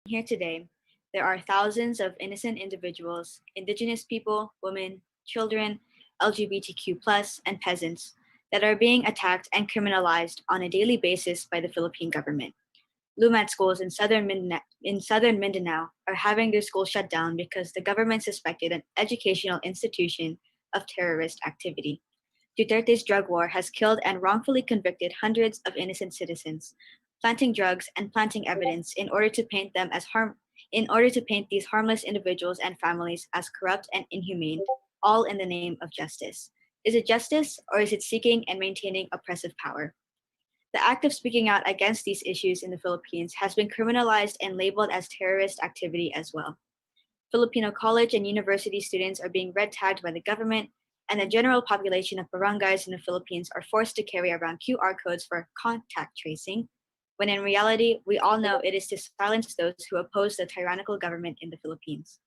here today, there are thousands of innocent individuals, indigenous people, women, children, LGBTQ, and peasants that are being attacked and criminalized on a daily basis by the Philippine government. Lumat schools in southern Mindanao are having their schools shut down because the government suspected an educational institution of terrorist activity. Duterte's drug war has killed and wrongfully convicted hundreds of innocent citizens, planting drugs and planting evidence in order to paint these harmless individuals and families as corrupt and inhumane, all in the name of justice. Is it justice or is it seeking and maintaining oppressive power? The act of speaking out against these issues in the Philippines has been criminalized and labeled as terrorist activity as well. Filipino college and university students are being red tagged by the government, and the general population of barangays in the Philippines are forced to carry around QR codes for contact tracing, when in reality, we all know it is to silence those who oppose the tyrannical government in the Philippines.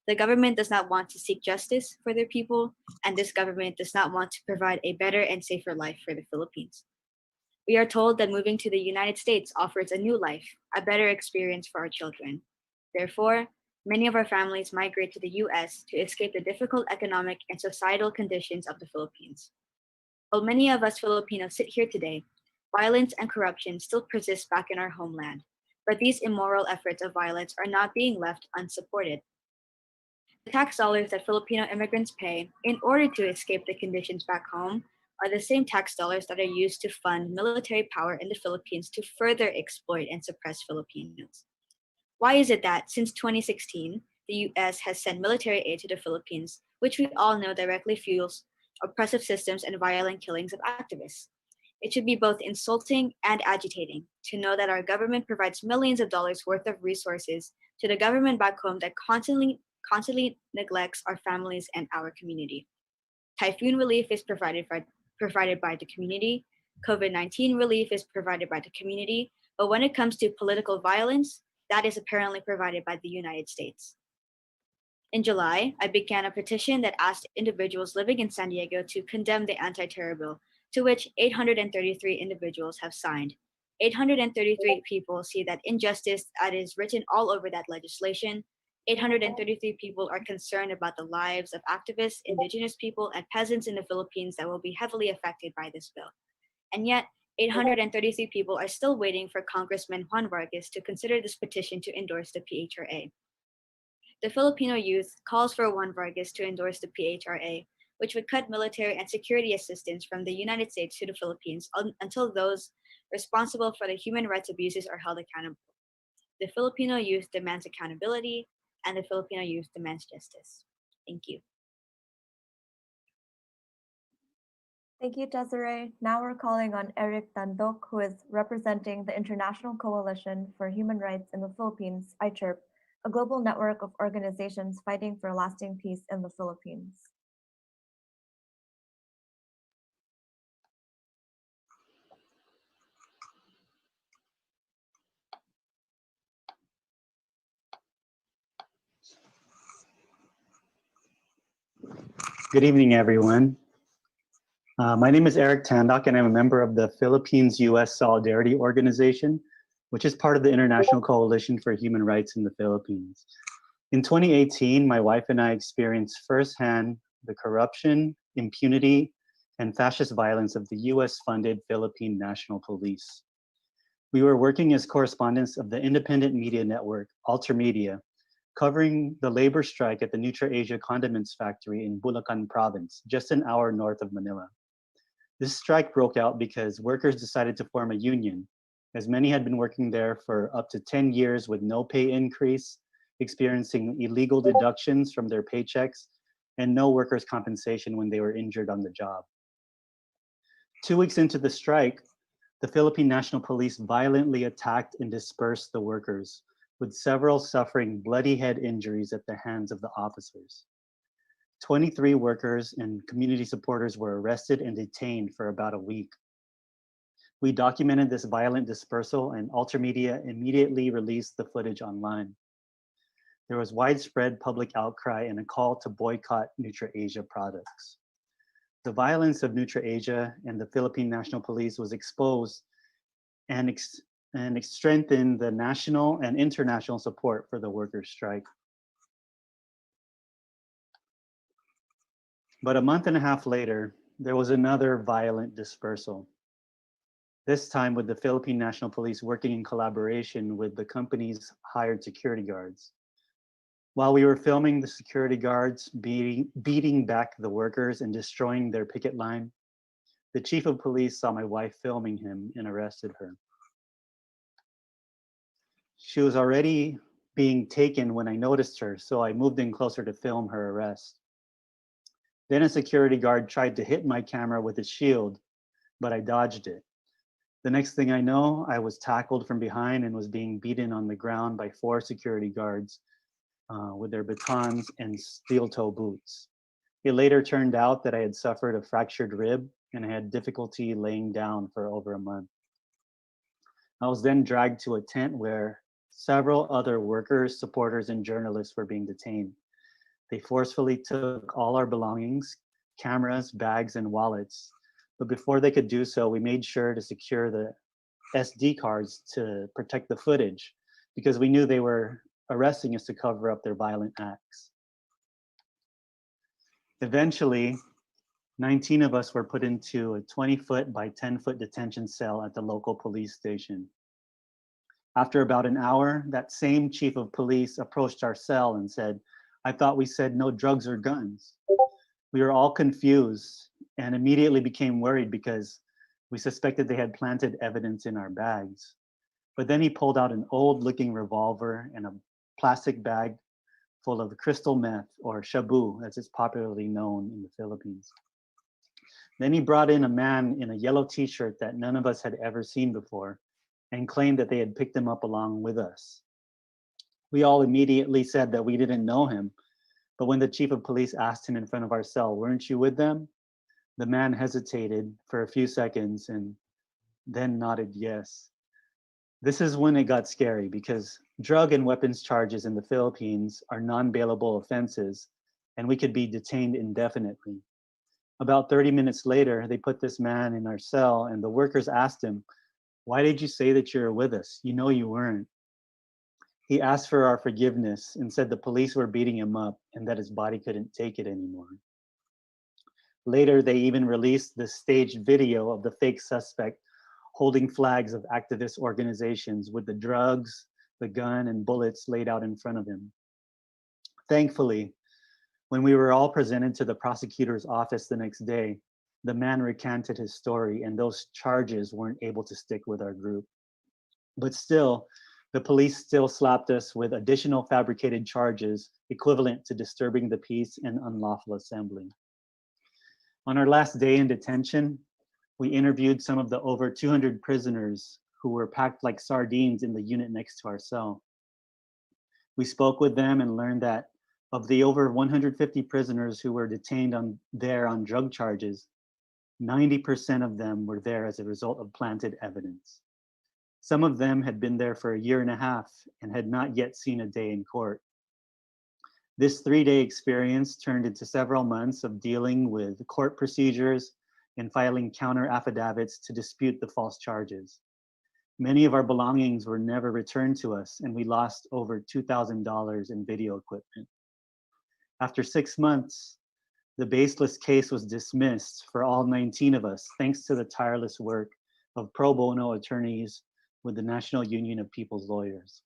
The government does not want to seek justice for their people, and this government does not want to provide a better and safer life for the Philippines. We are told that moving to the United States offers a new life, a better experience for our children. Therefore, many of our families migrate to the US to escape the difficult economic and societal conditions of the Philippines. While many of us Filipinos sit here today, violence and corruption still persist back in our homeland. But these immoral efforts of violence are not being left unsupported. The tax dollars that Filipino immigrants pay in order to escape the conditions back home are the same tax dollars that are used to fund military power in the Philippines to further exploit and suppress Filipinos. Why is it that since 2016, the US has sent military aid to the Philippines, which we all know directly fuels oppressive systems and violent killings of activists? It should be both insulting and agitating to know that our government provides millions of dollars worth of resources to the government back home that constantly neglects our families and our community. Typhoon relief is provided by the community. COVID-19 relief is provided by the community. But when it comes to political violence, that is apparently provided by the United States. In July, I began a petition that asked individuals living in San Diego to condemn the anti terror bill, to which 833 individuals have signed. 833 people see that injustice that is written all over that legislation. 833 people are concerned about the lives of activists, indigenous people, and peasants in the Philippines that will be heavily affected by this bill. And yet, 833 people are still waiting for Congressman Juan Vargas to consider this petition to endorse the PHRA. The Filipino youth calls for Juan Vargas to endorse the PHRA, which would cut military and security assistance from the United States to the Philippines until those responsible for the human rights abuses are held accountable. The Filipino youth demands accountability, and the Filipino youth demands justice. Thank you. Thank you, Desiree. Now we're calling on Eric Tandok, who is representing the International Coalition for Human Rights in the Philippines, ICHIRP, a global network of organizations fighting for lasting peace in the Philippines. Good evening, everyone. My name is Eric Tandock, and I'm a member of the Philippines-U.S. Solidarity Organization, which is part of the International Coalition for Human Rights in the Philippines. In 2018, my wife and I experienced firsthand the corruption, impunity, and fascist violence of the US-funded Philippine National Police. We were working as correspondents of the independent media network, Altermedia, covering the labor strike at the Nutra-Asia Condiments factory in Bulacan province, just an hour north of Manila. This strike broke out because workers decided to form a union, as many had been working there for up to 10 years with no pay increase, experiencing illegal deductions from their paychecks, and no workers' compensation when they were injured on the job. 2 weeks into the strike, the Philippine National Police violently attacked and dispersed the workers, with several suffering bloody head injuries at the hands of the officers. 23 workers and community supporters were arrested and detained for about a week. We documented this violent dispersal, and Altermedia immediately released the footage online. There was widespread public outcry and a call to boycott Nutra-Asia products. The violence of Nutra-Asia and the Philippine National Police was exposed and and strengthen the national and international support for the workers' strike. But a month and a half later, there was another violent dispersal. This time with the Philippine National Police working in collaboration with the company's hired security guards. While we were filming the security guards beating back the workers and destroying their picket line, the chief of police saw my wife filming him and arrested her. She was already being taken when I noticed her, so I moved in closer to film her arrest. Then a security guard tried to hit my camera with his shield, but I dodged it. The next thing I know, I was tackled from behind and was being beaten on the ground by 4 security guards with their batons and steel-toe boots. It later turned out that I had suffered a fractured rib and I had difficulty laying down for over a month. I was then dragged to a tent where several other workers, supporters, and journalists were being detained. They forcefully took all our belongings, cameras, bags, and wallets. But before they could do so, we made sure to secure the SD cards to protect the footage because we knew they were arresting us to cover up their violent acts. Eventually, 19 of us were put into a 20-foot by 10-foot detention cell at the local police station. After about an hour, that same chief of police approached our cell and said, "I thought we said no drugs or guns." We were all confused and immediately became worried because we suspected they had planted evidence in our bags. But then he pulled out an old-looking revolver and a plastic bag full of crystal meth, or shabu, as it's popularly known in the Philippines. Then he brought in a man in a yellow t-shirt that none of us had ever seen before and claimed that they had picked him up along with us. We all immediately said that we didn't know him, but when the chief of police asked him in front of our cell, "Weren't you with them?" the man hesitated for a few seconds and then nodded yes. This is when it got scary because drug and weapons charges in the Philippines are non-bailable offenses and we could be detained indefinitely. About 30 minutes later, they put this man in our cell and the workers asked him, "Why did you say that you were with us? You know you weren't." He asked for our forgiveness and said the police were beating him up and that his body couldn't take it anymore. Later, they even released the staged video of the fake suspect holding flags of activist organizations with the drugs, the gun, and bullets laid out in front of him. Thankfully, when we were all presented to the prosecutor's office the next day, the man recanted his story and those charges weren't able to stick with our group. But still, the police still slapped us with additional fabricated charges equivalent to disturbing the peace and unlawful assembly. On our last day in detention, we interviewed some of the over 200 prisoners who were packed like sardines in the unit next to our cell. We spoke with them and learned that of the over 150 prisoners who were detained on drug charges, 90% of them were there as a result of planted evidence. Some of them had been there for a year and a half and had not yet seen a day in court. This 3-day experience turned into several months of dealing with court procedures and filing counter affidavits to dispute the false charges. Many of our belongings were never returned to us, and we lost over $2,000 in video equipment. After 6 months, the baseless case was dismissed for all 19 of us, thanks to the tireless work of pro bono attorneys with the National Union of People's Lawyers.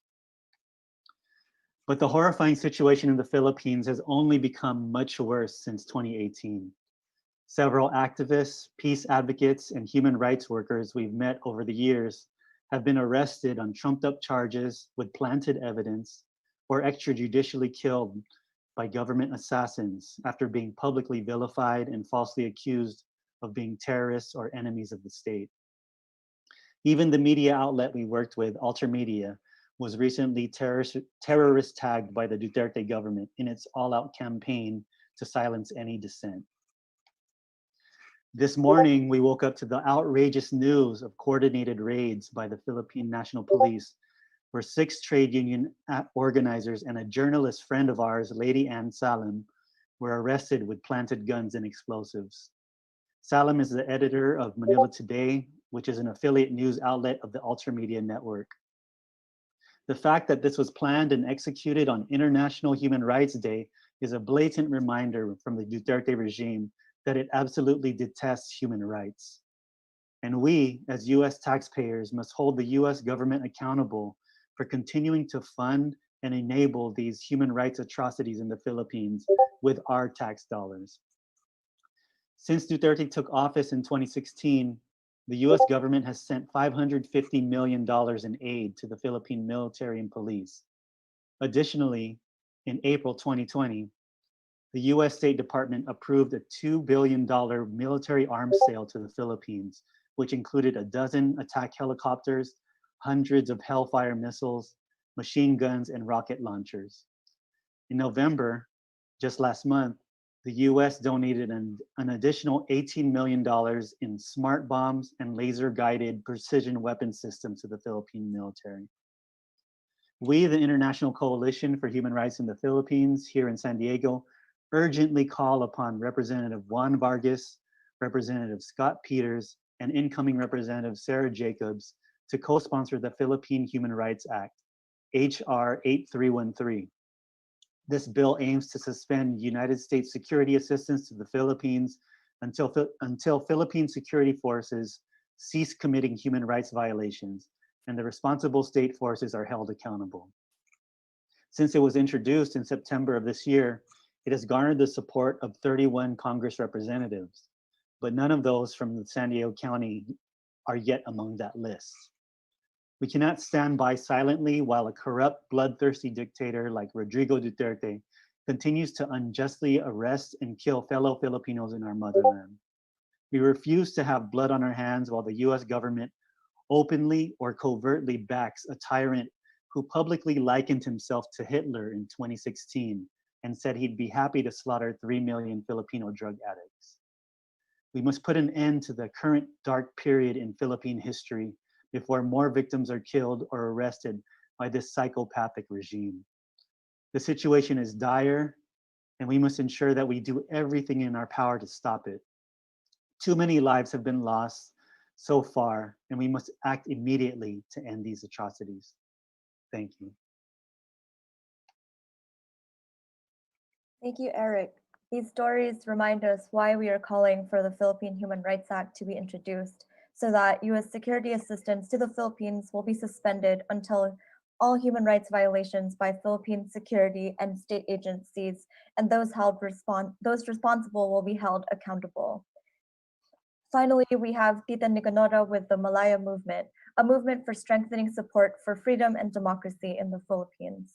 But the horrifying situation in the Philippines has only become much worse since 2018. Several activists, peace advocates, and human rights workers we've met over the years have been arrested on trumped-up charges with planted evidence or extrajudicially killed by government assassins after being publicly vilified and falsely accused of being terrorists or enemies of the state. Even the media outlet we worked with, Altermedia, was recently terrorist tagged by the Duterte government in its all-out campaign to silence any dissent. This morning, we woke up to the outrageous news of coordinated raids by the Philippine National Police, where 6 trade union organizers and a journalist friend of ours, Lady Ann Salim, were arrested with planted guns and explosives. Salim is the editor of Manila Today which is an affiliate news outlet of the Ultramedia Network. The fact that this was planned and executed on International Human Rights Day is a blatant reminder from the Duterte regime that it absolutely detests human rights. And we, as US taxpayers, must hold the US government accountable for continuing to fund and enable these human rights atrocities in the Philippines with our tax dollars. Since Duterte took office in 2016, the US government has sent $550 million in aid to the Philippine military and police. Additionally, in April 2020, the US State Department approved a $2 billion military arms sale to the Philippines, which included a dozen attack helicopters, hundreds of Hellfire missiles, machine guns, and rocket launchers. In November, just last month, the US donated an additional $18 million in smart bombs and laser-guided precision weapon systems to the Philippine military. We, the International Coalition for Human Rights in the Philippines here in San Diego, urgently call upon Representative Juan Vargas, Representative Scott Peters, and incoming Representative Sarah Jacobs to co-sponsor the Philippine Human Rights Act, HR 8313. This bill aims to suspend United States security assistance to the Philippines until Philippine security forces cease committing human rights violations and the responsible state forces are held accountable. Since it was introduced in September of this year, it has garnered the support of 31 Congress representatives, but none of those from the San Diego County are yet among that list. We cannot stand by silently while a corrupt, bloodthirsty dictator like Rodrigo Duterte continues to unjustly arrest and kill fellow Filipinos in our motherland. We refuse to have blood on our hands while the US government openly or covertly backs a tyrant who publicly likened himself to Hitler in 2016 and said he'd be happy to slaughter 3 million Filipino drug addicts. We must put an end to the current dark period in Philippine history before more victims are killed or arrested by this psychopathic regime. The situation is dire, and we must ensure that we do everything in our power to stop it. Too many lives have been lost so far, and we must act immediately to end these atrocities. Thank you. Thank you, Eric. These stories remind us why we are calling for the Philippine Human Rights Act to be introduced, so that US security assistance to the Philippines will be suspended until all human rights violations by Philippine security and state agencies and those responsible will be held accountable. Finally, we have Tita Nicanora with the Malaya Movement, a movement for strengthening support for freedom and democracy in the Philippines.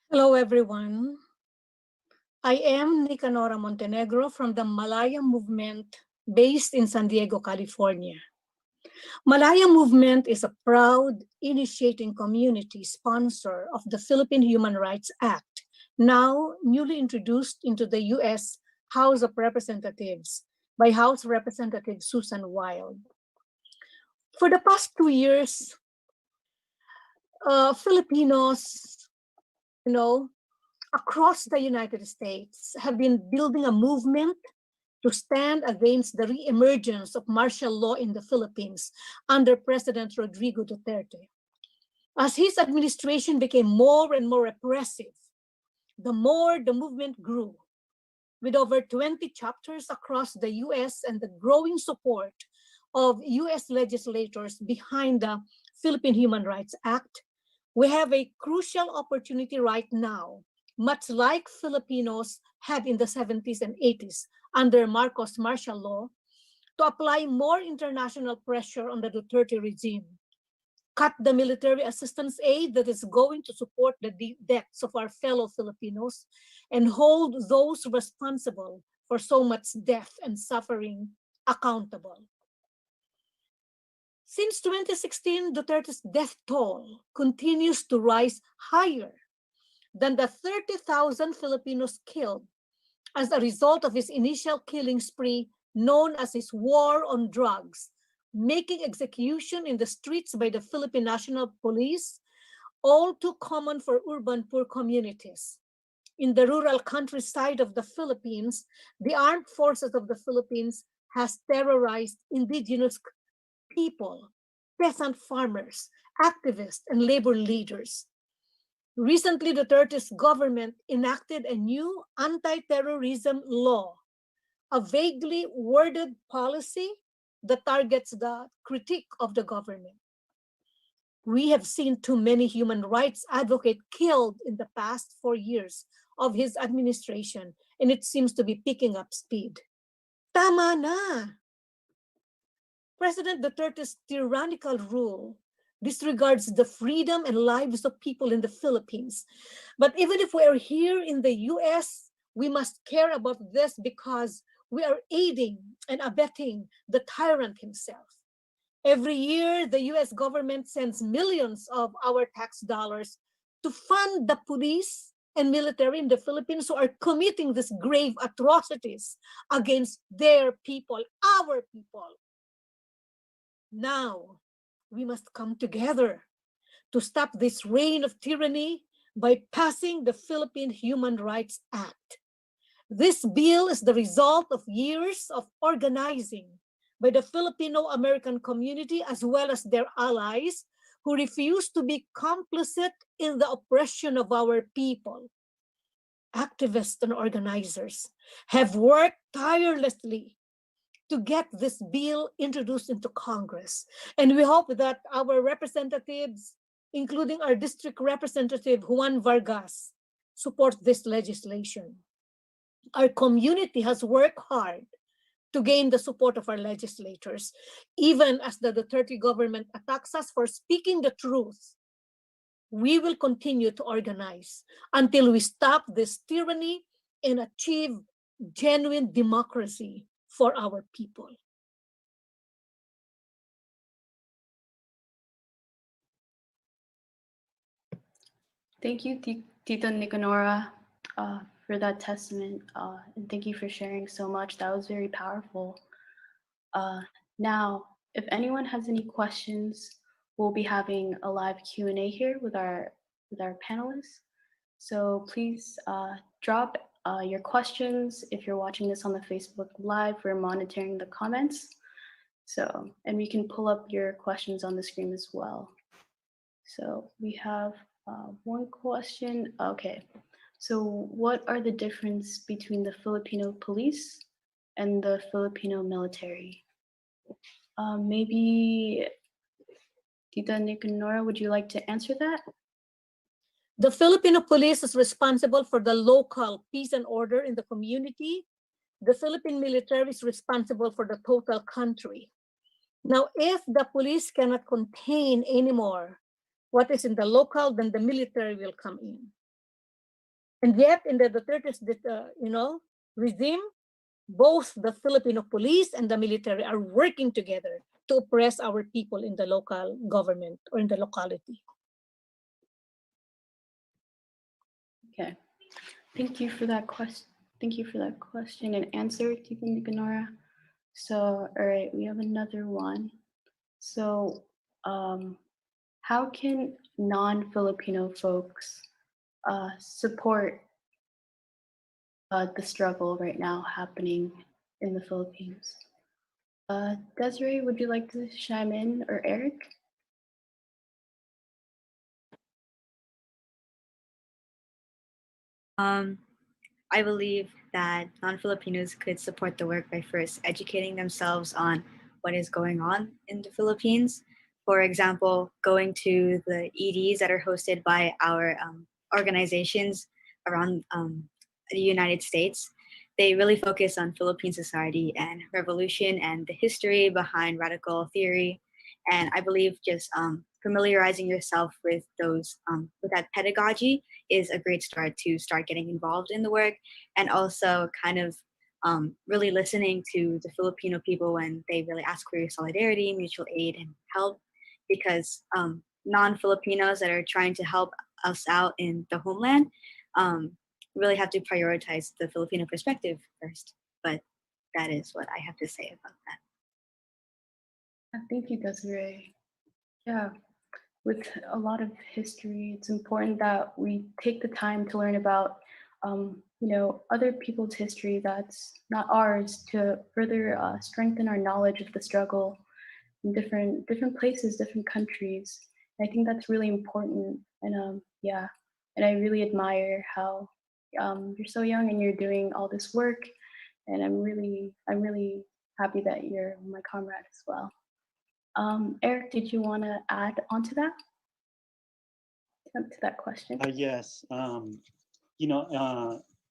Hello, everyone. I am Nicanora Montenegro from the Malaya Movement based in San Diego, California. Malaya Movement is a proud initiating community sponsor of the Philippine Human Rights Act, now newly introduced into the US House of Representatives by House Representative Susan Wild. For the past 2 years, Filipinos, across the United States have been building a movement to stand against the re-emergence of martial law in the Philippines under President Rodrigo Duterte. As his administration became more and more repressive, the more the movement grew, with over 20 chapters across the US and the growing support of US legislators behind the Philippine Human Rights Act. We have a crucial opportunity right now, much like Filipinos had in the 70s and 80s under Marcos martial law, to apply more international pressure on the Duterte regime, cut the military assistance aid that is going to support the deaths of our fellow Filipinos, and hold those responsible for so much death and suffering accountable. Since 2016, Duterte's death toll continues to rise higher than the 30,000 Filipinos killed as a result of his initial killing spree known as his war on drugs, making execution in the streets by the Philippine National Police all too common for urban poor communities. In the rural countryside of the Philippines, the armed forces of the Philippines has terrorized indigenous people, peasant farmers, activists, and labor leaders. Recently, Duterte's government enacted a new anti-terrorism law, a vaguely worded policy that targets the critique of the government. We have seen too many human rights advocates killed in the past 4 years of his administration, and it seems to be picking up speed. Tama na! President Duterte's tyrannical rule disregards the freedom and lives of people in the Philippines. But even if we are here in the US, we must care about this because we are aiding and abetting the tyrant himself. Every year, the US government sends millions of our tax dollars to fund the police and military in the Philippines who are committing these grave atrocities against their people, our people. Now, we must come together to stop this reign of tyranny by passing the Philippine Human Rights Act. This bill is the result of years of organizing by the Filipino-American community as well as their allies who refuse to be complicit in the oppression of our people. Activists and organizers have worked tirelessly to get this bill introduced into Congress. And we hope that our representatives, including our district representative, Juan Vargas, support this legislation. Our community has worked hard to gain the support of our legislators, even as the Duterte government attacks us for speaking the truth. We will continue to organize until we stop this tyranny and achieve genuine democracy for our people. Thank you, Tita Nicanora, for that testament, and thank you for sharing so much. That was very powerful. Now, if anyone has any questions, we'll be having a live Q&A here with our panelists. So please drop your questions. If you're watching this on the Facebook Live, we're monitoring the comments. So, and we can pull up your questions on the screen as well. So we have one question. Okay, so what are the difference between the Filipino police and the Filipino military? Maybe Tita Nicanora, would you like to answer that? The Filipino police is responsible for the local peace and order in the community. The Philippine military is responsible for the total country. Now, if the police cannot contain anymore what is in the local, then the military will come in. And yet, in the Duterte's, regime, both the Filipino police and the military are working together to oppress our people in the local government or in the locality. Okay, thank you for that question. Thank you for that question and answer, Tita Nicanora. So, all right, we have another one. So, how can non-Filipino folks support the struggle right now happening in the Philippines? Desiree, would you like to chime in, or Eric? I believe that non-Filipinos could support the work by first educating themselves on what is going on in the Philippines. For example, going to the EDs that are hosted by our organizations around the United States. They really focus on Philippine society and revolution and the history behind radical theory. And I believe just familiarizing yourself with those with that pedagogy is a great start to start getting involved in the work, and also kind of really listening to the Filipino people when they really ask for your solidarity, mutual aid, and help, because non-Filipinos that are trying to help us out in the homeland really have to prioritize the Filipino perspective first. But that is what I have to say about that. Thank you, Desiree. Yeah, with a lot of history, it's important that we take the time to learn about other people's history that's not ours, to further strengthen our knowledge of the struggle in different places, different countries. And I think that's really important. And yeah, and I really admire how you're so young and you're doing all this work. And I'm really happy that you're my comrade as well. Eric, did you want to add on to that? To that question? Yes.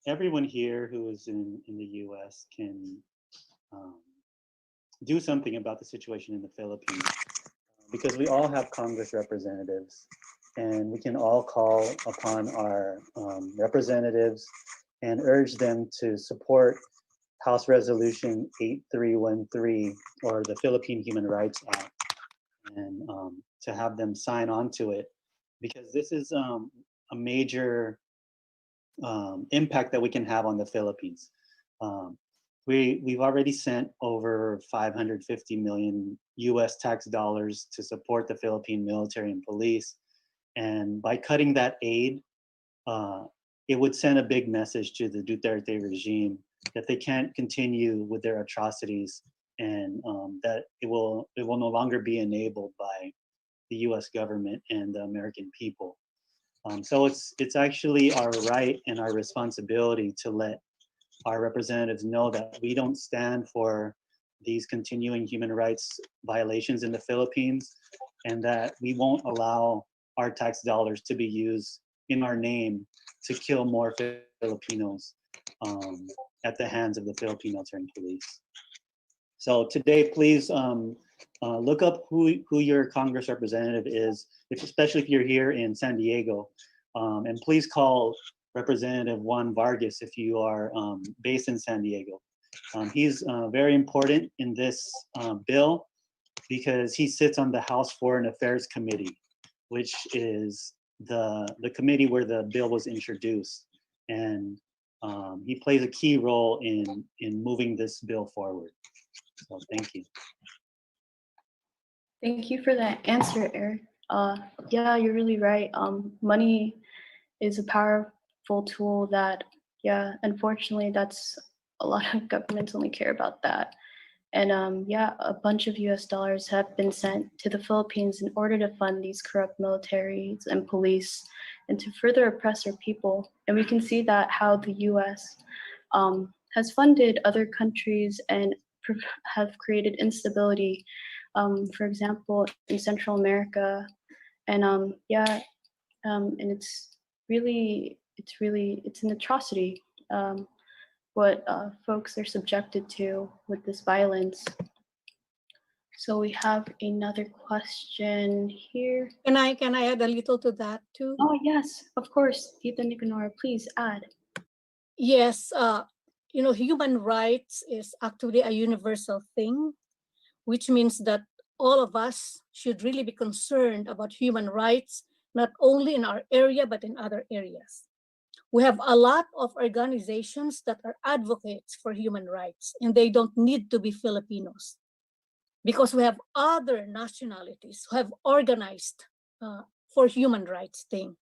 Everyone here who is in the U.S. can do something about the situation in the Philippines, because we all have Congress representatives, and we can all call upon our representatives and urge them to support House Resolution 8313, or the Philippine Human Rights Act, and to have them sign on to it, because this is a major impact that we can have on the Philippines. We've already sent over 550 million US tax dollars to support the Philippine military and police. And by cutting that aid, it would send a big message to the Duterte regime that they can't continue with their atrocities, and that it will no longer be enabled by the US government and the American people. So it's actually our right and our responsibility to let our representatives know that we don't stand for these continuing human rights violations in the Philippines, and that we won't allow our tax dollars to be used in our name to kill more Filipinos at the hands of the Philippine military and police. So today, please look up who your Congress representative is, especially if you're here in San Diego. And please call Representative Juan Vargas if you are based in San Diego. He's very important in this bill because he sits on the House Foreign Affairs Committee, which is the committee where the bill was introduced. And he plays a key role in moving this bill forward. So thank you. Thank you for that answer, Eric. Yeah, you're really right. Money is a powerful tool that, yeah, unfortunately, that's a lot of governments only care about that. And yeah, a bunch of US dollars have been sent to the Philippines in order to fund these corrupt militaries and police and to further oppress our people. And we can see that how the US has funded other countries and have created instability, for example, in Central America. And yeah, and it's an atrocity what folks are subjected to with this violence. So we have another question here. Can I add a little to that too? Oh yes, of course, Tita Nicanora, please add. Yes, human rights is actually a universal thing, which means that all of us should really be concerned about human rights, not only in our area, but in other areas. We have a lot of organizations that are advocates for human rights, and they don't need to be Filipinos, because we have other nationalities who have organized for human rights thing.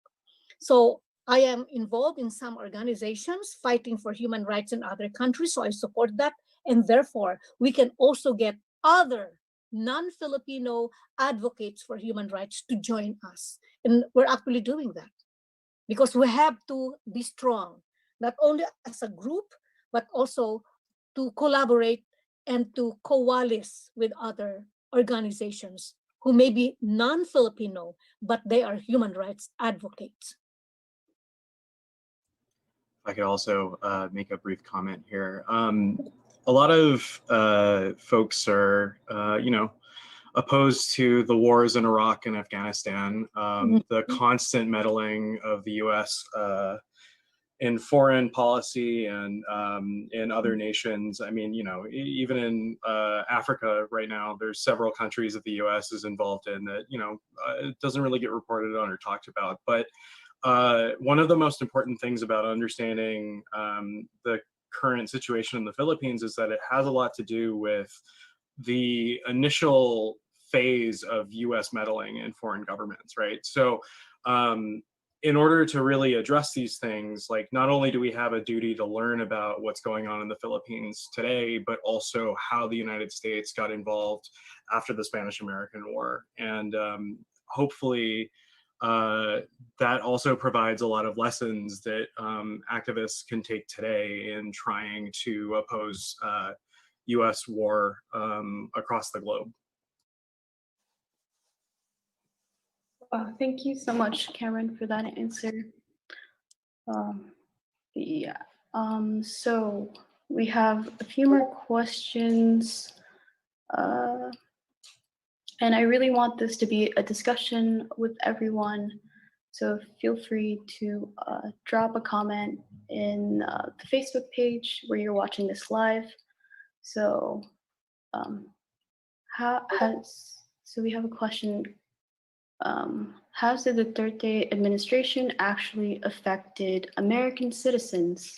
So I am involved in some organizations fighting for human rights in other countries, so I support that. And therefore, we can also get other non-Filipino advocates for human rights to join us. And we're actually doing that because we have to be strong, not only as a group, but also to collaborate and to coalesce with other organizations who may be non-Filipino, but they are human rights advocates. I could also make a brief comment here. A lot of folks are, opposed to the wars in Iraq and Afghanistan, the constant meddling of the U.S. In foreign policy and in other nations. I mean, even in Africa right now, there's several countries that the U.S. is involved in that, it doesn't really get reported on or talked about. But one of the most important things about understanding the current situation in the Philippines is that it has a lot to do with the initial phase of U.S. meddling in foreign governments, right? So in order to really address these things, like not only do we have a duty to learn about what's going on in the Philippines today, but also how the United States got involved after the Spanish-American War. And hopefully that also provides a lot of lessons that activists can take today in trying to oppose US war across the globe. Thank you so much, Cameron, for that answer. Yeah. So we have a few more questions. And I really want this to be a discussion with everyone. So feel free to drop a comment in the Facebook page where you're watching this live. So so we have a question. Has the Duterte administration actually affected American citizens?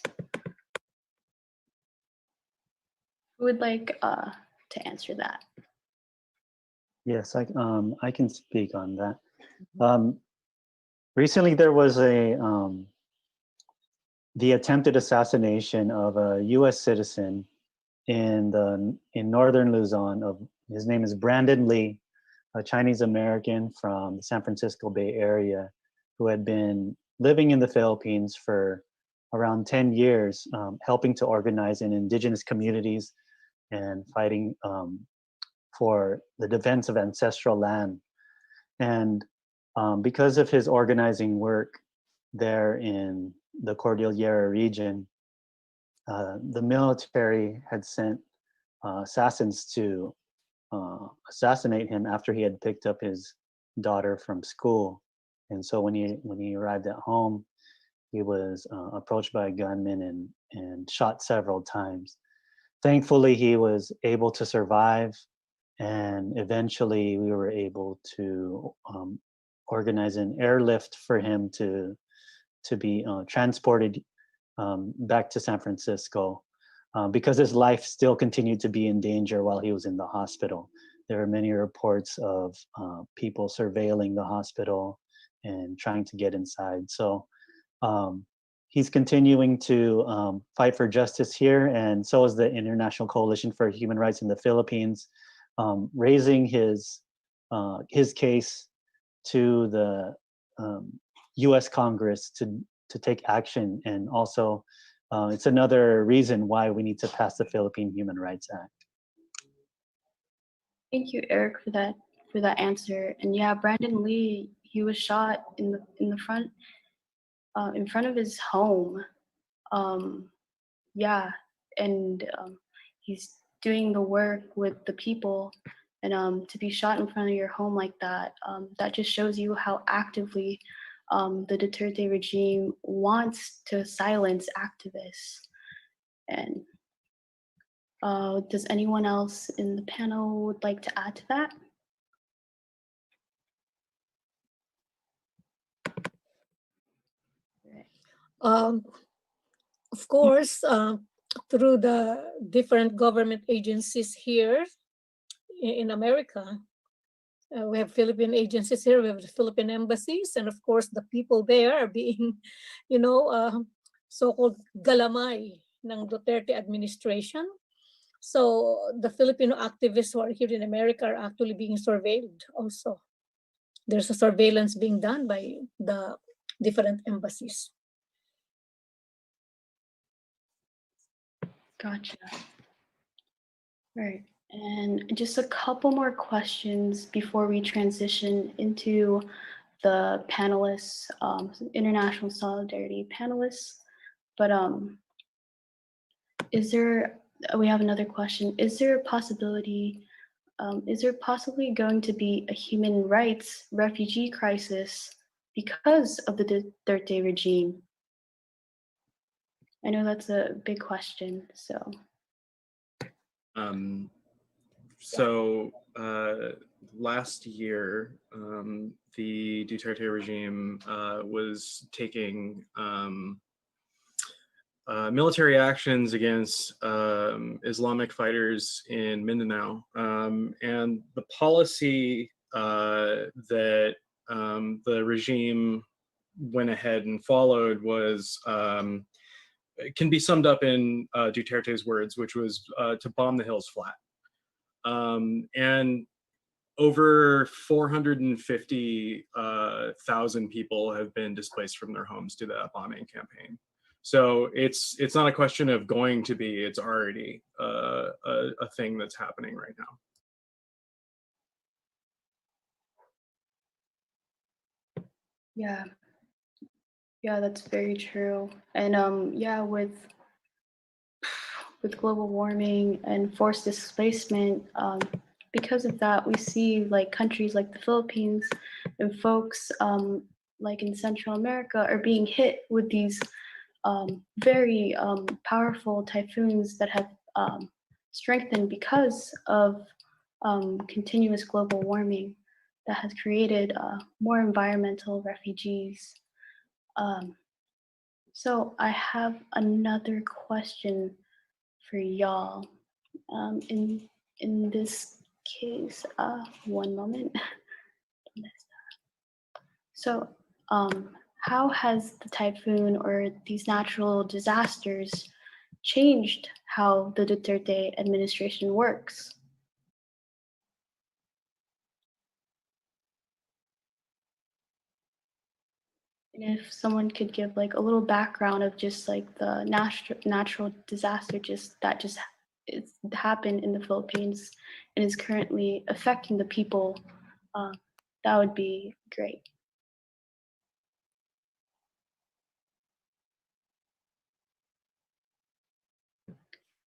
Who would like to answer that? Yes, I can speak on that. Recently, there was the attempted assassination of a U.S. citizen in northern Luzon. His name is Brandon Lee, a Chinese American from the San Francisco Bay Area, who had been living in the Philippines for around 10 years, helping to organize in indigenous communities and fighting for the defense of ancestral land. And because of his organizing work there in the Cordillera region, the military had sent assassins to assassinate him after he had picked up his daughter from school. And so when he arrived at home, he was approached by a gunman and shot several times. Thankfully, he was able to survive, and eventually we were able to organize an airlift for him to be transported back to San Francisco. Because his life still continued to be in danger while he was in the hospital. There are many reports of people surveilling the hospital and trying to get inside. So he's continuing to fight for justice here, and so is the International Coalition for Human Rights in the Philippines, raising his case to the U.S. Congress to take action, and also it's another reason why we need to pass the Philippine Human Rights Act. Thank you, Eric, for that answer. And yeah, Brandon Lee, he was shot in the front in front of his home. Yeah, and he's doing the work with the people, and to be shot in front of your home like that, that just shows you how actively the Duterte regime wants to silence activists. And does anyone else in the panel would like to add to that? Of course, through the different government agencies here in America, we have Philippine agencies here, we have the Philippine embassies, and of course the people there are being, so-called galamay ng Duterte administration. So the Filipino activists who are here in America are actually being surveilled also. There's a surveillance being done by the different embassies. Gotcha. Right. And just a couple more questions before we transition into the panelists, international solidarity panelists. But we have another question. Is there possibly going to be a human rights refugee crisis because of the Duterte regime? I know that's a big question, so. Last year, the Duterte regime was taking military actions against Islamic fighters in Mindanao, and the policy that the regime went ahead and followed was it can be summed up in Duterte's words, which was to bomb the hills flat. And over 450,000 people have been displaced from their homes due to that bombing campaign. So it's not a question of going to be, it's already a thing that's happening right now. Yeah, that's very true. And yeah, with global warming and forced displacement, because of that, we see like countries like the Philippines and folks like in Central America are being hit with these very powerful typhoons that have strengthened because of continuous global warming that has created more environmental refugees. So I have another question for y'all. In this case, one moment. So, how has the typhoon or these natural disasters changed how the Duterte administration works? And if someone could give like a little background of just like the natural disaster that it's happened in the Philippines and is currently affecting the people, that would be great.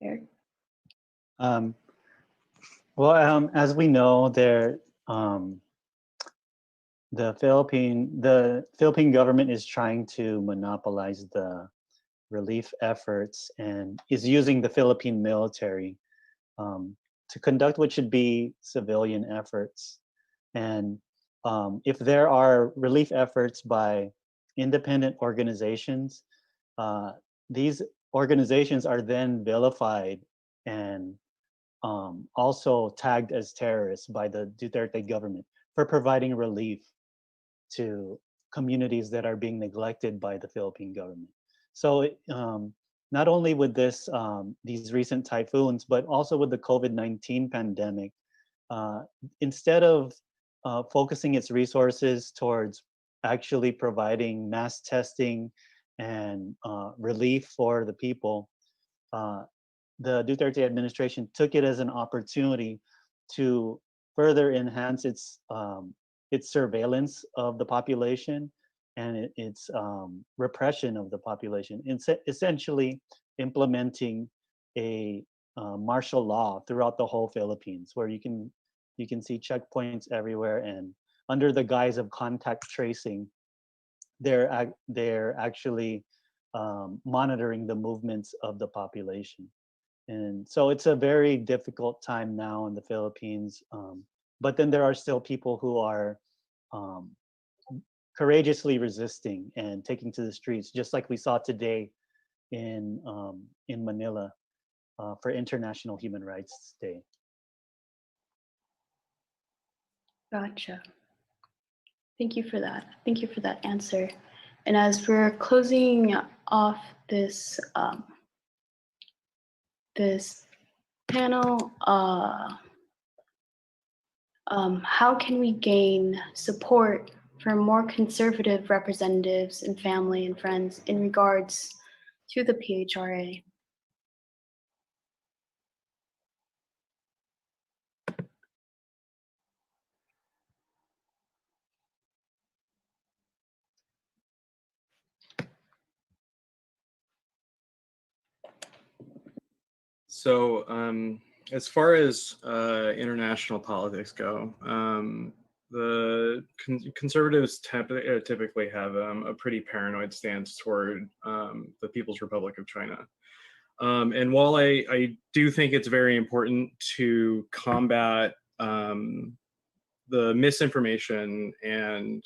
Eric? As we know, the Philippine government is trying to monopolize the relief efforts and is using the Philippine military to conduct what should be civilian efforts. And if there are relief efforts by independent organizations, these organizations are then vilified and also tagged as terrorists by the Duterte government for providing relief to communities that are being neglected by the Philippine government. So not only with these recent typhoons, but also with the COVID-19 pandemic, instead of focusing its resources towards actually providing mass testing and relief for the people, the Duterte administration took it as an opportunity to further enhance its surveillance of the population and its repression of the population, essentially implementing a martial law throughout the whole Philippines, where you can see checkpoints everywhere, and under the guise of contact tracing, they're actually monitoring the movements of the population. And so it's a very difficult time now in the Philippines. But then there are still people who are courageously resisting and taking to the streets, just like we saw today in Manila for International Human Rights Day. Gotcha. Thank you for that. Thank you for that answer. And as we're closing off this this panel, how can we gain support for more conservative representatives and family and friends in regards to the PHRA? So as far as international politics go, the conservatives typically have a pretty paranoid stance toward the People's Republic of China. And while I do think it's very important to combat the misinformation and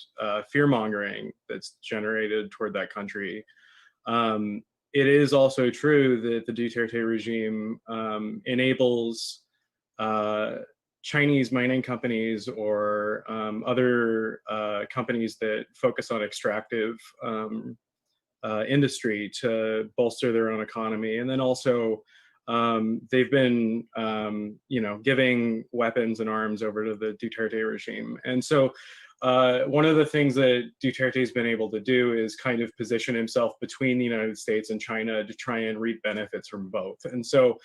fear-mongering that's generated toward that country, it is also true that the Duterte regime enables Chinese mining companies or other companies that focus on extractive industry to bolster their own economy. And then also they've been, giving weapons and arms over to the Duterte regime. And so one of the things that Duterte has been able to do is kind of position himself between the United States and China to try and reap benefits from both. And so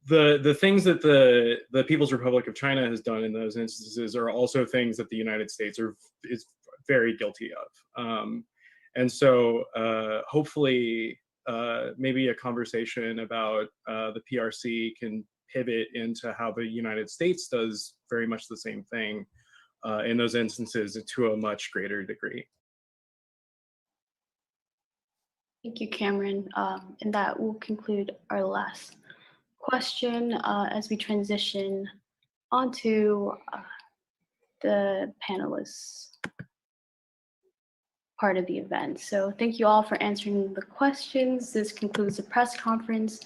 the things that the People's Republic of China has done in those instances are also things that the United States is very guilty of. And so hopefully maybe a conversation about the PRC can pivot into how the United States does very much the same thing in those instances to a much greater degree. Thank you, Cameron. And that will conclude our last question as we transition onto the panelists part of the event. So thank you all for answering the questions. This concludes the press conference,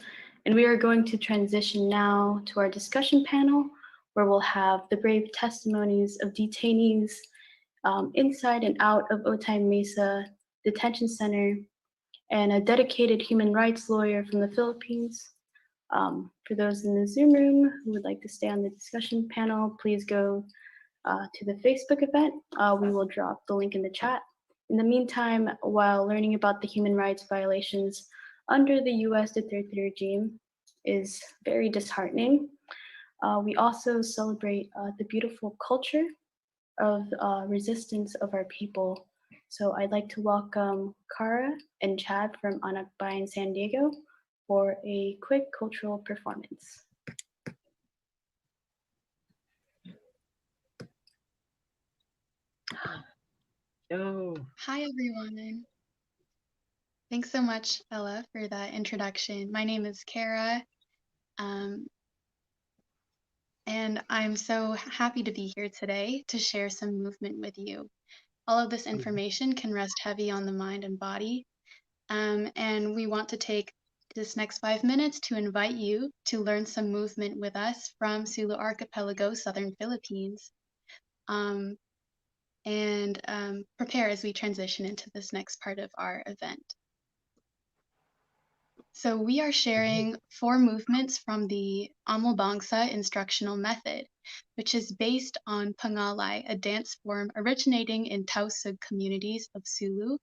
and we are going to transition now to our discussion panel, where we'll have the brave testimonies of detainees inside and out of Otay Mesa Detention Center, and a dedicated human rights lawyer from the Philippines. For those in the Zoom room who would like to stay on the discussion panel, please go to the Facebook event. We will drop the link in the chat. In the meantime, while learning about the human rights violations under the US Duterte regime is very disheartening, we also celebrate the beautiful culture of resistance of our people. So I'd like to welcome Cara and Chad from Anak Bayan San Diego for a quick cultural performance. Yo. Hi, everyone. Thanks so much, Ella, for that introduction. My name is Kara, and I'm so happy to be here today to share some movement with you. All of this information can rest heavy on the mind and body, and we want to take this next 5 minutes to invite you to learn some movement with us from Sulu Archipelago, Southern Philippines. And prepare as we transition into this next part of our event. So we are sharing 4 movements from the Amulbangsa instructional method, which is based on Pangalay, a dance form originating in Tausug communities of Sulu.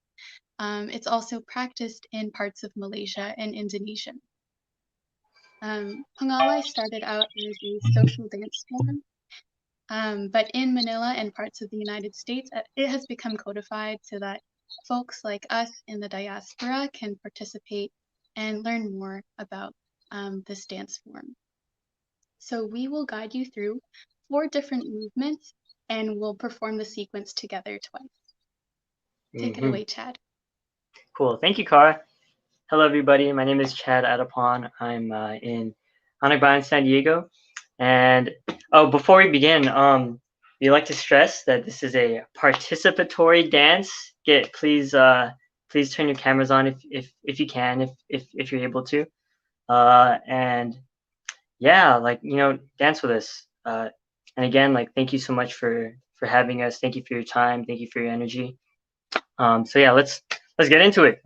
It's also practiced in parts of Malaysia and Indonesia. Pangalay started out as a social dance form, but in Manila and parts of the United States, it has become codified so that folks like us in the diaspora can participate and learn more about this dance form. So we will guide you through 4 different movements, and we'll perform the sequence together twice. Take it away, Chad. Cool. Thank you, Cara. Hello, everybody. My name is Chad Adapon. I'm in Anak Bayan, San Diego. And before we begin, we'd like to stress that this is a participatory dance. Please turn your cameras on if you can, if you're able to. And yeah, dance with us. And again, thank you so much for having us. Thank you for your time. Thank you for your energy. So yeah, let's get into it.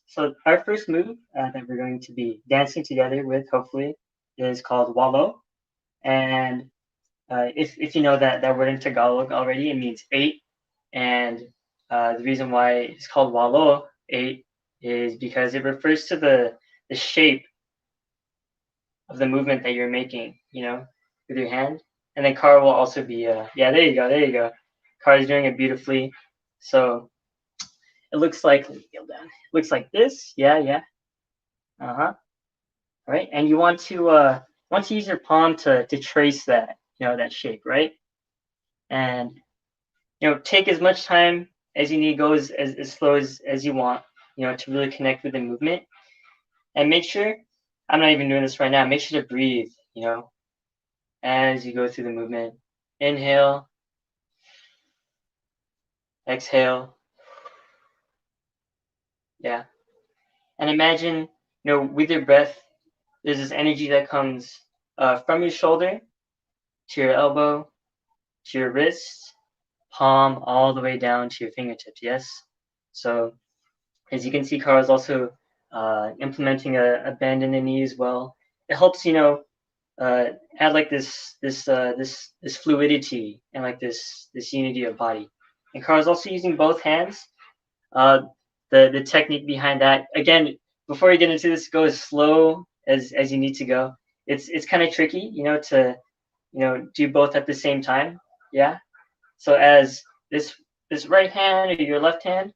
So our first move that we're going to be dancing together with, hopefully, is called Walo. And if you know that word in Tagalog already, it means 8. And the reason why it's called Walo, 8, is because it refers to the shape of the movement that you're making, with your hand. And then Cara will also be, yeah, there you go. Cara's doing it beautifully. So it looks like, this, yeah. All right, and you want to use your palm to trace that, that shape, right? And take as much time as you need, go as slow as you want, to really connect with the movement. And make sure, I'm not even doing this right now, make sure to breathe, as you go through the movement. Inhale, exhale. Yeah. And imagine, with your breath, there's this energy that comes from your shoulder to your elbow, to your wrist, palm, all the way down to your fingertips. Yes. So as you can see, Carl is also implementing a bend in the knee as well. It helps, add like this fluidity and like this unity of body. And Carl is also using both hands. The technique behind that, again, before you get into this, go as slow as you need to go. It's kind of tricky, to do both at the same time. Yeah. So as this right hand or your left hand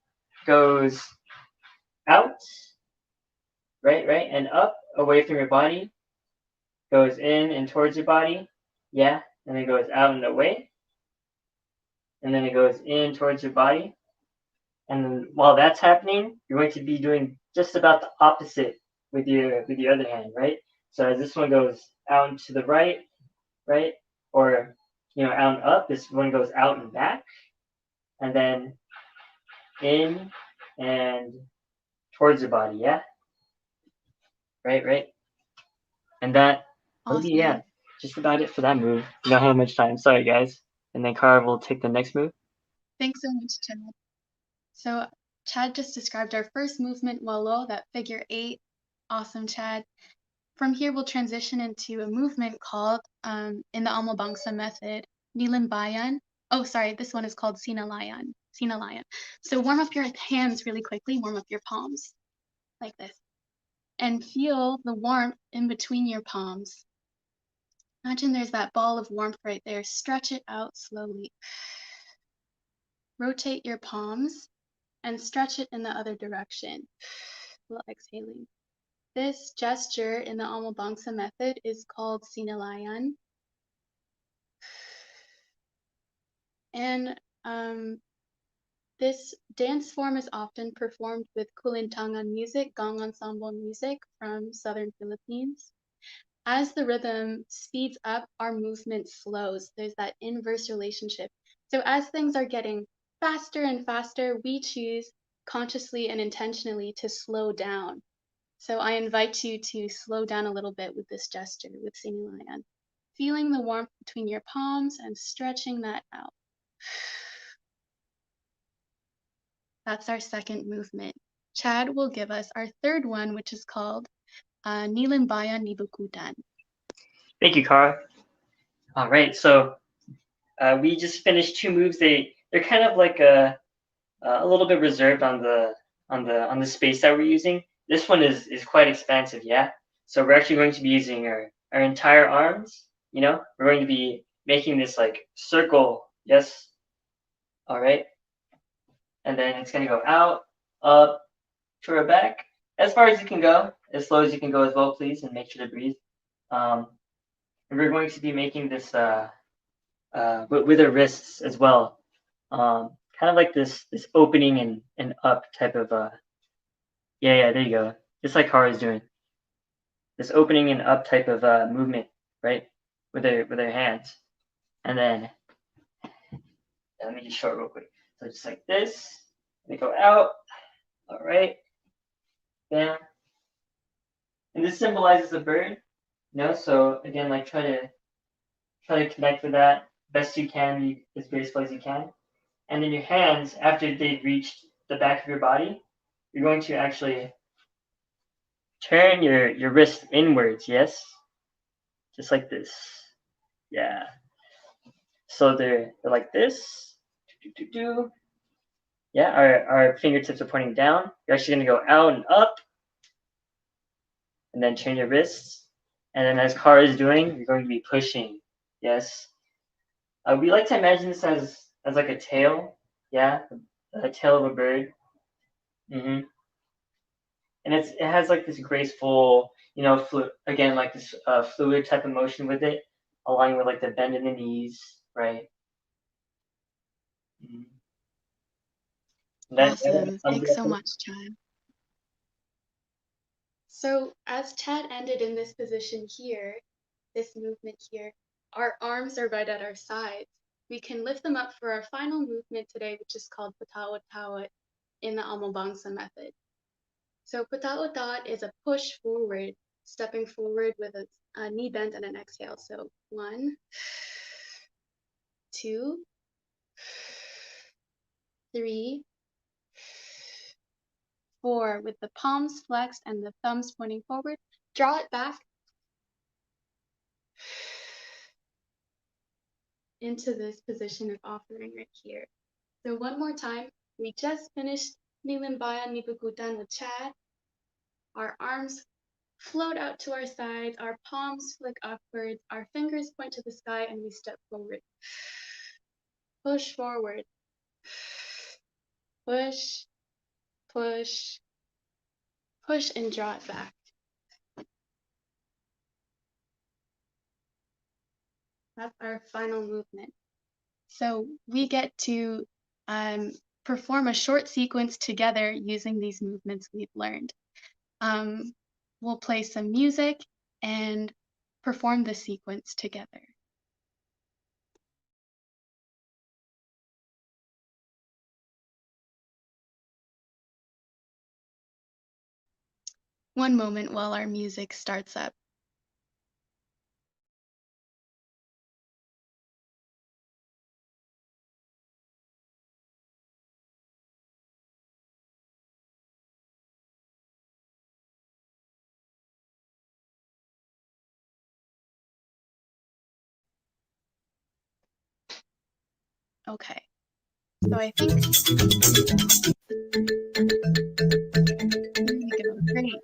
goes out, right, and up, away from your body, goes in and towards your body, yeah, and then goes out and away, and then it goes in towards your body. And then while that's happening, you're going to be doing just about the opposite with your other hand, right? So as this one goes out and to the right, or out and up, this one goes out and back, and then in and towards your body, yeah, right, and that Awesome. yeah, just about it for that move. You don't have much time, sorry guys. And then Cara will take the next move. Thanks so much, Chad. So Chad just described our first movement, Walo, that figure 8. Awesome, Chad. From here, we'll transition into a movement called, in the Amobangsa method, Nilimbayan. Oh, sorry, this one is called Sinalayan. So warm up your hands really quickly, warm up your palms, like this. And feel the warmth in between your palms. Imagine there's that ball of warmth right there. Stretch it out slowly. Rotate your palms and stretch it in the other direction while exhaling. This gesture in the Amobangsa method is called Sinalayan. And this dance form is often performed with kulintangan music, gong ensemble music from southern Philippines. As the rhythm speeds up, our movement slows. There's that inverse relationship. So as things are getting faster and faster, we choose consciously and intentionally to slow down. So I invite you to slow down a little bit with this gesture, with Sinulayan. Feeling the warmth between your palms and stretching that out. That's our second movement. Chad will give us our third one, which is called Nilimbaya Nibukutan. Thank you, Cara. All right, so we just finished 2 moves. They're kind of like a little bit reserved on the space that we're using. This one is quite expansive, yeah. So we're actually going to be using our entire arms. We're going to be making this like circle, yes. All right, and then it's going to go out, up, to our back, as far as you can go, as slow as you can go as well, please, and make sure to breathe. And we're going to be making this with our wrists as well. Kind of like this opening and up type of yeah, there you go. Just like Cara is doing. This opening and up type of movement, right? With their hands. And then let me just show it real quick. So just like this, they go out. All right. Bam. And this symbolizes a bird. So again, like try to connect with that best you can, be as graceful as you can. And then your hands, after they've reached the back of your body, you're going to actually turn your wrist inwards, yes? Just like this. Yeah. So they're like this. Yeah, our fingertips are pointing down. You're actually gonna go out and up. And then turn your wrists. And then as Cara is doing, you're going to be pushing. Yes. We like to imagine this as like a tail. Yeah, a tail of a bird. And it has like this graceful, again, like this fluid type of motion with it, along with like the bend in the knees, right? Awesome. Thanks so much, Chad. So as Chad ended in this position here, this movement here, our arms are right at our sides. We can lift them up for our final movement today, which is called Patawat-Tawat in the Amobangsa method. So Patawat-Tawat is a push forward. stepping forward with a knee bend and an exhale. So 1, 2, 3, 4, with the palms flexed and the thumbs pointing forward. Draw it back into this position of offering right here. So one more time, we just finished Nilimbayan Nipugutan with Chad. Our arms float out to our sides, our palms flick upwards, our fingers point to the sky, and we step forward. Push forward. Push, push, push, and draw it back. That's our final movement. So we get to perform a short sequence together using these movements we've learned. We'll play some music and perform the sequence together. One moment while our music starts up. Okay, so I think, there we go, great.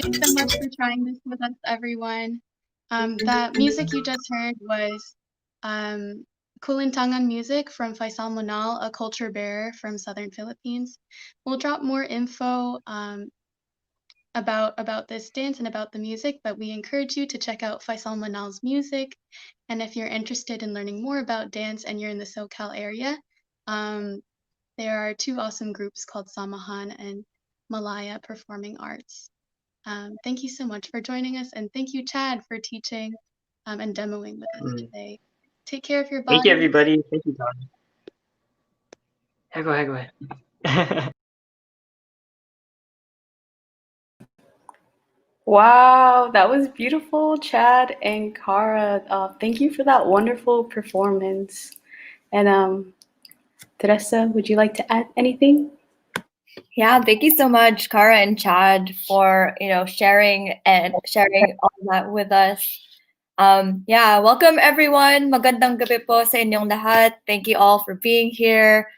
Thanks so much for trying this with us, everyone. That music you just heard was Kulintangan music from Faisal Monal, a culture bearer from Southern Philippines. We'll drop more info about this dance and about the music, but we encourage you to check out Faisal Monal's music. And if you're interested in learning more about dance and you're in the SoCal area, there are two awesome groups called Samahan and Malaya Performing Arts. Thank you so much for joining us, and thank you, Chad, for teaching and demoing with us today. Take care of your body. Thank you, everybody. Thank you, Don. Yeah, go ahead, go ahead. Wow, that was beautiful, Chad and Kara. Thank you for that wonderful performance. And Teresa, would you like to add anything? Yeah, thank you so much, Kara and Chad, for sharing all that with us. Yeah, welcome everyone. Magandang gabi po sa inyong lahat. Thank you all for being here.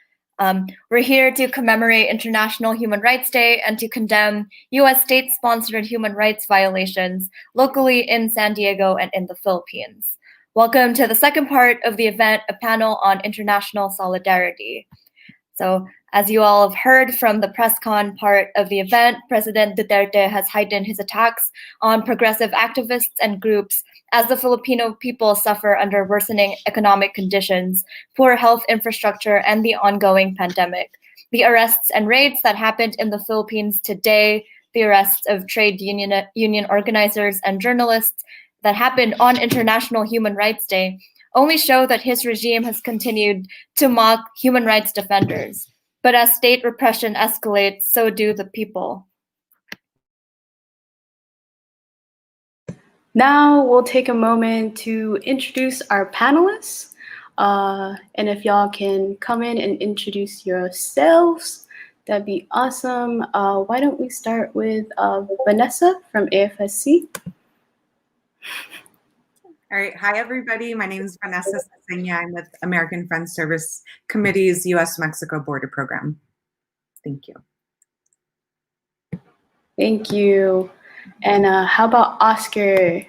We're here to commemorate International Human Rights Day and to condemn U.S. state-sponsored human rights violations locally in San Diego and in the Philippines. Welcome to the second part of the event, a panel on international solidarity. So, as you all have heard from the press con part of the event, President Duterte has heightened his attacks on progressive activists and groups as the Filipino people suffer under worsening economic conditions, poor health infrastructure, and the ongoing pandemic. The arrests and raids that happened in the Philippines today, the arrests of trade union organizers and journalists that happened on International Human Rights Day, only show that his regime has continued to mock human rights defenders. But as state repression escalates, so do the people. Now we'll take a moment to introduce our panelists. And if y'all can come in and introduce yourselves, that'd be awesome. Why don't we start with Vanessa from AFSC? All right. Hi, everybody. My name is Vanessa Cesena. I'm with American Friends Service Committee's U.S.-Mexico Border Program. Thank you. Thank you. And how about Oscar?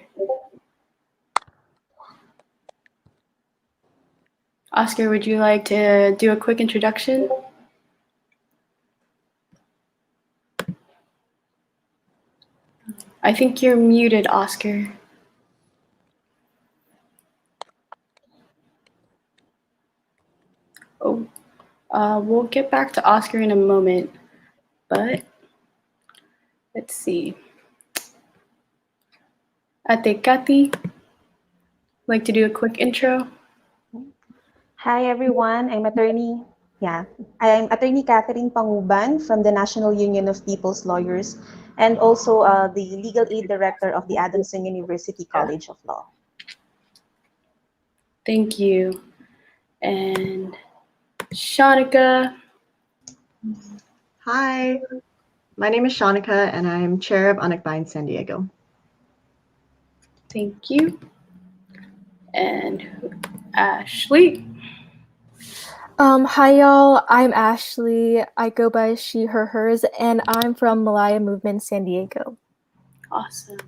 Oscar, would you like to do a quick introduction? I think you're muted, Oscar. Oh, we'll get back to Oscar in a moment, but let's see. Ate Kati, like to do a quick intro? Hi everyone, I'm attorney Catherine Panguban from the National Union of People's Lawyers and also the Legal Aid Director of the Adamson University College of Law. Thank you. And Shanika. Hi, my name is Shanika and I'm chair of Unacbind San Diego. Thank you. And Ashley. Hi y'all, I'm Ashley. I go by she, her, hers, and I'm from Malaya Movement San Diego. Awesome.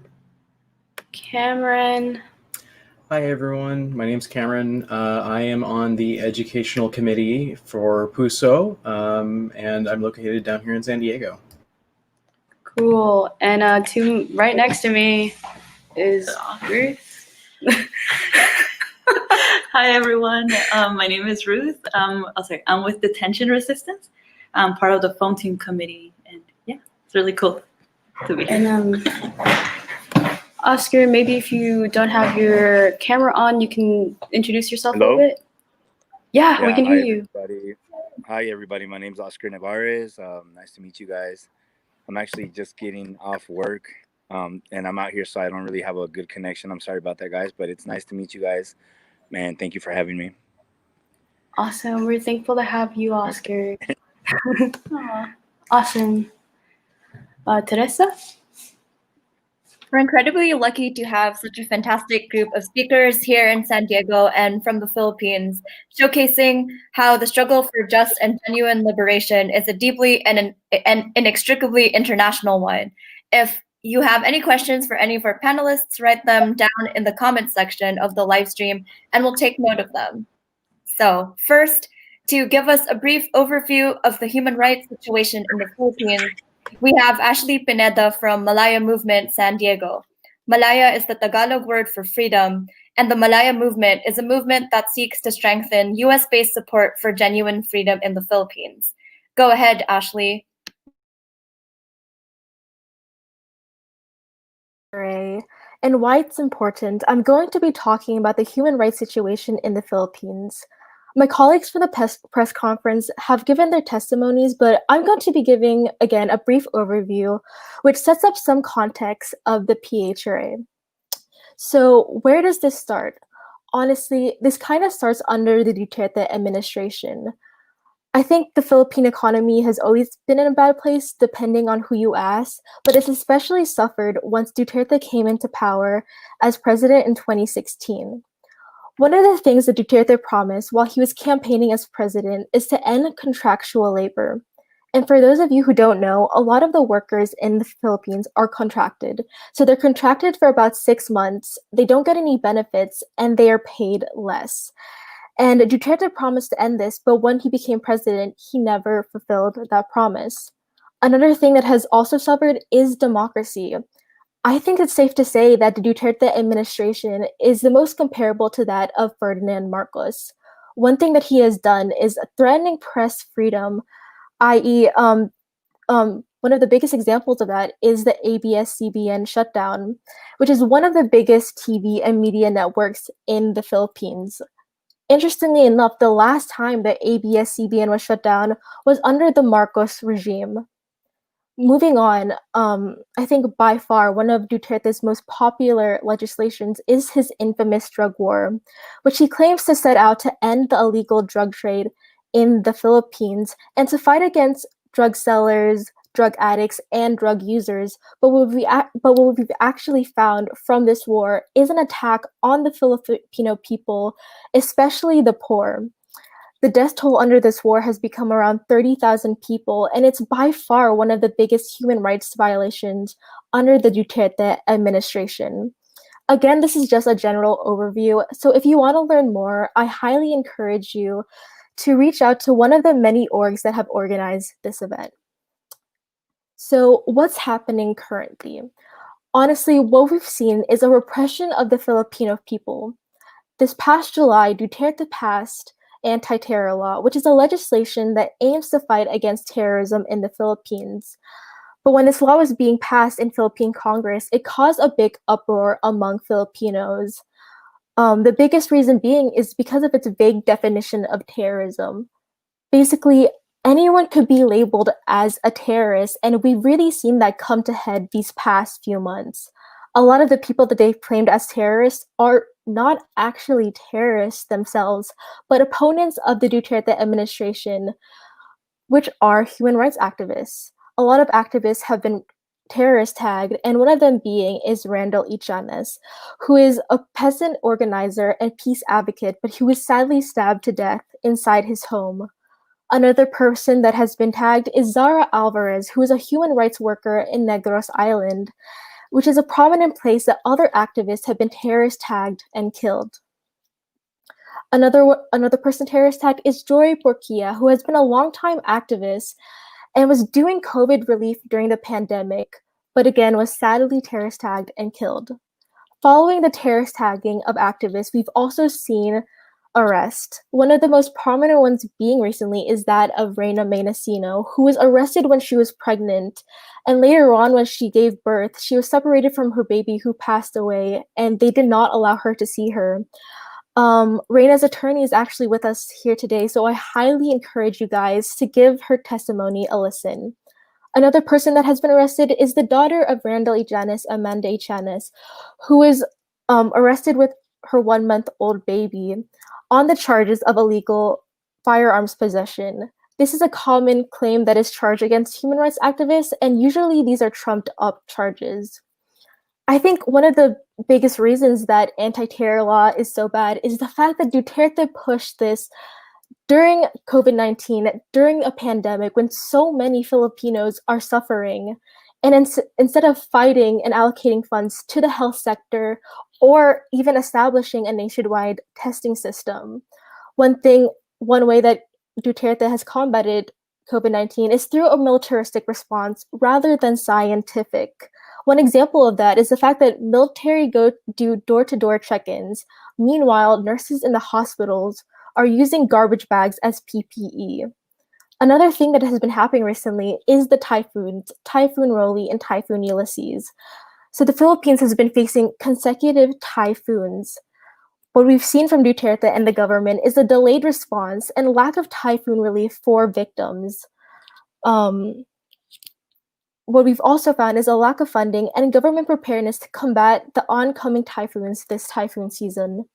Cameron. Hi, everyone. My name's Cameron. I am on the educational committee for PUSO, and I'm located down here in San Diego. Cool. And right next to me is Ruth. Hi, everyone. My name is Ruth. I'm with Detention Resistance. I'm part of the phone team committee, and yeah, it's really cool to be here. And Oscar, maybe if you don't have your camera on, you can introduce yourself a little bit. Yeah, we can hear you. Everybody. Hi, everybody. My name is Oscar Nevarez. Nice to meet you guys. I'm actually just getting off work, and I'm out here, so I don't really have a good connection. I'm sorry about that, guys, but it's nice to meet you guys. Man, thank you for having me. Awesome. We're thankful to have you, Oscar. Awesome. Teresa? We're incredibly lucky to have such a fantastic group of speakers here in San Diego and from the Philippines, showcasing how the struggle for just and genuine liberation is a deeply and inextricably international one. If you have any questions for any of our panelists, write them down in the comments section of the live stream and we'll take note of them. So first, to give us a brief overview of the human rights situation in the Philippines, we have Ashley Pineda from Malaya Movement San Diego. Malaya is the Tagalog word for freedom, and the Malaya Movement is a movement that seeks to strengthen US-based support for genuine freedom in the Philippines. Go ahead, Ashley. And why it's important, I'm going to be talking about the human rights situation in the Philippines. My colleagues for the press conference have given their testimonies, but I'm going to be giving, again, a brief overview, which sets up some context of the PHRA. So where does this start? Honestly, this kind of starts under the Duterte administration. I think the Philippine economy has always been in a bad place, depending on who you ask, but it's especially suffered once Duterte came into power as president in 2016. One of the things that Duterte promised while he was campaigning as president is to end contractual labor. And for those of you who don't know, a lot of the workers in the Philippines are contracted. So they're contracted for about 6 months, they don't get any benefits, and they are paid less. And Duterte promised to end this, but when he became president, he never fulfilled that promise. Another thing that has also suffered is democracy. I think it's safe to say that the Duterte administration is the most comparable to that of Ferdinand Marcos. One thing that he has done is threatening press freedom, i.e., one of the biggest examples of that is the ABS-CBN shutdown, which is one of the biggest TV and media networks in the Philippines. Interestingly enough, the last time that ABS-CBN was shut down was under the Marcos regime. Moving on, I think by far one of Duterte's most popular legislations is his infamous drug war, which he claims to set out to end the illegal drug trade in the Philippines and to fight against drug sellers, drug addicts, and drug users. But what we've actually found from this war is an attack on the Filipino people, especially the poor. The death toll under this war has become around 30,000 people, and it's by far one of the biggest human rights violations under the Duterte administration. Again, this is just a general overview, so if you want to learn more, I highly encourage you to reach out to one of the many orgs that have organized this event. So what's happening currently? Honestly, what we've seen is a repression of the Filipino people. This past July, Duterte passed anti-terror law, which is a legislation that aims to fight against terrorism in the Philippines. But when this law was being passed in Philippine Congress, it caused a big uproar among Filipinos. The biggest reason being is because of its vague definition of terrorism. Basically, anyone could be labeled as a terrorist, and we've really seen that come to head these past few months. A lot of the people that they've claimed as terrorists are not actually terrorists themselves, but opponents of the Duterte administration, which are human rights activists. A lot of activists have been terrorist tagged, and one of them being is Randall Ichanes, who is a peasant organizer and peace advocate, but who was sadly stabbed to death inside his home. Another person that has been tagged is Zara Alvarez, who is a human rights worker in Negros Island, which is a prominent place that other activists have been terrorist tagged and killed. Another person terrorist tagged is Joy Porquia, who has been a longtime activist and was doing COVID relief during the pandemic, but again was sadly terrorist tagged and killed. Following the terrorist tagging of activists, we've also seen arrest. One of the most prominent ones being recently is that of Reina Menacino, who was arrested when she was pregnant. And later on, when she gave birth, she was separated from her baby who passed away, and they did not allow her to see her. Reina's attorney is actually with us here today, so I highly encourage you guys to give her testimony a listen. Another person that has been arrested is the daughter of Randall Ichanes, Amanda Ichanes, who is arrested with her 1-month-old baby on the charges of illegal firearms possession. This is a common claim that is charged against human rights activists, and usually these are trumped up charges. I think one of the biggest reasons that anti-terror law is so bad is the fact that Duterte pushed this during COVID-19, during a pandemic when so many Filipinos are suffering. And instead of fighting and allocating funds to the health sector or even establishing a nationwide testing system, one way that Duterte has combated COVID-19 is through a militaristic response rather than scientific. One example of that is the fact that military do door-to-door check-ins. Meanwhile, nurses in the hospitals are using garbage bags as PPE. Another thing that has been happening recently is the typhoons, Typhoon Rolly and Typhoon Ulysses. So the Philippines has been facing consecutive typhoons. What we've seen from Duterte and the government is a delayed response and lack of typhoon relief for victims. What we've also found is a lack of funding and government preparedness to combat the oncoming typhoons this typhoon season.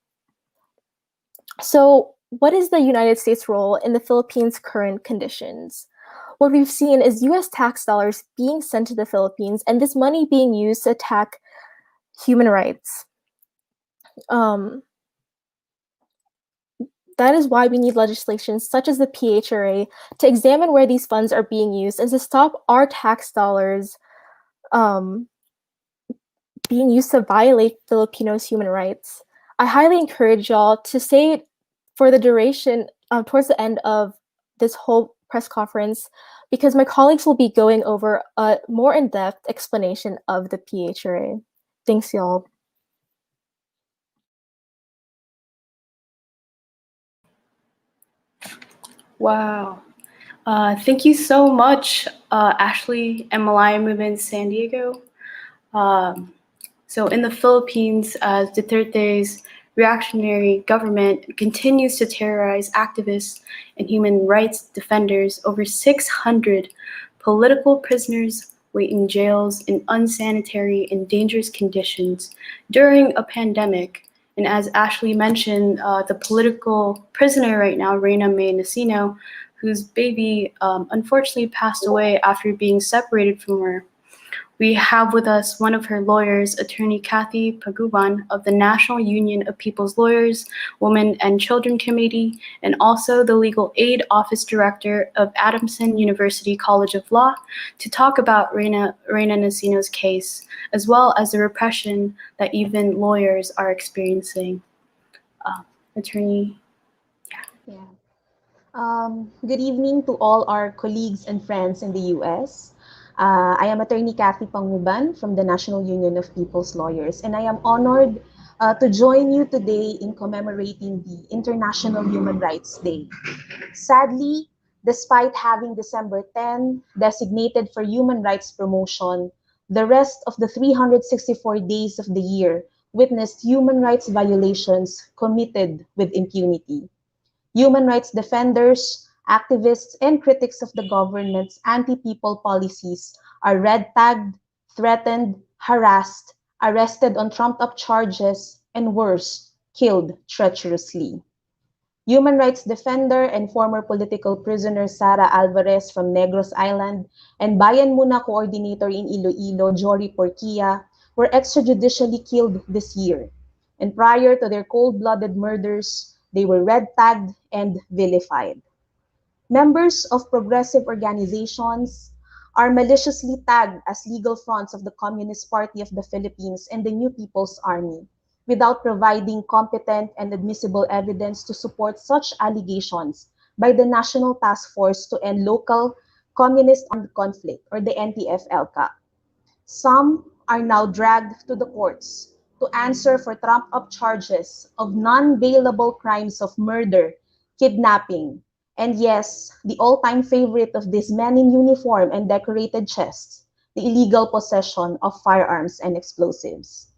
So, what is the United States' role in the Philippines' current conditions? What we've seen is US tax dollars being sent to the Philippines and this money being used to attack human rights. That is why we need legislation such as the PHRA to examine where these funds are being used and to stop our tax dollars being used to violate Filipinos' human rights. I highly encourage y'all to stay for the duration towards the end of this whole press conference because my colleagues will be going over a more in-depth explanation of the PHRA. Thanks, y'all. Wow. Thank you so much, Ashley and Malaya Movement San Diego. So in the Philippines, Duterte's reactionary government continues to terrorize activists and human rights defenders. Over 600 political prisoners wait in jails in unsanitary and dangerous conditions during a pandemic. And as Ashley mentioned, the political prisoner right now, Reina May Nasino, whose baby unfortunately passed away after being separated from her. We have with us one of her lawyers, attorney Kathy Paguban of the National Union of People's Lawyers, Women and Children Committee, and also the Legal Aid Office Director of Adamson University College of Law to talk about Reina Nasino's case, as well as the repression that even lawyers are experiencing. Attorney. Good evening to all our colleagues and friends in the US. I am attorney Kathy Panguban from the National Union of People's Lawyers, and I am honored to join you today in commemorating the International Human Rights Day. Sadly, despite having December 10 designated for human rights promotion, the rest of the 364 days of the year witnessed human rights violations committed with impunity. Human rights defenders, activists, and critics of the government's anti-people policies are red-tagged, threatened, harassed, arrested on trumped-up charges, and worse, killed treacherously. Human rights defender and former political prisoner Sara Alvarez from Negros Island and Bayan Muna coordinator in Iloilo, Jory Porquia, were extrajudicially killed this year. And prior to their cold-blooded murders, they were red-tagged and vilified. Members of progressive organizations are maliciously tagged as legal fronts of the Communist Party of the Philippines and the New People's Army, without providing competent and admissible evidence to support such allegations by the National Task Force to End Local Communist Armed Conflict, or the NTF-ELCA. Some are now dragged to the courts to answer for trumped-up charges of non-bailable crimes of murder, kidnapping, and yes, the all-time favorite of these men in uniform and decorated chests, the illegal possession of firearms and explosives.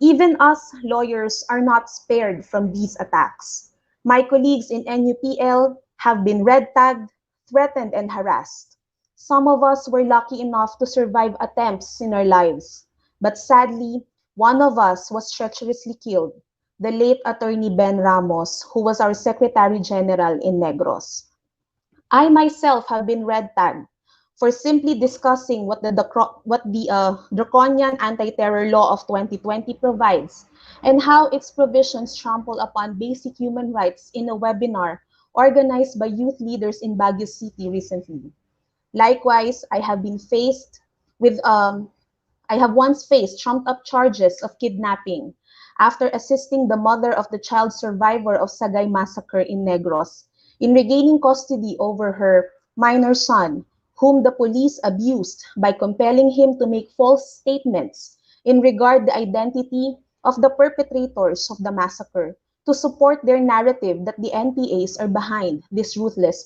Even us lawyers are not spared from these attacks. My colleagues in NUPL have been red-tagged, threatened, and harassed. Some of us were lucky enough to survive attempts in our lives, but sadly, one of us was treacherously killed, the late Attorney Ben Ramos, who was our Secretary General in Negros. I myself have been red-tagged for simply discussing what the draconian anti-terror law of 2020 provides and how its provisions trample upon basic human rights in a webinar organized by youth leaders in Baguio City recently. Likewise, I have once faced trumped-up charges of kidnapping after assisting the mother of the child survivor of Sagay massacre in Negros in regaining custody over her minor son, whom the police abused by compelling him to make false statements in regard the identity of the perpetrators of the massacre to support their narrative that the NPAs are behind these ruthless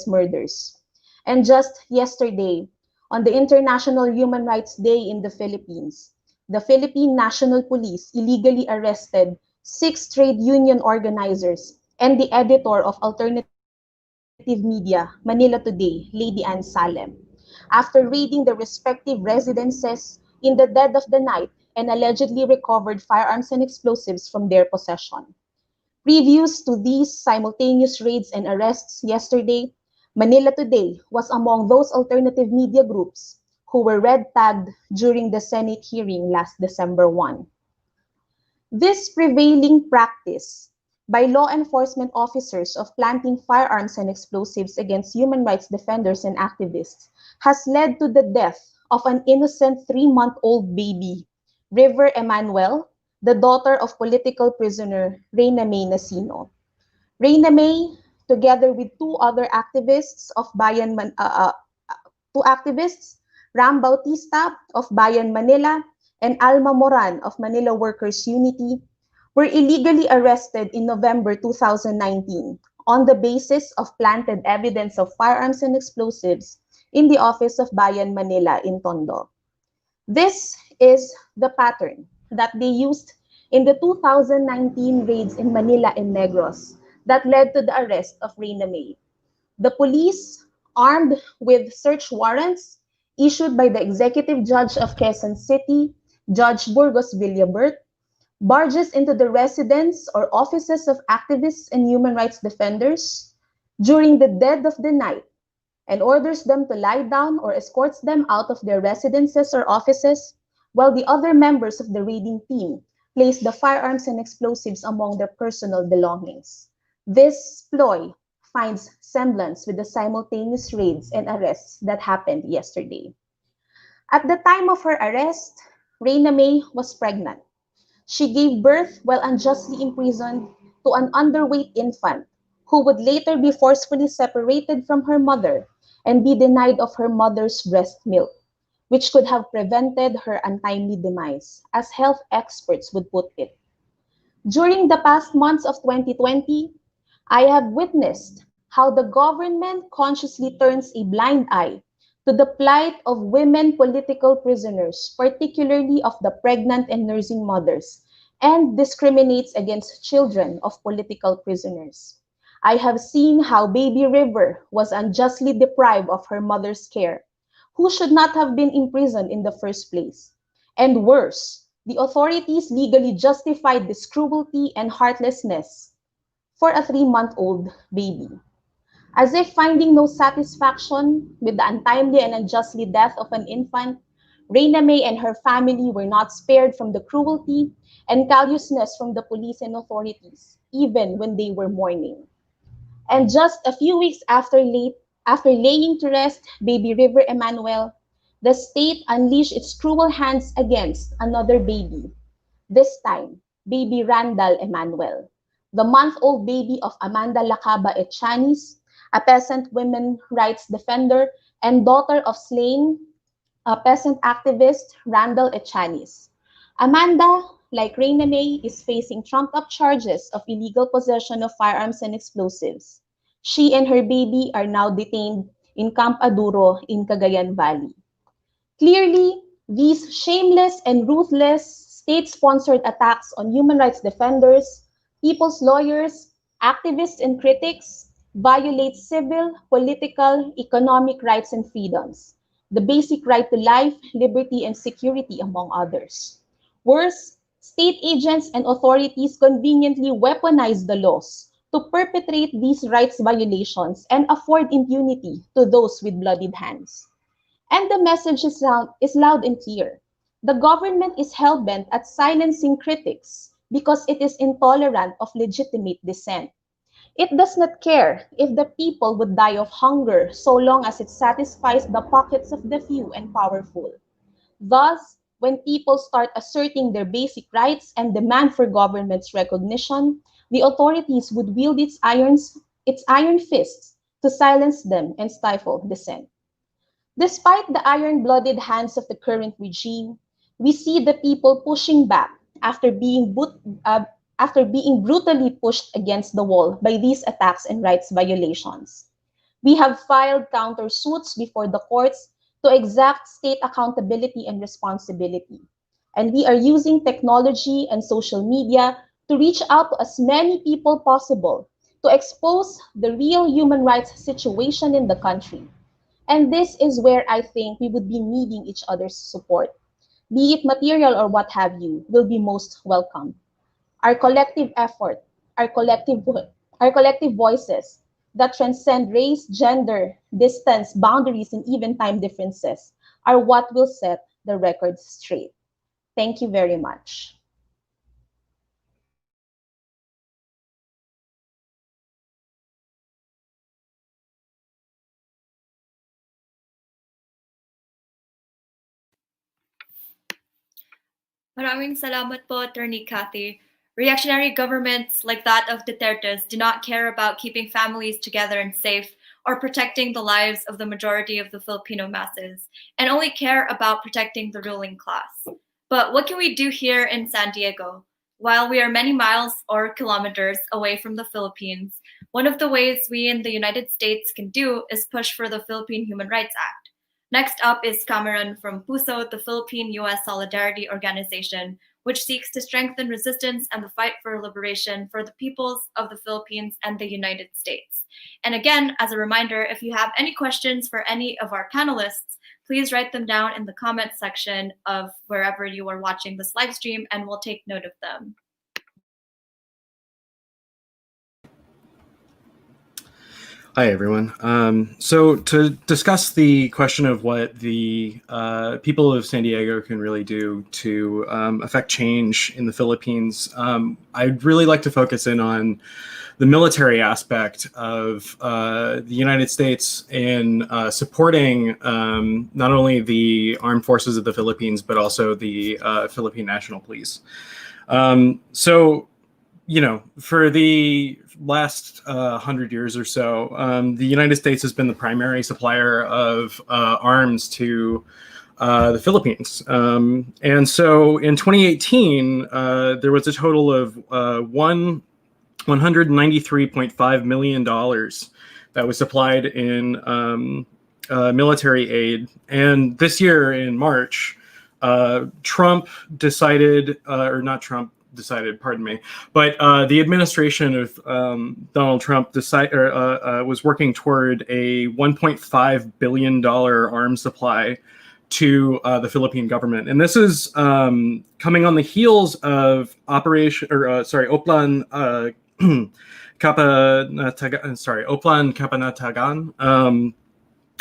murders. And just yesterday, on the International Human Rights Day in the Philippines, the Philippine National Police illegally arrested 6 trade union organizers, and the editor of Alternative Media, Manila Today, Lady Ann Salem, after raiding the respective residences in the dead of the night and allegedly recovered firearms and explosives from their possession. Previous to these simultaneous raids and arrests yesterday, Manila Today was among those alternative media groups who were red tagged during the Senate hearing last December 1. This prevailing practice by law enforcement officers of planting firearms and explosives against human rights defenders and activists has led to the death of an innocent 3-month-old baby, River Emanuel, the daughter of political prisoner Reyna May Nasino. Reyna May, together with two other activists of two activists, Ram Bautista of Bayan Manila and Alma Moran of Manila Workers Unity, were illegally arrested in November 2019 on the basis of planted evidence of firearms and explosives in the office of Bayan Manila in Tondo. This is the pattern that they used in the 2019 raids in Manila and Negros that led to the arrest of Reyna May. The police, armed with search warrants issued by the executive judge of Quezon City, Judge Burgos Villabert, barges into the residence or offices of activists and human rights defenders during the dead of the night and orders them to lie down or escorts them out of their residences or offices, while the other members of the raiding team place the firearms and explosives among their personal belongings. This ploy finds semblance with the simultaneous raids and arrests that happened yesterday. At the time of her arrest, Reyna May was pregnant. She gave birth while unjustly imprisoned to an underweight infant who would later be forcefully separated from her mother and be denied of her mother's breast milk, which could have prevented her untimely demise, as health experts would put it. During the past months of 2020, I have witnessed how the government consciously turns a blind eye to the plight of women political prisoners, particularly of the pregnant and nursing mothers, and discriminates against children of political prisoners. I have seen how baby River was unjustly deprived of her mother's care, who should not have been imprisoned in the first place. And worse, the authorities legally justified this cruelty and heartlessness for a 3-month-old baby. As if finding no satisfaction with the untimely and unjustly death of an infant, Reyna May and her family were not spared from the cruelty and callousness from the police and authorities, even when they were mourning. And just a few weeks after laying to rest baby River Emanuel, the state unleashed its cruel hands against another baby, this time baby Randall Emanuel, the month-old baby of Amanda Lacaba Echanis, a peasant women rights defender and daughter of slain peasant activist Randall Echanis. Amanda, like Reyna May, is facing trumped-up charges of illegal possession of firearms and explosives. She and her baby are now detained in Camp Aduro in Cagayan Valley. Clearly, these shameless and ruthless state-sponsored attacks on human rights defenders, people's lawyers, activists, and critics violate civil, political, economic rights and freedoms, the basic right to life, liberty, and security, among others. Worse, state agents and authorities conveniently weaponize the laws to perpetrate these rights violations and afford impunity to those with bloodied hands. And the message is loud and clear. The government is hell-bent at silencing critics because it is intolerant of legitimate dissent. It does not care if the people would die of hunger so long as it satisfies the pockets of the few and powerful. Thus, when people start asserting their basic rights and demand for government's recognition, the authorities would wield its iron fists to silence them and stifle dissent. Despite the iron-blooded hands of the current regime, we see the people pushing back after being brutally pushed against the wall by these attacks and rights violations. We have filed countersuits before the courts to exact state accountability and responsibility. And we are using technology and social media to reach out to as many people possible, to expose the real human rights situation in the country. And this is where I think we would be needing each other's support, be it material or what have you, will be most welcome. Our collective effort, our collective voices that transcend race, gender, distance, boundaries, and even time differences are what will set the record straight. Thank you very much. Maraming salamat po, Attorney Cathy. Reactionary governments like that of Duterte's do not care about keeping families together and safe or protecting the lives of the majority of the Filipino masses, and only care about protecting the ruling class. But what can we do here in San Diego? While we are many miles or kilometers away from the Philippines, one of the ways we in the United States can do is push for the Philippine Human Rights Act. Next up is Cameron from PUSO, the Philippine-US Solidarity Organization, which seeks to strengthen resistance and the fight for liberation for the peoples of the Philippines and the United States. And again, as a reminder, if you have any questions for any of our panelists, please write them down in the comments section of wherever you are watching this live stream, and we'll take note of them. Hi, everyone. So to discuss the question of what the people of San Diego can really do to affect change in the Philippines, I'd really like to focus in on the military aspect of the United States in supporting not only the armed forces of the Philippines, but also the Philippine National Police. So, you know, for the last 100 years or so, the United States has been the primary supplier of arms to the Philippines. And so in 2018, there was a total of $193.5 million that was supplied in military aid. And this year in March, Trump decided, or not Trump, decided, pardon me, but the administration of Donald Trump was working toward a $1.5 billion arms supply to the Philippine government. And this is coming on the heels of Oplan Kapanatagan,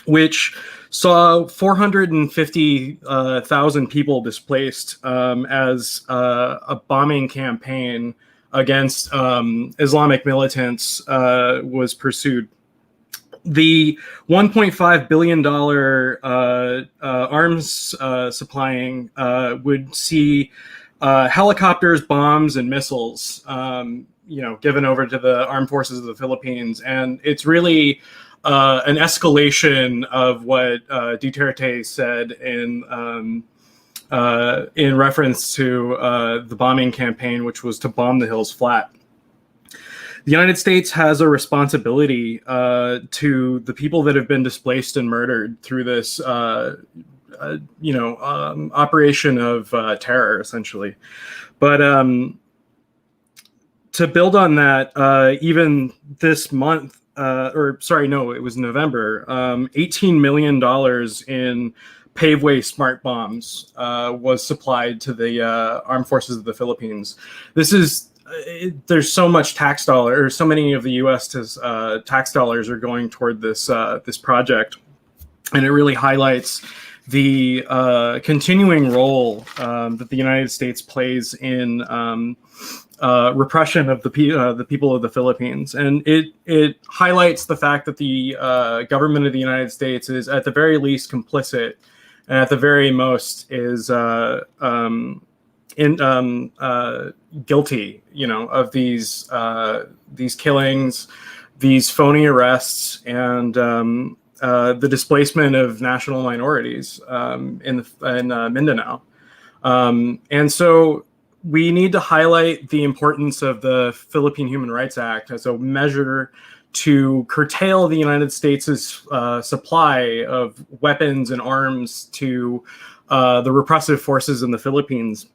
which saw 450,000 people displaced as a bombing campaign against Islamic militants was pursued. The $1.5 billion arms supplying would see helicopters, bombs, and missiles, given over to the armed forces of the Philippines, and it's really an escalation of what Duterte said in reference to the bombing campaign, which was to bomb the hills flat. The United States has a responsibility to the people that have been displaced and murdered through this, operation of terror, essentially. But to build on that, even this month, it was November, $18 million in Paveway smart bombs was supplied to the armed forces of the Philippines. This is, there's so much tax dollar, or so many of the U.S. Tax dollars are going toward this this project, and it really highlights the continuing role that the United States plays in repression of the people of the Philippines. And it highlights the fact that the government of the United States is at the very least complicit, and at the very most is guilty, of these killings, these phony arrests, and the displacement of national minorities in Mindanao. And so we need to highlight the importance of the Philippine Human Rights Act as a measure to curtail the United States' supply of weapons and arms to the repressive forces in the Philippines.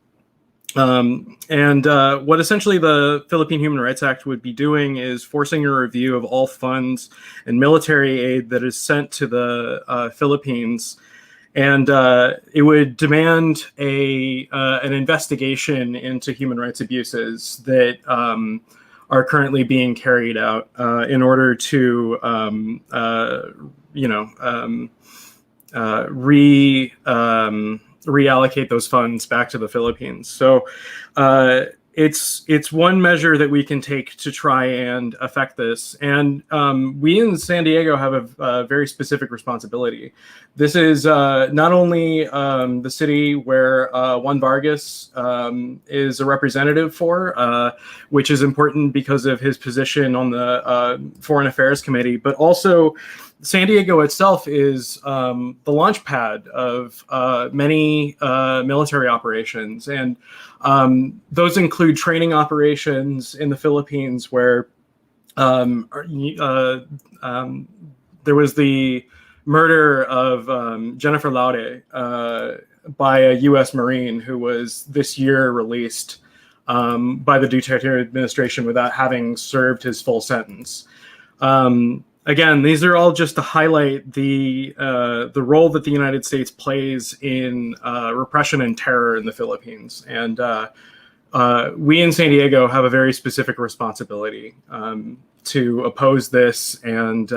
What essentially the Philippine Human Rights Act would be doing is forcing a review of all funds and military aid that is sent to the Philippines. And it would demand an investigation into human rights abuses that are currently being carried out in order to, reallocate those funds back to the Philippines. So it's one measure that we can take to try and affect this. And we in San Diego have a very specific responsibility. This is not only the city where Juan Vargas is a representative for, which is important because of his position on the Foreign Affairs Committee, but also San Diego itself is the launch pad of many military operations. And those include training operations in the Philippines where there was the murder of Jennifer Laude by a U.S. Marine who was this year released by the Duterte administration without having served his full sentence. Again, these are all just to highlight the role that the United States plays in repression and terror in the Philippines. And we in San Diego have a very specific responsibility to oppose this and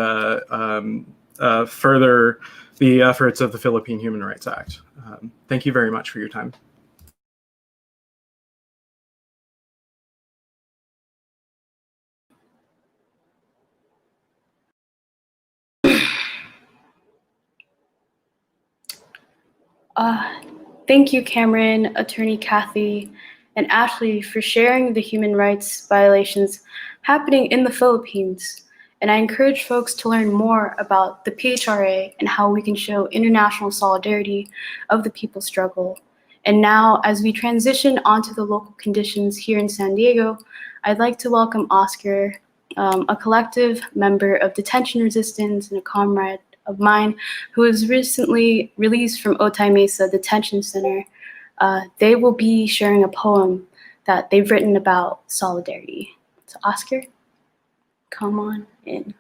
further the efforts of the Philippine Human Rights Act. Thank you very much for your time. Thank you, Cameron, Attorney Kathy, and Ashley for sharing the human rights violations happening in the Philippines. And I encourage folks to learn more about the PHRA and how we can show international solidarity of the people's struggle. And now, as we transition onto the local conditions here in San Diego, I'd like to welcome Oscar, a collective member of Detention Resistance and a comrade of mine who was recently released from Otay Mesa Detention Center. They will be sharing a poem that they've written about solidarity. So Oscar, come on in.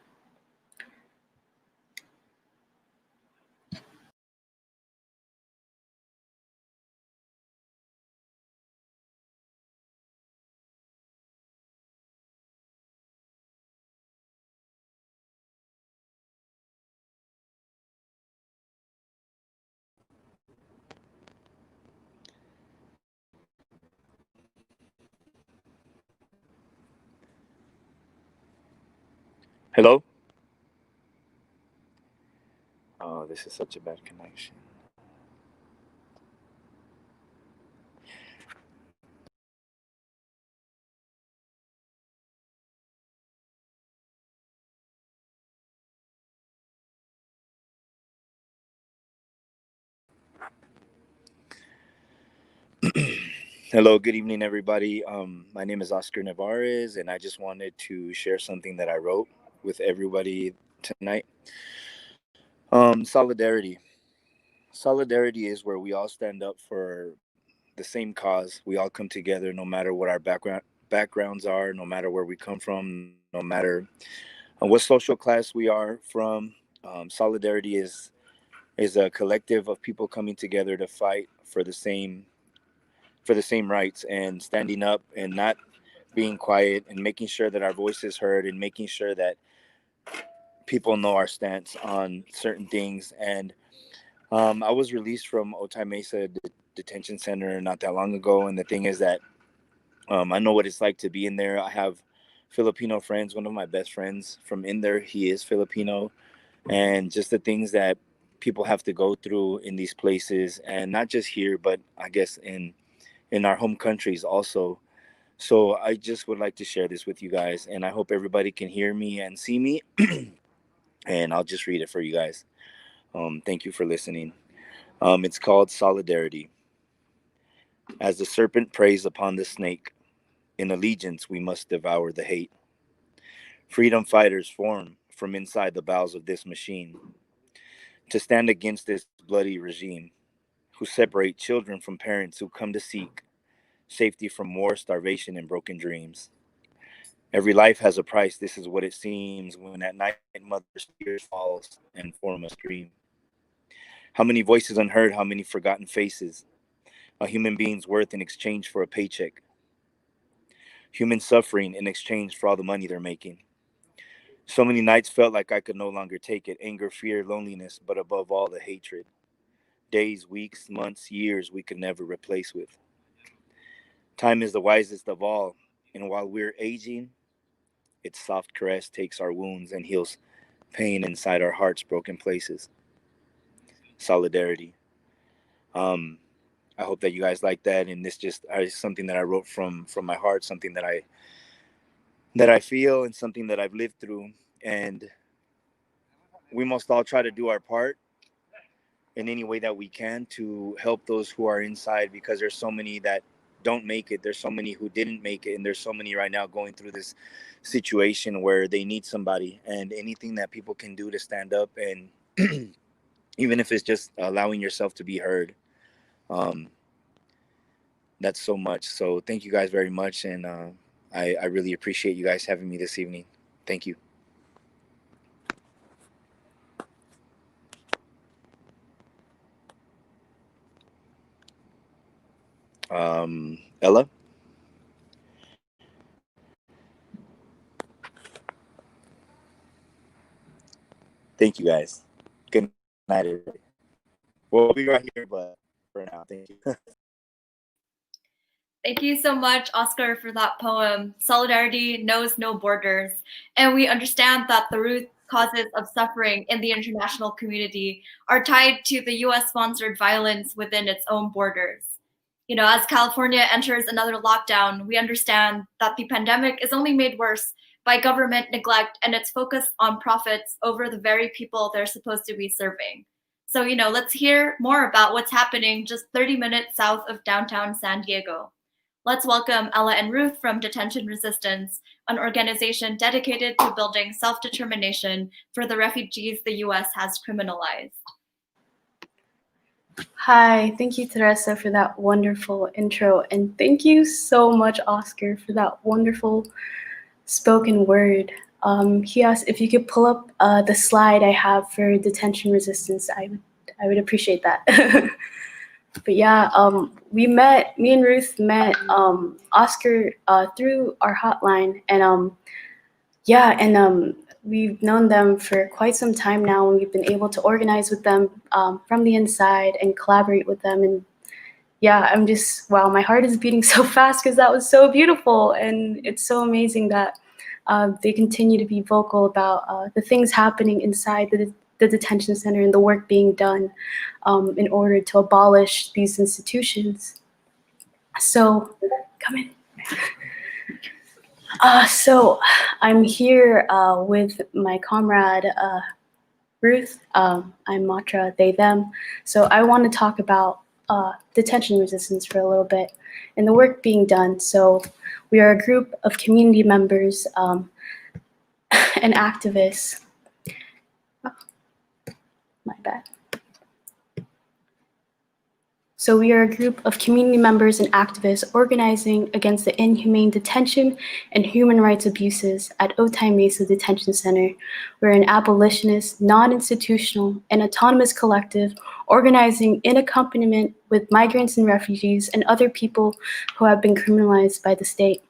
Hello? Oh, this is such a bad connection. Hello, good evening, everybody. My name is Oscar Nevarez, and I just wanted to share something that I wrote with everybody tonight. Solidarity. Solidarity is where we all stand up for the same cause. We all come together, no matter what our backgrounds are, no matter where we come from, no matter what social class we are from. Solidarity is a collective of people coming together to fight for the same rights and standing up and not being quiet and making sure that our voice is heard and making sure that people know our stance on certain things. And I was released from Otay Mesa Detention Center not that long ago, and the thing is that I know what it's like to be in there. I have Filipino friends. One of my best friends from in there, he is Filipino, and just the things that people have to go through in these places, and not just here, but I guess in our home countries also. So I just would like to share this with you guys, and I hope everybody can hear me and see me. And I'll just read it for you guys. Thank you for listening. It's called Solidarity. As the serpent preys upon the snake, in allegiance we must devour the hate. Freedom fighters form from inside the bowels of this machine to stand against this bloody regime who separate children from parents who come to seek safety from war, starvation, and broken dreams. Every life has a price. This is what it seems when at night mother's tears falls and form a stream. How many voices unheard, how many forgotten faces, a human being's worth in exchange for a paycheck, human suffering in exchange for all the money they're making. So many nights felt like I could no longer take it, anger, fear, loneliness, but above all the hatred. Days, weeks, months, years we could never replace with. Time is the wisest of all, and while we're aging, its soft caress takes our wounds and heals pain inside our hearts' broken places. Solidarity. I hope that you guys like that, and this just is something that I wrote from my heart, something that I feel, and something that I've lived through. And we must all try to do our part in any way that we can to help those who are inside, because there's so many that don't make it. There's so many who didn't make it, and there's so many right now going through this situation where they need somebody, and anything that people can do to stand up, and even if it's just allowing yourself to be heard, that's so much. So thank you guys very much, and I really appreciate you guys having me this evening. Thank you. Ella? Thank you guys. Good night, everybody. We'll be right here, but for now, thank you. Thank you so much, Oscar, for that poem. Solidarity knows no borders. And we understand that the root causes of suffering in the international community are tied to the US-sponsored violence within its own borders. You know, as California enters another lockdown, we understand that the pandemic is only made worse by government neglect and its focus on profits over the very people they're supposed to be serving. So, you know, let's hear more about what's happening just 30 minutes south of downtown San Diego. Let's welcome Ella and Ruth from Detention Resistance, an organization dedicated to building self-determination for the refugees the US has criminalized. Hi, thank you, Teresa, for that wonderful intro. And thank you so much, Oscar, for that wonderful spoken word. He asked if you could pull up the slide I have for Detention Resistance. I would appreciate that. But yeah, me and Ruth met Oscar through our hotline, and we've known them for quite some time now, and we've been able to organize with them from the inside and collaborate with them. And yeah, I'm just, wow, my heart is beating so fast because that was so beautiful, and it's so amazing that they continue to be vocal about the things happening inside the detention center and the work being done in order to abolish these institutions. So, come in. So I'm here with my comrade, Ruth. I'm Matra, they, them. So I want to talk about detention resistance for a little bit and the work being done. So we are a group of community members and activists. Oh, my bad. So we are a group of community members and activists organizing against the inhumane detention and human rights abuses at Otay Mesa Detention Center. We're an abolitionist, non-institutional, and autonomous collective organizing in accompaniment with migrants and refugees and other people who have been criminalized by the state.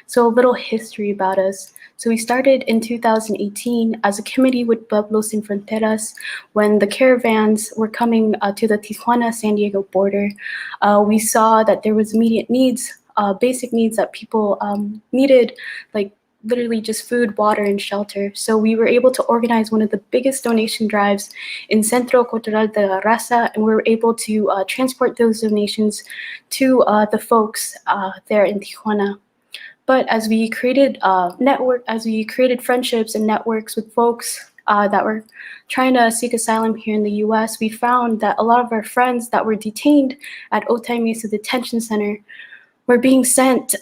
So a little history about us. So we started in 2018 as a committee with Pueblos Sin Fronteras when the caravans were coming to the Tijuana-San Diego border. We saw that there was immediate needs, basic needs that people needed, like literally just food, water, and shelter. So we were able to organize one of the biggest donation drives in Centro Cultural de la Raza, and we were able to transport those donations to the folks there in Tijuana. But as we created friendships and networks with folks that were trying to seek asylum here in the US, we found that a lot of our friends that were detained at Otay Mesa Detention Center were being sent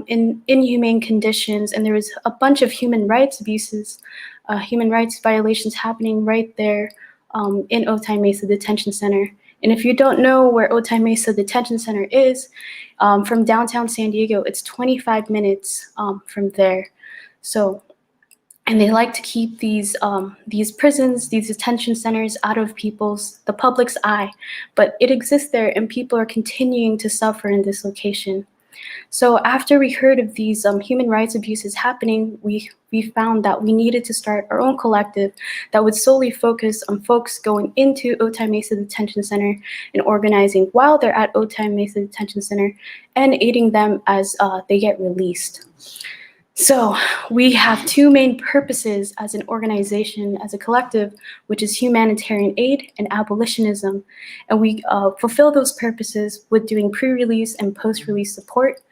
in inhumane conditions, and there was a bunch of human rights abuses, human rights violations happening right there in Otay Mesa Detention Center. And if you don't know where Otay Mesa Detention Center is, from downtown San Diego, it's 25 minutes from there. So, and they like to keep these prisons, these detention centers out of the public's eye, but it exists there and people are continuing to suffer in this location. So after we heard of these human rights abuses happening, we found that we needed to start our own collective that would solely focus on folks going into Otay Mesa Detention Center and organizing while they're at Otay Mesa Detention Center and aiding them as they get released. So we have two main purposes as an organization, as a collective, which is humanitarian aid and abolitionism. And we fulfill those purposes with doing pre-release and post-release support.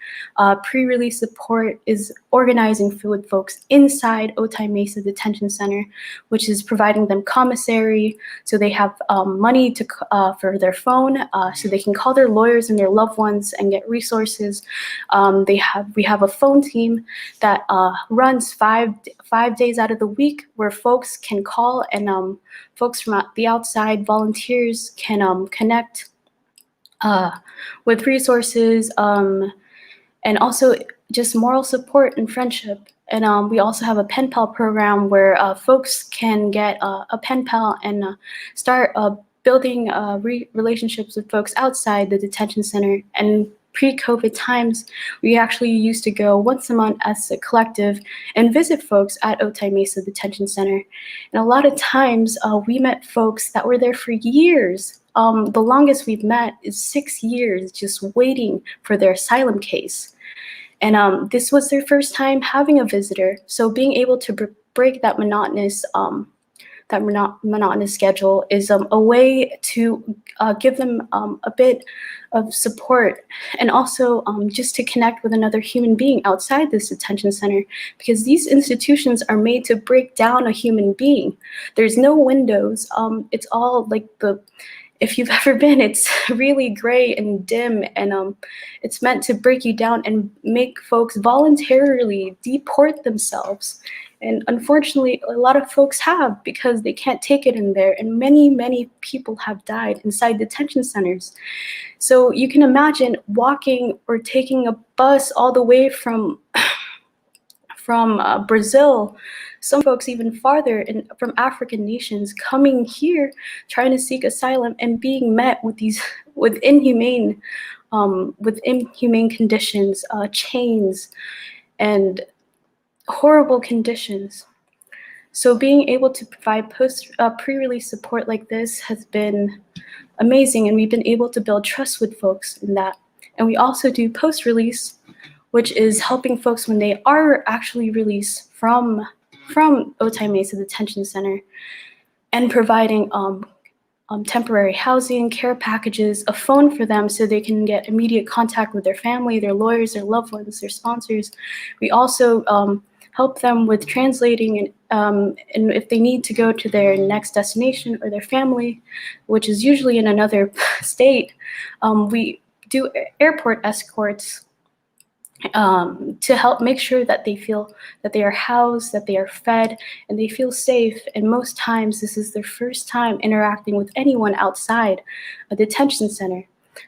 Pre-release support is organizing with folks inside Otay Mesa Detention Center, which is providing them commissary, so they have money for their phone, so they can call their lawyers and their loved ones and get resources. We have a phone team that runs five days out of the week, where folks can call and folks from the outside, volunteers, can connect with resources and also just moral support and friendship. And we also have a pen pal program where folks can get a pen pal and start building relationships with folks outside the detention center. And pre-COVID times, we actually used to go once a month as a collective and visit folks at Otay Mesa Detention Center. And a lot of times we met folks that were there for years. The longest we've met is 6 years just waiting for their asylum case. And this was their first time having a visitor. So being able to break that monotonous schedule is a way to give them a bit of support, and also just to connect with another human being outside this detention center, because these institutions are made to break down a human being. There's no windows. It's all like if you've ever been, it's really gray and dim, and it's meant to break you down and make folks voluntarily deport themselves. And unfortunately, a lot of folks have, because they can't take it in there, and many, many people have died inside detention centers. So you can imagine walking or taking a bus all the way from Brazil, some folks even farther, from African nations, coming here trying to seek asylum and being met with inhumane conditions, chains, and horrible conditions. So being able to provide pre-release support like this has been amazing, and we've been able to build trust with folks in that. And we also do post-release, which is helping folks when they are actually released from Otay Mesa Detention Center, and providing temporary housing, care packages, a phone for them so they can get immediate contact with their family, their lawyers, their loved ones, their sponsors. We also help them with translating, and if they need to go to their next destination or their family, which is usually in another state, we do airport escorts to help make sure that they feel that they are housed, that they are fed, and they feel safe. And most times this is their first time interacting with anyone outside a detention center.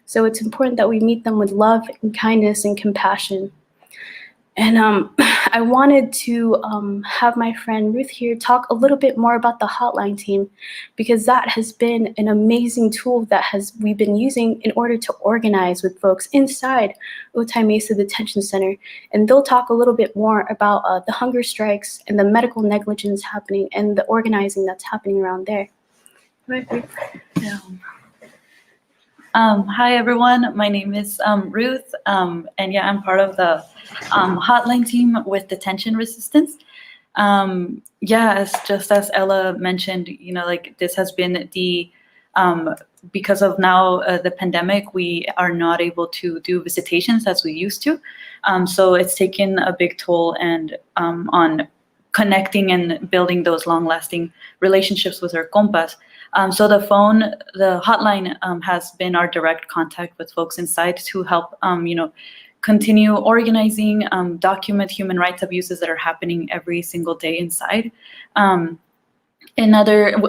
So it's important that we meet them with love and kindness and compassion. And I wanted to have my friend Ruth here talk a little bit more about the hotline team, because that has been an amazing tool that we've been using in order to organize with folks inside Otay Mesa Detention Center. And they'll talk a little bit more about the hunger strikes and the medical negligence happening and the organizing that's happening around there. Right. Yeah. Hi everyone, my name is Ruth, and yeah, I'm part of the hotline team with detention resistance. Yeah, just as Ella mentioned, like this has been because of now the pandemic, we are not able to do visitations as we used to. So it's taken a big toll and on connecting and building those long-lasting relationships with our compas. So the hotline has been our direct contact with folks inside to help, continue organizing, document human rights abuses that are happening every single day inside.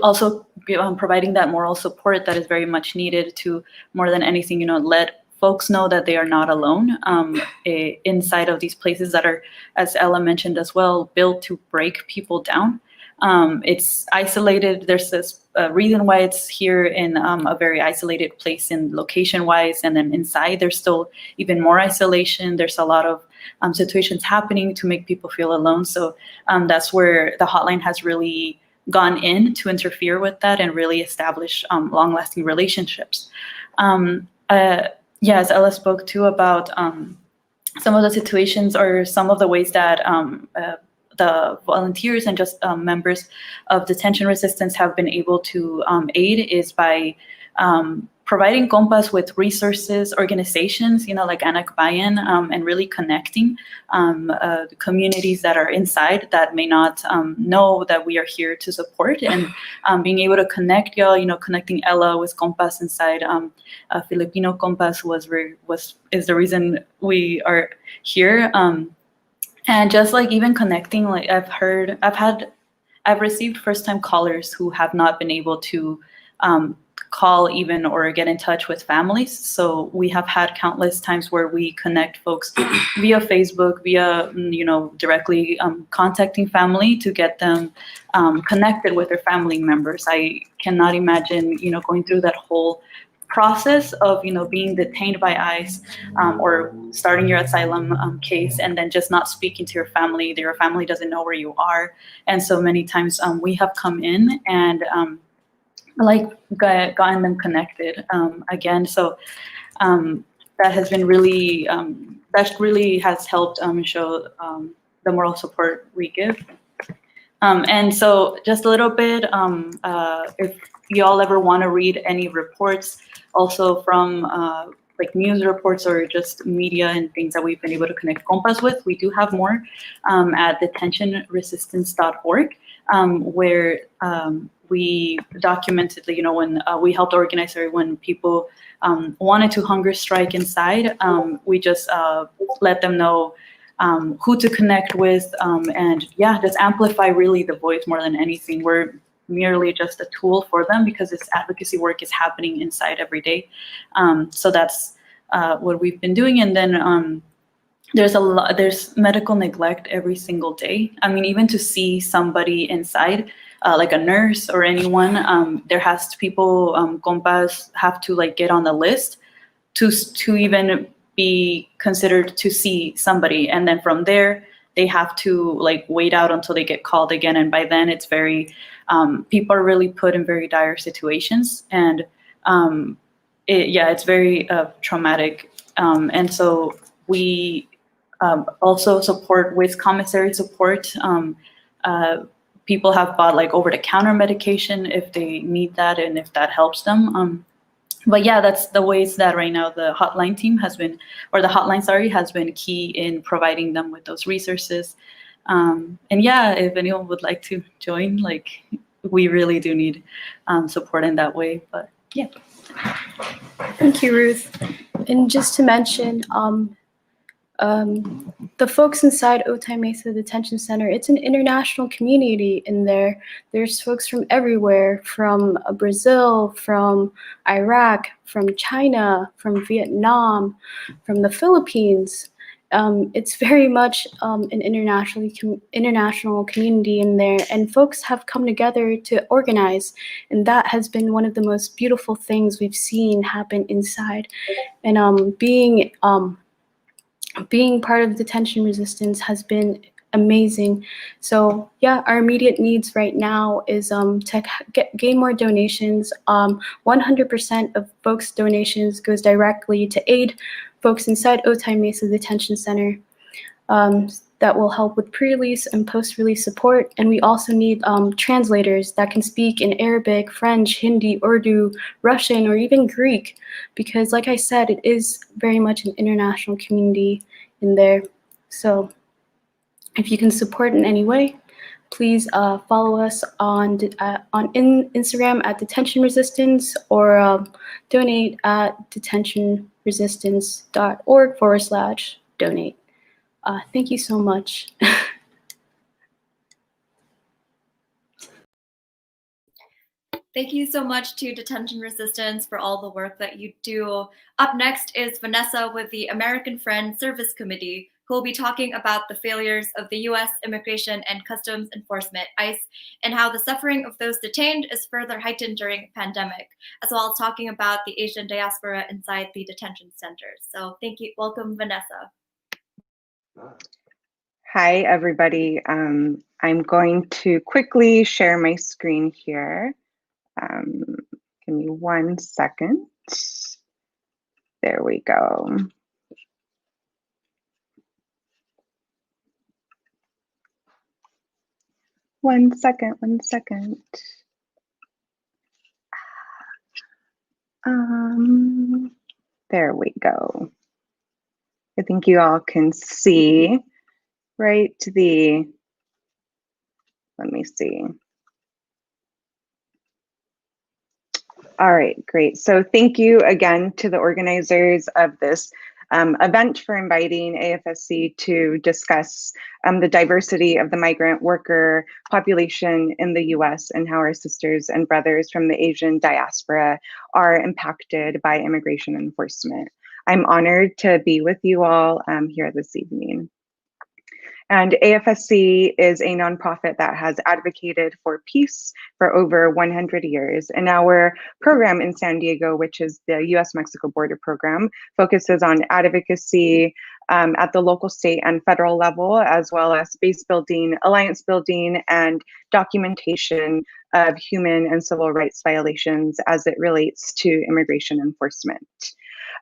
Also providing that moral support that is very much needed to, more than anything, let folks know that they are not alone inside of these places that are, as Ella mentioned as well, built to break people down. It's isolated. There's this reason why it's here in a very isolated place in location-wise, and then inside there's still even more isolation. There's a lot of situations happening to make people feel alone. So that's where the hotline has really gone in to interfere with that and really establish long-lasting relationships. As Ella spoke too about some of the situations or some of the ways that the volunteers and just members of detention resistance have been able to aid is by providing compas with resources, organizations, like Anak Bayan, and really connecting communities that are inside that may not know that we are here to support, and being able to connect y'all, connecting Ella with compas inside Filipino compas is the reason we are here. And just like even connecting, like I've received first-time callers who have not been able to call even or get in touch with families. So we have had countless times where we connect folks via Facebook, via directly contacting family to get them connected with their family members. I cannot imagine going through that whole process of being detained by ICE or starting your asylum case and then just not speaking to your family. Your family doesn't know where you are, and so many times we have come in and gotten them connected again. So that has been really that really has helped show the moral support we give. And so just a little bit, if y'all ever want to read any reports also from like news reports or just media and things that we've been able to connect compas with, we do have more at detentionresistance.org, where we documented, when we helped organize when people wanted to hunger strike inside, we just let them know who to connect with, and just amplify really the voice more than anything. We're merely just a tool for them because this advocacy work is happening inside every day. So that's what we've been doing. And then there's medical neglect every single day. I mean, even to see somebody inside, like a nurse or anyone, compas have to get on the list to even be considered to see somebody, and then from there they have to wait out until they get called again, and by then it's very people are really put in very dire situations, and it's very traumatic, and so we also support with commissary support. People have bought over-the-counter medication if they need that and if that helps them. But that's the ways that right now the hotline team has been, or the hotline, sorry, has been key in providing them with those resources. And if anyone would like to join, we really do need support in that way. But Thank you, Ruth. And just to mention, the folks inside Otay Mesa Detention Center, it's an international community in there. There's folks from everywhere, from Brazil, from Iraq, from China, from Vietnam, from the Philippines. It's very much an international community in there, and folks have come together to organize, and that has been one of the most beautiful things we've seen happen inside. And being part of detention resistance has been amazing. So our immediate needs right now is to gain more donations. 100% of folks' donations goes directly to aid folks inside Otay Mesa Detention Center. That will help with pre-release and post-release support. And we also need translators that can speak in Arabic, French, Hindi, Urdu, Russian, or even Greek, because like I said, it is very much an international community in there. So if you can support in any way, please follow us on Instagram at Detention Resistance, or donate at detentionresistance.org/donate. Thank you so much. Thank you so much to Detention Resistance for all the work that you do. Up next is Vanessa with the American Friend Service Committee, who will be talking about the failures of the U.S. Immigration and Customs Enforcement, ICE, and how the suffering of those detained is further heightened during a pandemic, as well as talking about the Asian diaspora inside the detention centers. So thank you. Welcome, Vanessa. Hi, everybody. I'm going to quickly share my screen here. Give me 1 second. There we go. One second. There we go. I think you all can see, right? Let me see. All right, great. So thank you again to the organizers of this event for inviting AFSC to discuss the diversity of the migrant worker population in the US and how our sisters and brothers from the Asian diaspora are impacted by immigration enforcement. I'm honored to be with you all here this evening. And AFSC is a nonprofit that has advocated for peace for over 100 years. And our program in San Diego, which is the US-Mexico border program, focuses on advocacy at the local, state, and federal level, as well as base building, alliance building, and documentation of human and civil rights violations as it relates to immigration enforcement.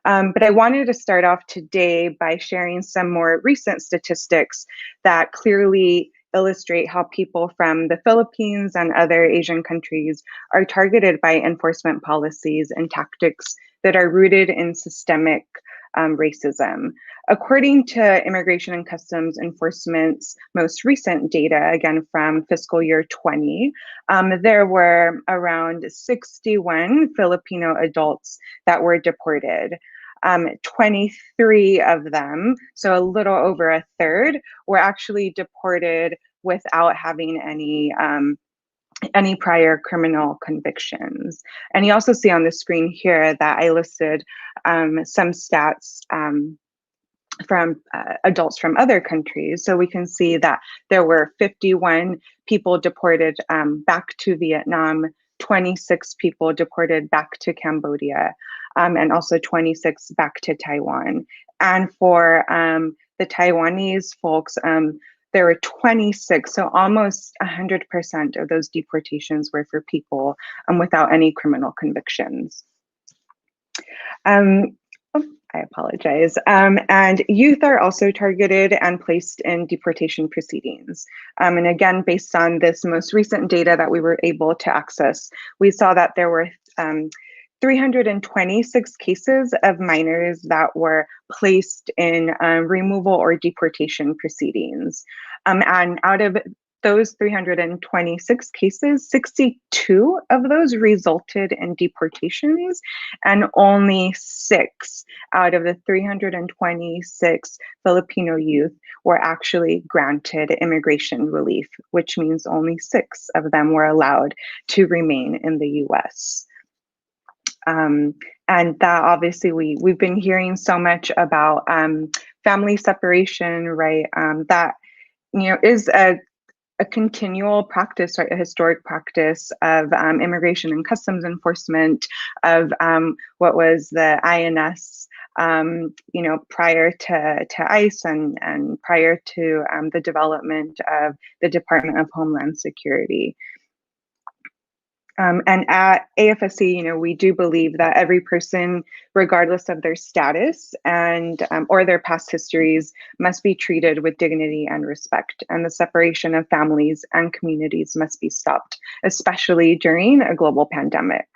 But I wanted to start off today by sharing some more recent statistics that clearly illustrate how people from the Philippines and other Asian countries are targeted by enforcement policies and tactics that are rooted in systemic racism. According to Immigration and Customs Enforcement's most recent data, again from fiscal year 20, there were around 61 Filipino adults that were deported. 23 of them, so a little over a third, were actually deported without having any prior criminal convictions. And you also see on the screen here that I listed some stats from adults from other countries. So we can see that there were 51 people deported back to Vietnam, 26 people deported back to Cambodia, and also 26 back to Taiwan. And for the Taiwanese folks, there were 26, so almost 100% of those deportations were for people without any criminal convictions. I apologize. And youth are also targeted and placed in deportation proceedings. And again, based on this most recent data that we were able to access, we saw that there were 326 cases of minors that were placed in removal or deportation proceedings. And out of those 326 cases, 62 of those resulted in deportations, and only 6 out of the 326 Filipino youth were actually granted immigration relief, which means only 6 of them were allowed to remain in the US. And that obviously we've been hearing so much about family separation, right? That is a continual practice, right? A historic practice of immigration and customs enforcement of what was the INS, prior to ICE and prior to the development of the Department of Homeland Security. And at AFSC, we do believe that every person, regardless of their status and or their past histories, must be treated with dignity and respect. And the separation of families and communities must be stopped, especially during a global pandemic.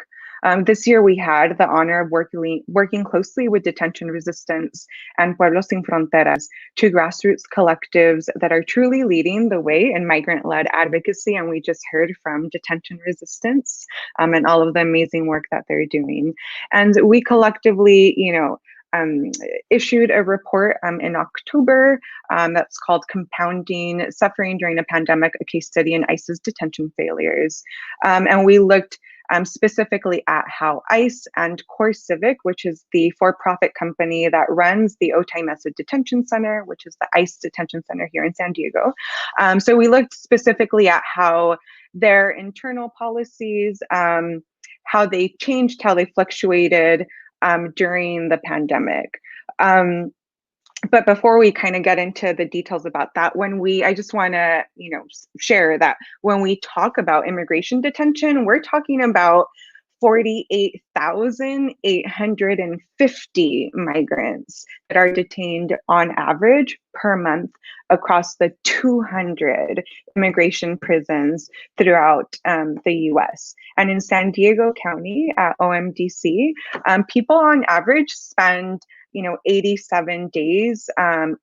This year, we had the honor of working closely with Detention Resistance and Pueblos Sin Fronteras, 2 grassroots collectives that are truly leading the way in migrant-led advocacy. And we just heard from Detention Resistance and all of the amazing work that they're doing. And we collectively, issued a report in October that's called Compounding Suffering During a Pandemic, a Case Study in ICE's Detention Failures. And we looked specifically at how ICE and CoreCivic, which is the for-profit company that runs the Otay Mesa Detention Center, which is the ICE detention center here in San Diego. So we looked specifically at how their internal policies, how they changed, how they fluctuated during the pandemic. But before we kind of get into the details about that, I just want to, share that when we talk about immigration detention, we're talking about 48,850 migrants that are detained on average per month across the 200 immigration prisons throughout the US. And in San Diego County at OMDC, people on average spend 87 days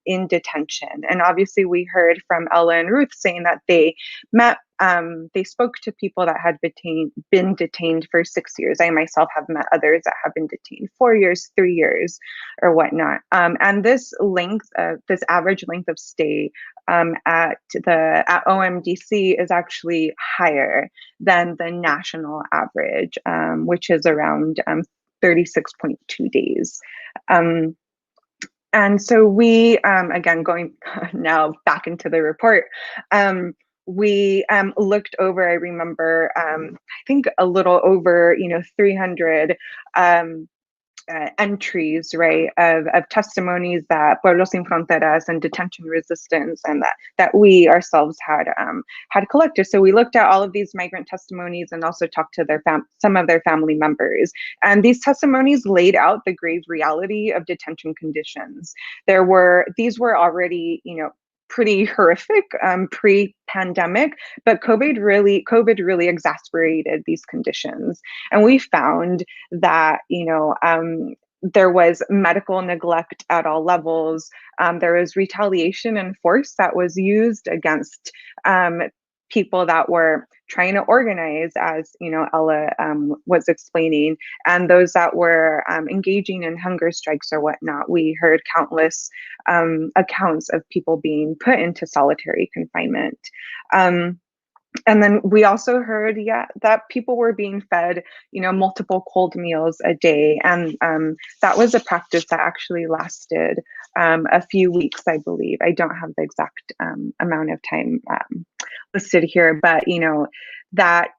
in detention. And obviously we heard from Ella and Ruth saying that they spoke to people that had been detained for 6 years. I myself have met others that have been detained 4 years, 3 years, or whatnot. And this average length of stay at OMDC is actually higher than the national average, which is around 36.2 days. And so we, again, going now back into the report, we looked over, I remember, I think a little over, 300 entries, right, of testimonies that Pueblos Sin Fronteras and Detention Resistance and that we ourselves had collected. So we looked at all of these migrant testimonies and also talked to some of their family members. And these testimonies laid out the grave reality of detention conditions. These were already, pretty horrific pre-pandemic, but COVID really exacerbated these conditions. And we found that, there was medical neglect at all levels. There was retaliation and force that was used against people that were trying to organize, as Ella was explaining, and those that were engaging in hunger strikes or whatnot. We heard countless accounts of people being put into solitary confinement. And then we also heard, that people were being fed, multiple cold meals a day. And that was a practice that actually lasted a few weeks, I believe. I don't have the exact amount of time listed here, but, that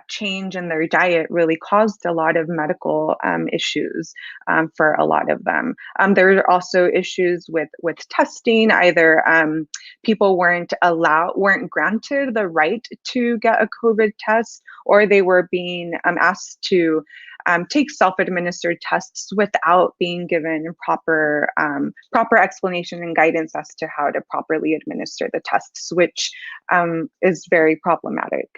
change in their diet really caused a lot of medical issues for a lot of them. There were also issues with testing. Either people weren't granted the right to get a COVID test, or they were being asked to take self-administered tests without being given proper explanation and guidance as to how to properly administer the tests, which is very problematic.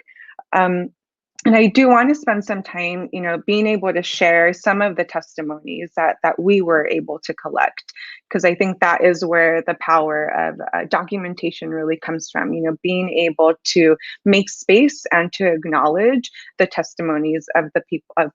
And I do want to spend some time, being able to share some of the testimonies that we were able to collect, because I think that is where the power of documentation really comes from, being able to make space and to acknowledge the testimonies of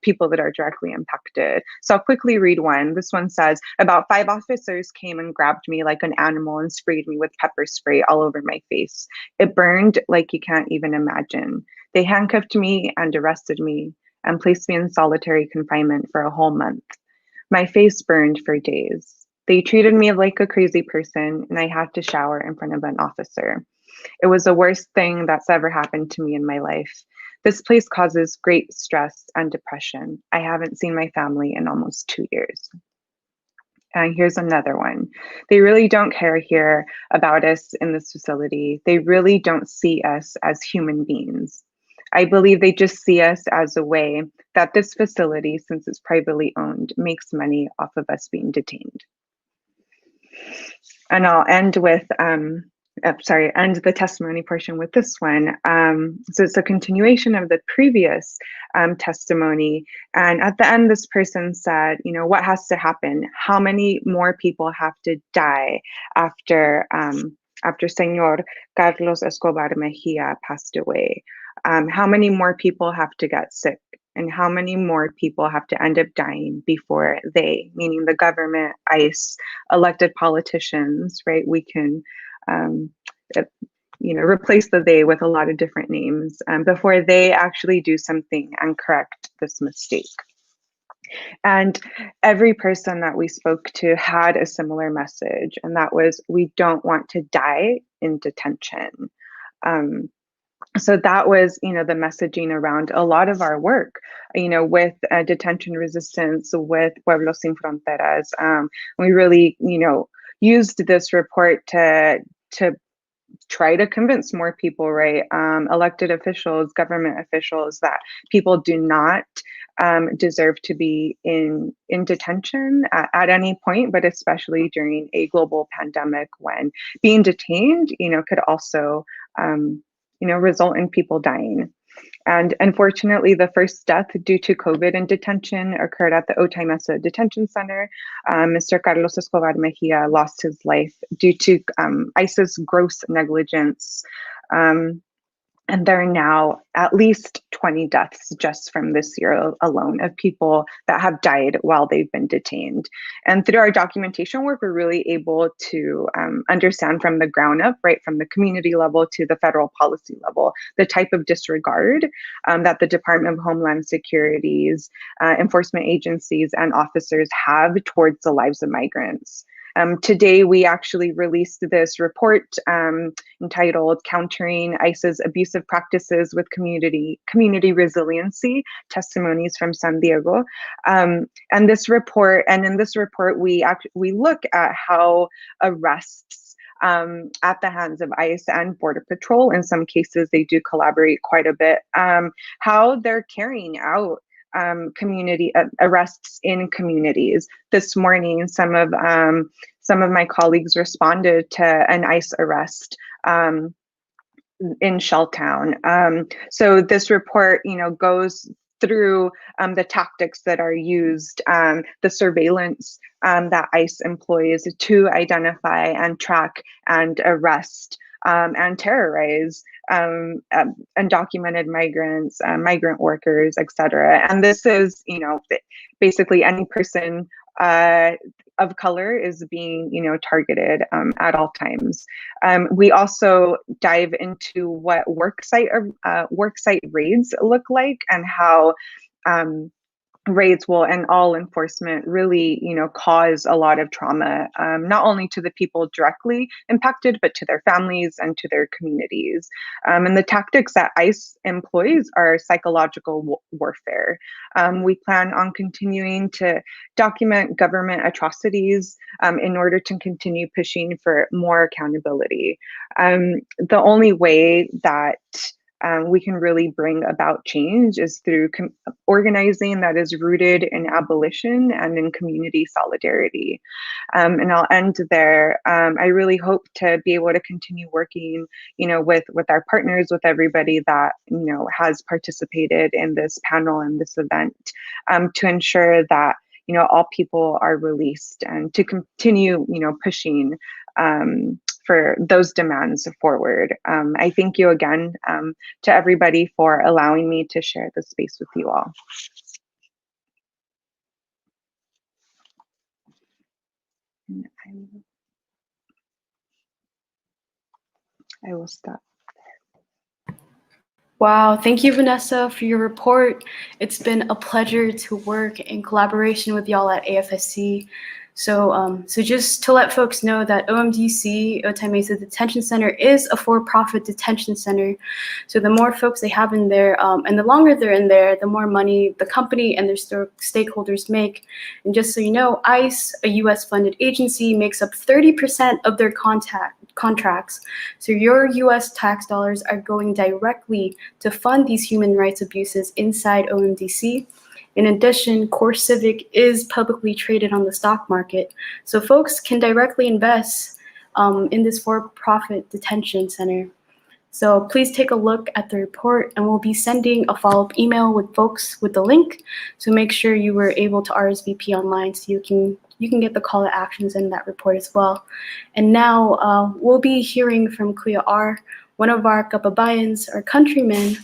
people that are directly impacted. So I'll quickly read one. This one says, about 5 officers came and grabbed me like an animal and sprayed me with pepper spray all over my face. It burned like you can't even imagine. They handcuffed me and arrested me and placed me in solitary confinement for a whole month. My face burned for days. They treated me like a crazy person, and I had to shower in front of an officer. It was the worst thing that's ever happened to me in my life. This place causes great stress and depression. I haven't seen my family in almost 2 years. And here's another one. They really don't care here about us in this facility. They really don't see us as human beings. I believe they just see us as a way that this facility, since it's privately owned, makes money off of us being detained. And I'll end with, end the testimony portion with this one. So it's a continuation of the previous testimony. And at the end, this person said, what has to happen? How many more people have to die after Señor Carlos Escobar Mejia passed away? How many more people have to get sick? And how many more people have to end up dying before they, meaning the government, ICE, elected politicians, right? We can, replace the they with a lot of different names before they actually do something and correct this mistake. And every person that we spoke to had a similar message, and that was, we don't want to die in detention. So that was, the messaging around a lot of our work, with detention resistance, with Pueblos Sin Fronteras. We really, used this report to try to convince more people, right? Elected officials, government officials, that people do not deserve to be in detention at any point, but especially during a global pandemic when being detained, could also, result in people dying. And unfortunately, the first death due to COVID in detention occurred at the Otay Mesa Detention Center. Mr. Carlos Escobar Mejia lost his life due to ICE's gross negligence. And there are now at least 20 deaths just from this year alone of people that have died while they've been detained. And through our documentation work, we're really able to understand from the ground up, right, from the community level to the federal policy level, the type of disregard that the Department of Homeland Security's enforcement agencies and officers have towards the lives of migrants. Today, we actually released this report entitled Countering ICE's Abusive Practices with Community Resiliency, Testimonies from San Diego. And in this report, we look at how arrests at the hands of ICE and Border Patrol, in some cases they do collaborate quite a bit, how they're carrying out community arrests in communities. This morning, some of my colleagues responded to an ICE arrest in Shelltown. So this report, goes through the tactics that are used, the surveillance that ICE employs to identify and track and arrest and terrorize undocumented migrants, migrant workers, etc. And this is, basically any person of color is being, targeted at all times. We also dive into what worksite raids look like and how raids will, and all enforcement really, cause a lot of trauma, not only to the people directly impacted, but to their families and to their communities. And the tactics that ICE employs are psychological warfare. We plan on continuing to document government atrocities in order to continue pushing for more accountability. The only way that we can really bring about change is through organizing that is rooted in abolition and in community solidarity. And I'll end there. I really hope to be able to continue working, with our partners, with everybody that, has participated in this panel and this event, to ensure that, all people are released, and to continue, pushing for those demands forward. I thank you again to everybody for allowing me to share this space with you all. And I will stop. Wow, thank you, Vanessa, for your report. It's been a pleasure to work in collaboration with y'all at AFSC. So just to let folks know that OMDC, Otay Mesa Detention Center, is a for-profit detention center. So the more folks they have in there, and the longer they're in there, the more money the company and their stakeholders make. And just so you know, ICE, a US-funded agency, makes up 30% of their contracts. So your US tax dollars are going directly to fund these human rights abuses inside OMDC. In addition, Core Civic is publicly traded on the stock market, so folks can directly invest in this for-profit detention center. So please take a look at the report, and we'll be sending a follow-up email with folks with the link. So make sure you were able to RSVP online so you can get the call to actions in that report as well. And now we'll be hearing from Kuya R, one of our kababayans, our countrymen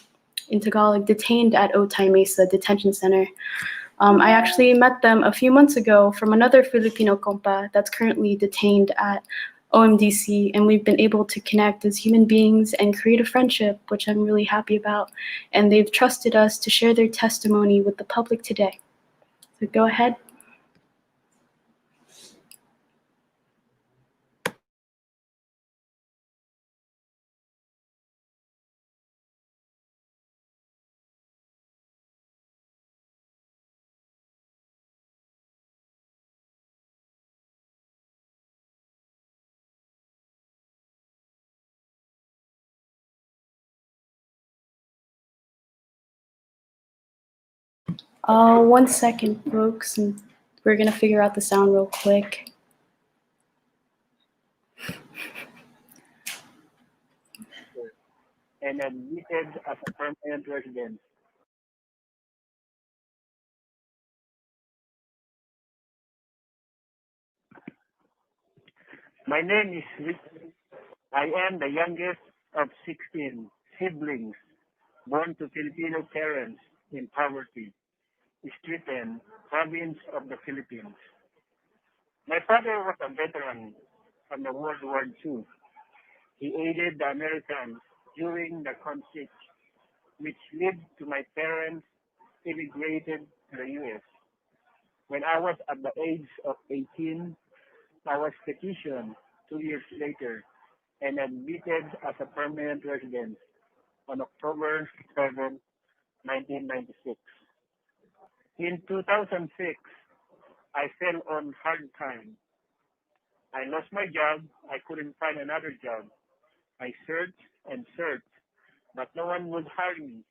in Tagalog, detained at Otay Mesa Detention Center. I actually met them a few months ago from another Filipino compa that's currently detained at OMDC, and we've been able to connect as human beings and create a friendship, which I'm really happy about. And they've trusted us to share their testimony with the public today. So go ahead. One second, folks, and we're gonna figure out the sound real quick. And admitted as a permanent resident. My name is Rick. I am the youngest of 16 siblings born to Filipino parents in poverty, stricken province of the Philippines. My father was a veteran from the World War II. He aided the Americans during the conflict, which led to my parents immigrated to the U.S. When I was at the age of 18, I was petitioned 2 years later and admitted as a permanent resident on October 7, 1996. In 2006, I fell on hard time. I lost my job. I couldn't find another job. I searched and searched, but no one would hire me.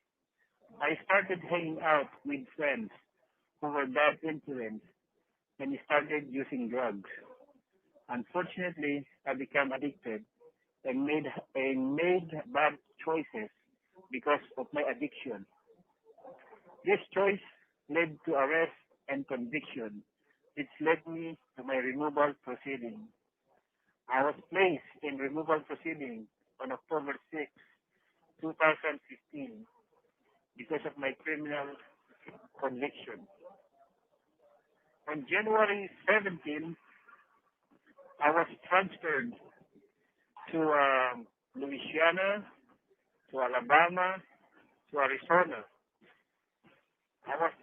I started hanging out with friends who were bad influence and started using drugs. Unfortunately, I became addicted and made bad choices because of my addiction. This choice led to arrest and conviction, which led me to my removal proceeding. I was placed in removal proceeding on October 6, 2015, because of my criminal conviction. On January 17, I was transferred to Louisiana, to Alabama, to Arizona. I was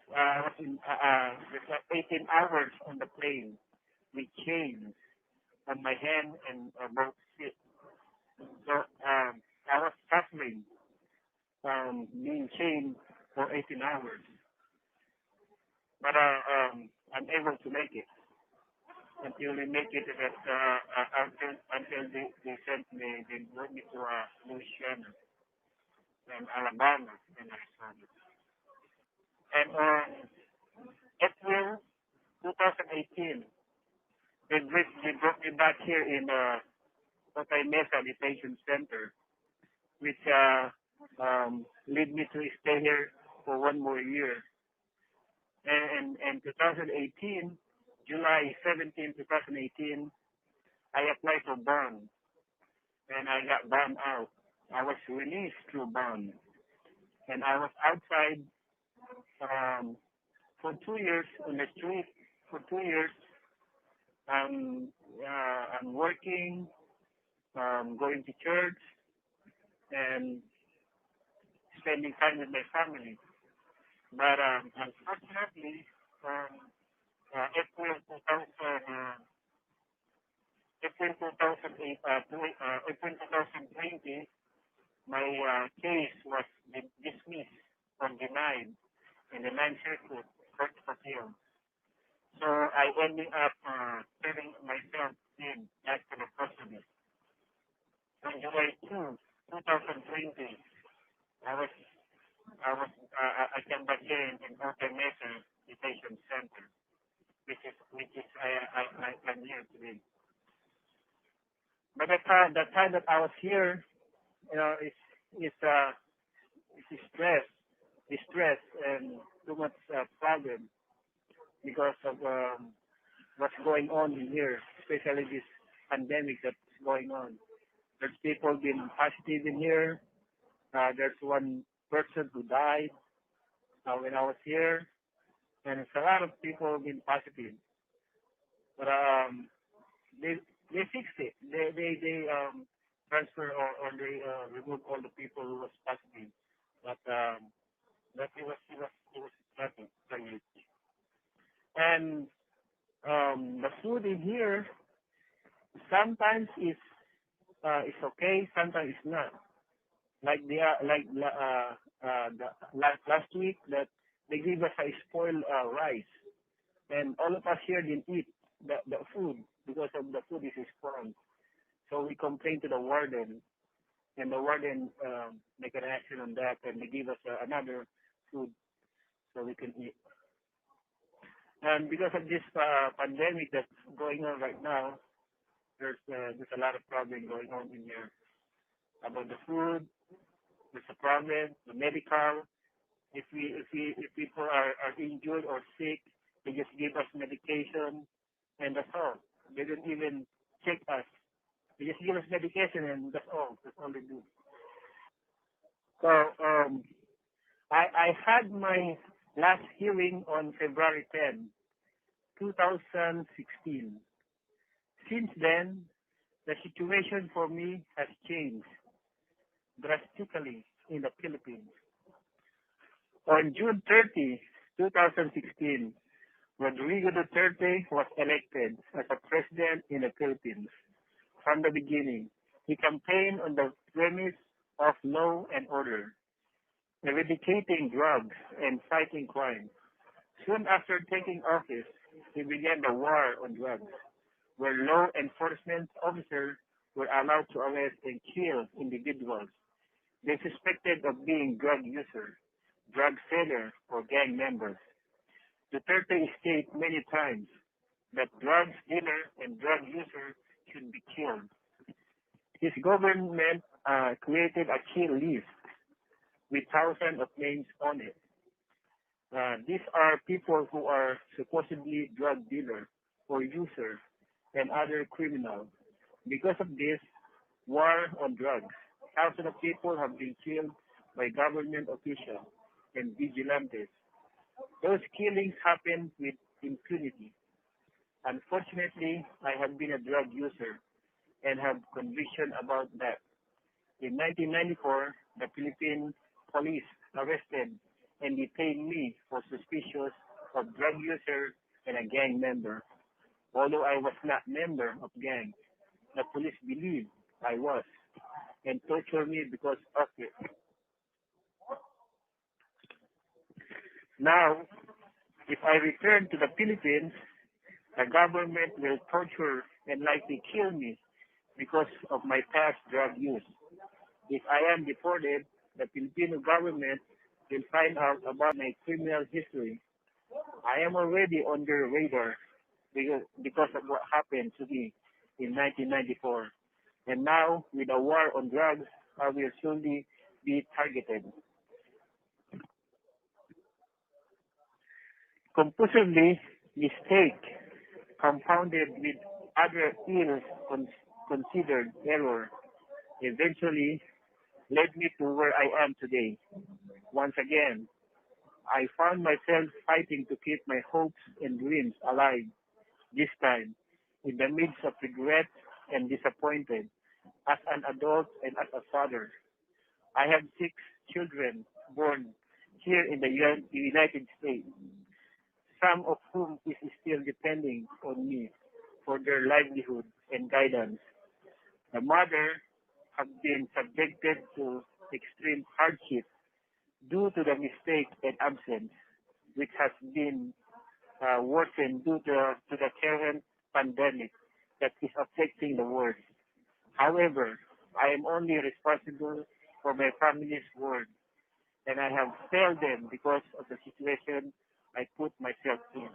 in 18 hours on the plane with chains on my hand and both feet. So I was suffering being chained for 18 hours. But I'm able to make it until they make it that until they sent me, they brought me to Louisiana and Alabama and Arizona. And on April 2018, they brought me back here in Otay Mesa Detention Center, which led me to stay here for 1 more year. And in 2018, July 17, 2018, I applied for bond, and I got bond out. I was released through bond, and I was outside for 2 years on the street. For 2 years, I'm working, going to church, and spending time with my family. But unfortunately, April 2020, my case was dismissed or denied in the Ninth Circuit Court of Appeal. So I ended up turning myself in back to the custody. On July 2, 2020, I came back here in Otay Mesa Detention Center, which is I'm here today. But the time that I was here, it's distress, and too much problem because of what's going on in here, especially this pandemic that's going on. There's people being positive in here. There's one person who died when I was here, and it's a lot of people being positive. But they fixed it. They transfer or they remove all the people who was positive, but it was nothing. And the food in here sometimes is okay, sometimes it's not. Like the last week that they gave us a spoiled rice, and all of us here didn't eat the food because of the food is spoiled. So we complained to the warden, and the warden make an action on that, and they give us another food so we can eat. And because of this pandemic that's going on right now, there's a lot of problem going on in here about the food. There's a problem, the medical. If people are injured or sick, they just give us medication, and that's all. They don't even check us. They just give us medication, and that's all. That's all they do. So I had my last hearing on February 10, 2016. Since then, the situation for me has changed drastically in the Philippines. On June 30, 2016, Rodrigo Duterte was elected as a president in the Philippines. From the beginning, he campaigned on the premise of law and order, eradicating drugs and fighting crime. Soon after taking office, he began the war on drugs, where law enforcement officers were allowed to arrest and kill individuals they suspected of being drug users, drug sellers, or gang members. Duterte stated many times that drug dealers and drug users should be killed. His government created a kill list with thousands of names on it. These are people who are supposedly drug dealers or users and other criminals. Because of this war on drugs, thousands of people have been killed by government officials and vigilantes. Those killings happen with impunity. Unfortunately, I have been a drug user and have conviction about that. In 1994, the Philippine police arrested and detained me for suspicious of drug user and a gang member. Although I was not member of gang, the police believed I was and tortured me because of it. Now, if I return to the Philippines, the government will torture and likely kill me because of my past drug use. If I am deported, the Filipino government will find out about my criminal history. I am already on their radar because of what happened to me in 1994. And now, with a war on drugs, I will surely be targeted. Compulsively mistake compounded with other ill considered error eventually led me to where I am today. Once again, I found myself fighting to keep my hopes and dreams alive, this time in the midst of regret and disappointed as an adult and as a father. I have 6 children born here in the United States, some of whom is still depending on me for their livelihood and guidance. The mother have been subjected to extreme hardship due to the mistake and absence, which has been worsened due to the current pandemic that is affecting the world. However, I am only responsible for my family's world, and I have failed them because of the situation I put myself in.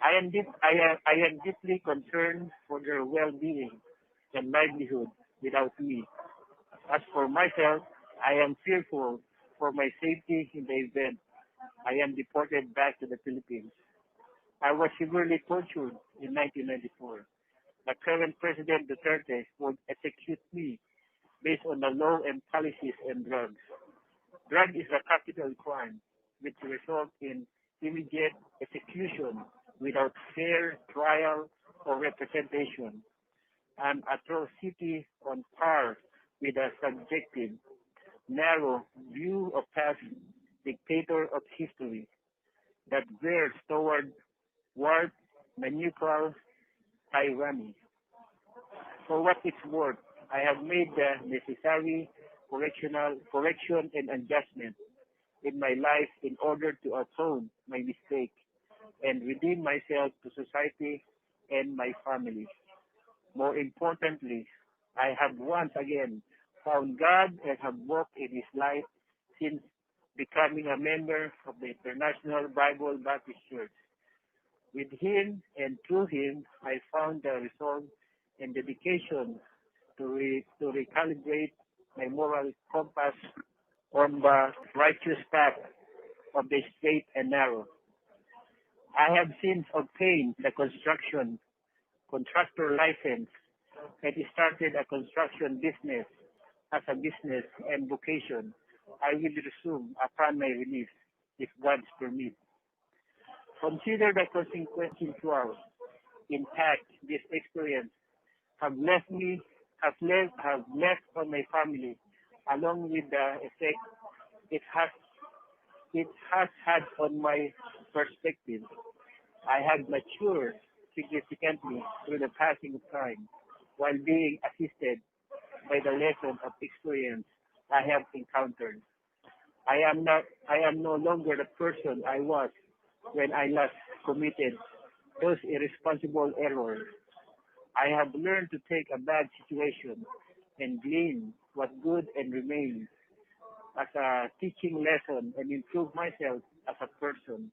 I am deeply concerned for their well-being and livelihood without me. As for myself, I am fearful for my safety in the event I am deported back to the Philippines. I was severely tortured in 1994. The current President Duterte would execute me based on the law and policies and drugs. Drug is a capital crime, which results in immediate execution without fair trial or representation. an atrocity on par with a subjective, narrow view of past dictator of history that veers toward warped, maniacal tyranny. For what it's worth, I have made the necessary correction and adjustment in my life in order to atone my mistake and redeem myself to society and my family. More importantly, I have once again found God and have walked in His light since becoming a member of the International Bible Baptist Church. With Him and through Him, I found the resolve and dedication to recalibrate my moral compass on the righteous path of the straight and narrow. I have since obtained the contractor license and started a construction business as a business and vocation. I will resume upon my release, if God's permit. Consider the consequences well. In fact, this experience have left on my family, along with the effect it has it has had on my perspective. I have matured significantly through the passing of time, while being assisted by the lesson of experience I have encountered. I am no longer the person I was when I last committed those irresponsible errors. I have learned to take a bad situation and glean what good and remain as a teaching lesson and improve myself as a person.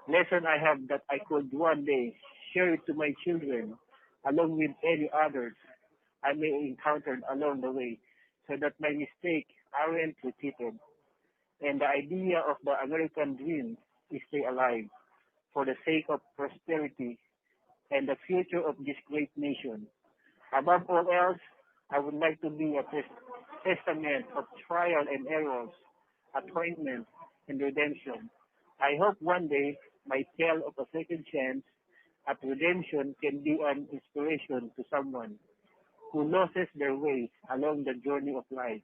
Lesson I have that I could one day share it to my children along with any others I may encounter along the way so that my mistakes aren't repeated and the idea of the American dream is stay alive for the sake of prosperity and the future of this great nation. Above all else, I would like to be a testament of trial and errors, atonement, and redemption. I hope one day my tale of a second chance at redemption can be an inspiration to someone who loses their way along the journey of life.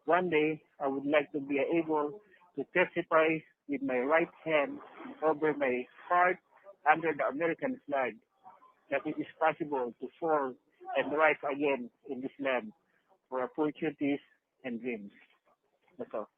One day, I would like to be able to testify with my right hand over my heart under the American flag that it is possible to fall and rise again in this land for opportunities and dreams. That's all.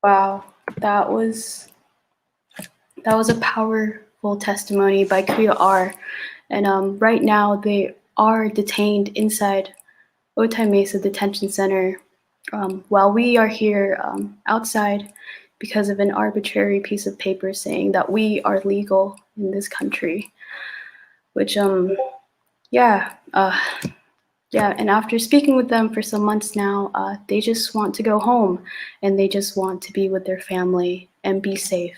Wow, that was that was a powerful testimony by Kriya R. And right now they are detained inside Otay Mesa Detention Center while we are here outside because of an arbitrary piece of paper saying that we are legal in this country, which yeah, yeah, and after speaking with them for some months now, they just want to go home and they just want to be with their family and be safe.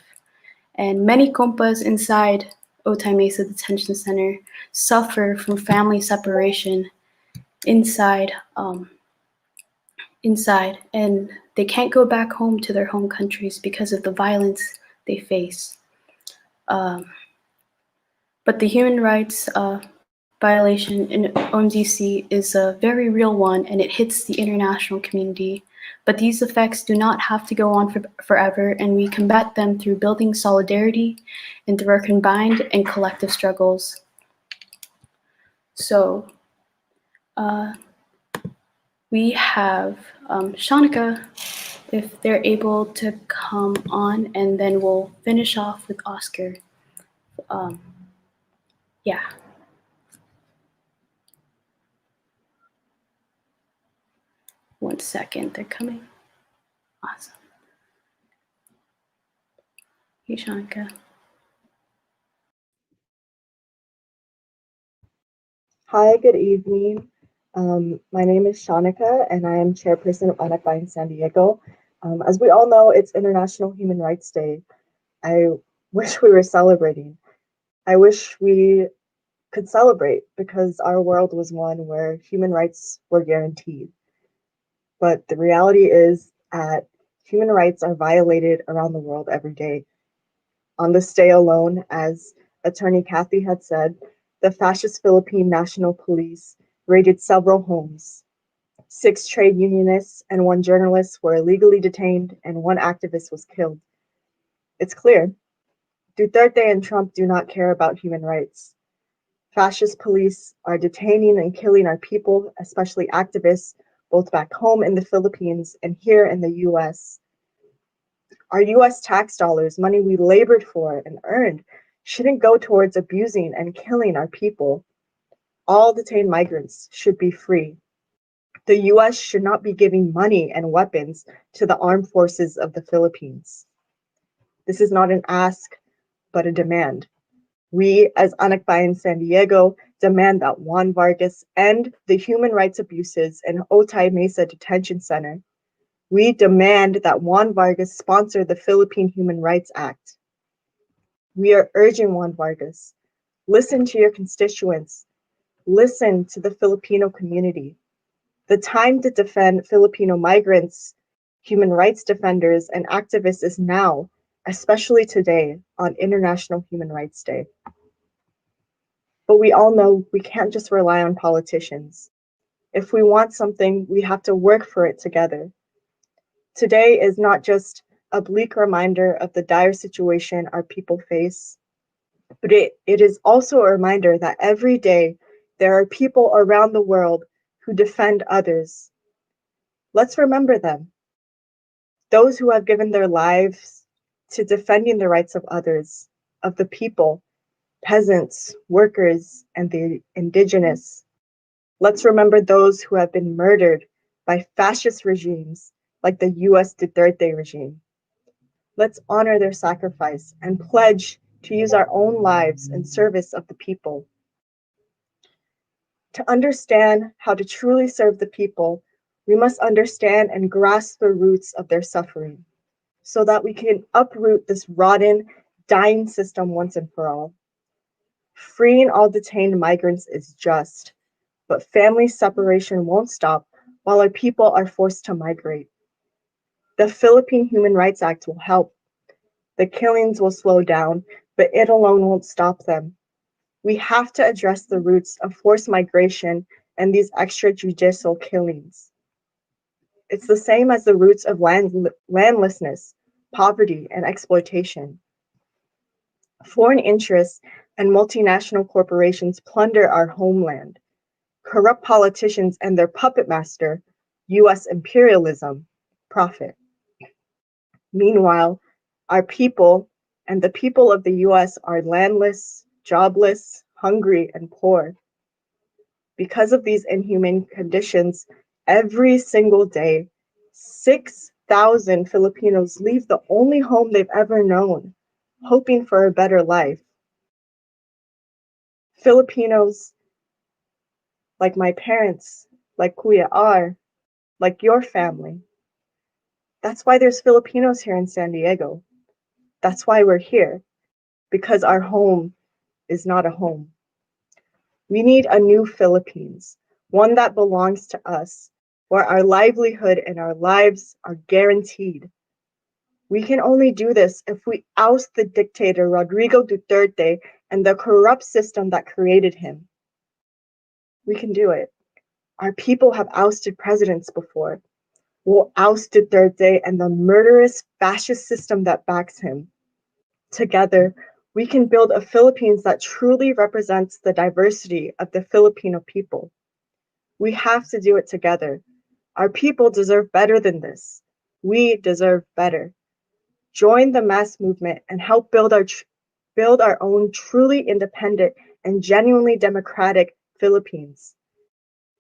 And many compas inside Otay Mesa Detention Center suffer from family separation inside, and they can't go back home to their home countries because of the violence they face. But the human rights violation in OMDC is a very real one, and it hits the international community. But these effects do not have to go on forever, and we combat them through building solidarity and through our combined and collective struggles. So we have Shanika, if they're able to come on, and then we'll finish off with Oscar. Yeah. One second, they're coming. Awesome. Hey, Shanika. Hi, good evening. My name is Shanika, and I am chairperson of Anakba in San Diego. As we all know, it's International Human Rights Day. I wish we were celebrating, I wish we could celebrate because our world was one where human rights were guaranteed. But the reality is that human rights are violated around the world every day. On this day alone, as Attorney Kathy had said, the fascist Philippine National Police raided several homes. 6 trade unionists and 1 journalist were illegally detained, and 1 activist was killed. It's clear. Duterte and Trump do not care about human rights. Fascist police are detaining and killing our people, especially activists, both back home in the Philippines and here in the US. Our US tax dollars, money we labored for and earned, shouldn't go towards abusing and killing our people. All detained migrants should be free. The US should not be giving money and weapons to the armed forces of the Philippines. This is not an ask, but a demand. We, as Anak Bayan San Diego, demand that Juan Vargas end the human rights abuses in Otay Mesa Detention Center. We demand that Juan Vargas sponsor the Philippine Human Rights Act. We are urging Juan Vargas, listen to your constituents, listen to the Filipino community. The time to defend Filipino migrants, human rights defenders, and activists is now, especially today on International Human Rights Day. But we all know we can't just rely on politicians. If we want something, we have to work for it together. Today is not just a bleak reminder of the dire situation our people face, but it is also a reminder that every day there are people around the world who defend others. Let's remember them. Those who have given their lives to defending the rights of others, of the people, peasants, workers, and the indigenous. Let's remember those who have been murdered by fascist regimes like the US Duterte regime. Let's honor their sacrifice and pledge to use our own lives in service of the people. To understand how to truly serve the people, we must understand and grasp the roots of their suffering so that we can uproot this rotten, dying system once and for all. Freeing all detained migrants is just, but family separation won't stop while our people are forced to migrate. The Philippine Human Rights Act will help. The killings will slow down, but it alone won't stop them. We have to address the roots of forced migration and these extrajudicial killings. It's the same as the roots of landlessness, poverty, and exploitation. Foreign interests and multinational corporations plunder our homeland. Corrupt politicians and their puppet master, US imperialism, profit. Meanwhile, our people and the people of the US are landless, jobless, hungry, and poor. Because of these inhumane conditions, every single day, 6,000 Filipinos leave the only home they've ever known, hoping for a better life. Filipinos, like my parents, like Kuya R, like your family. That's why there's Filipinos here in San Diego. That's why we're here, because our home is not a home. We need a new Philippines, one that belongs to us, where our livelihood and our lives are guaranteed. We can only do this if we oust the dictator Rodrigo Duterte and the corrupt system that created him. We can do it. Our people have ousted presidents before. We'll oust Duterte and the murderous fascist system that backs him. Together, we can build a Philippines that truly represents the diversity of the Filipino people. We have to do it together. Our people deserve better than this. We deserve better. Join the mass movement and help build our own truly independent and genuinely democratic Philippines.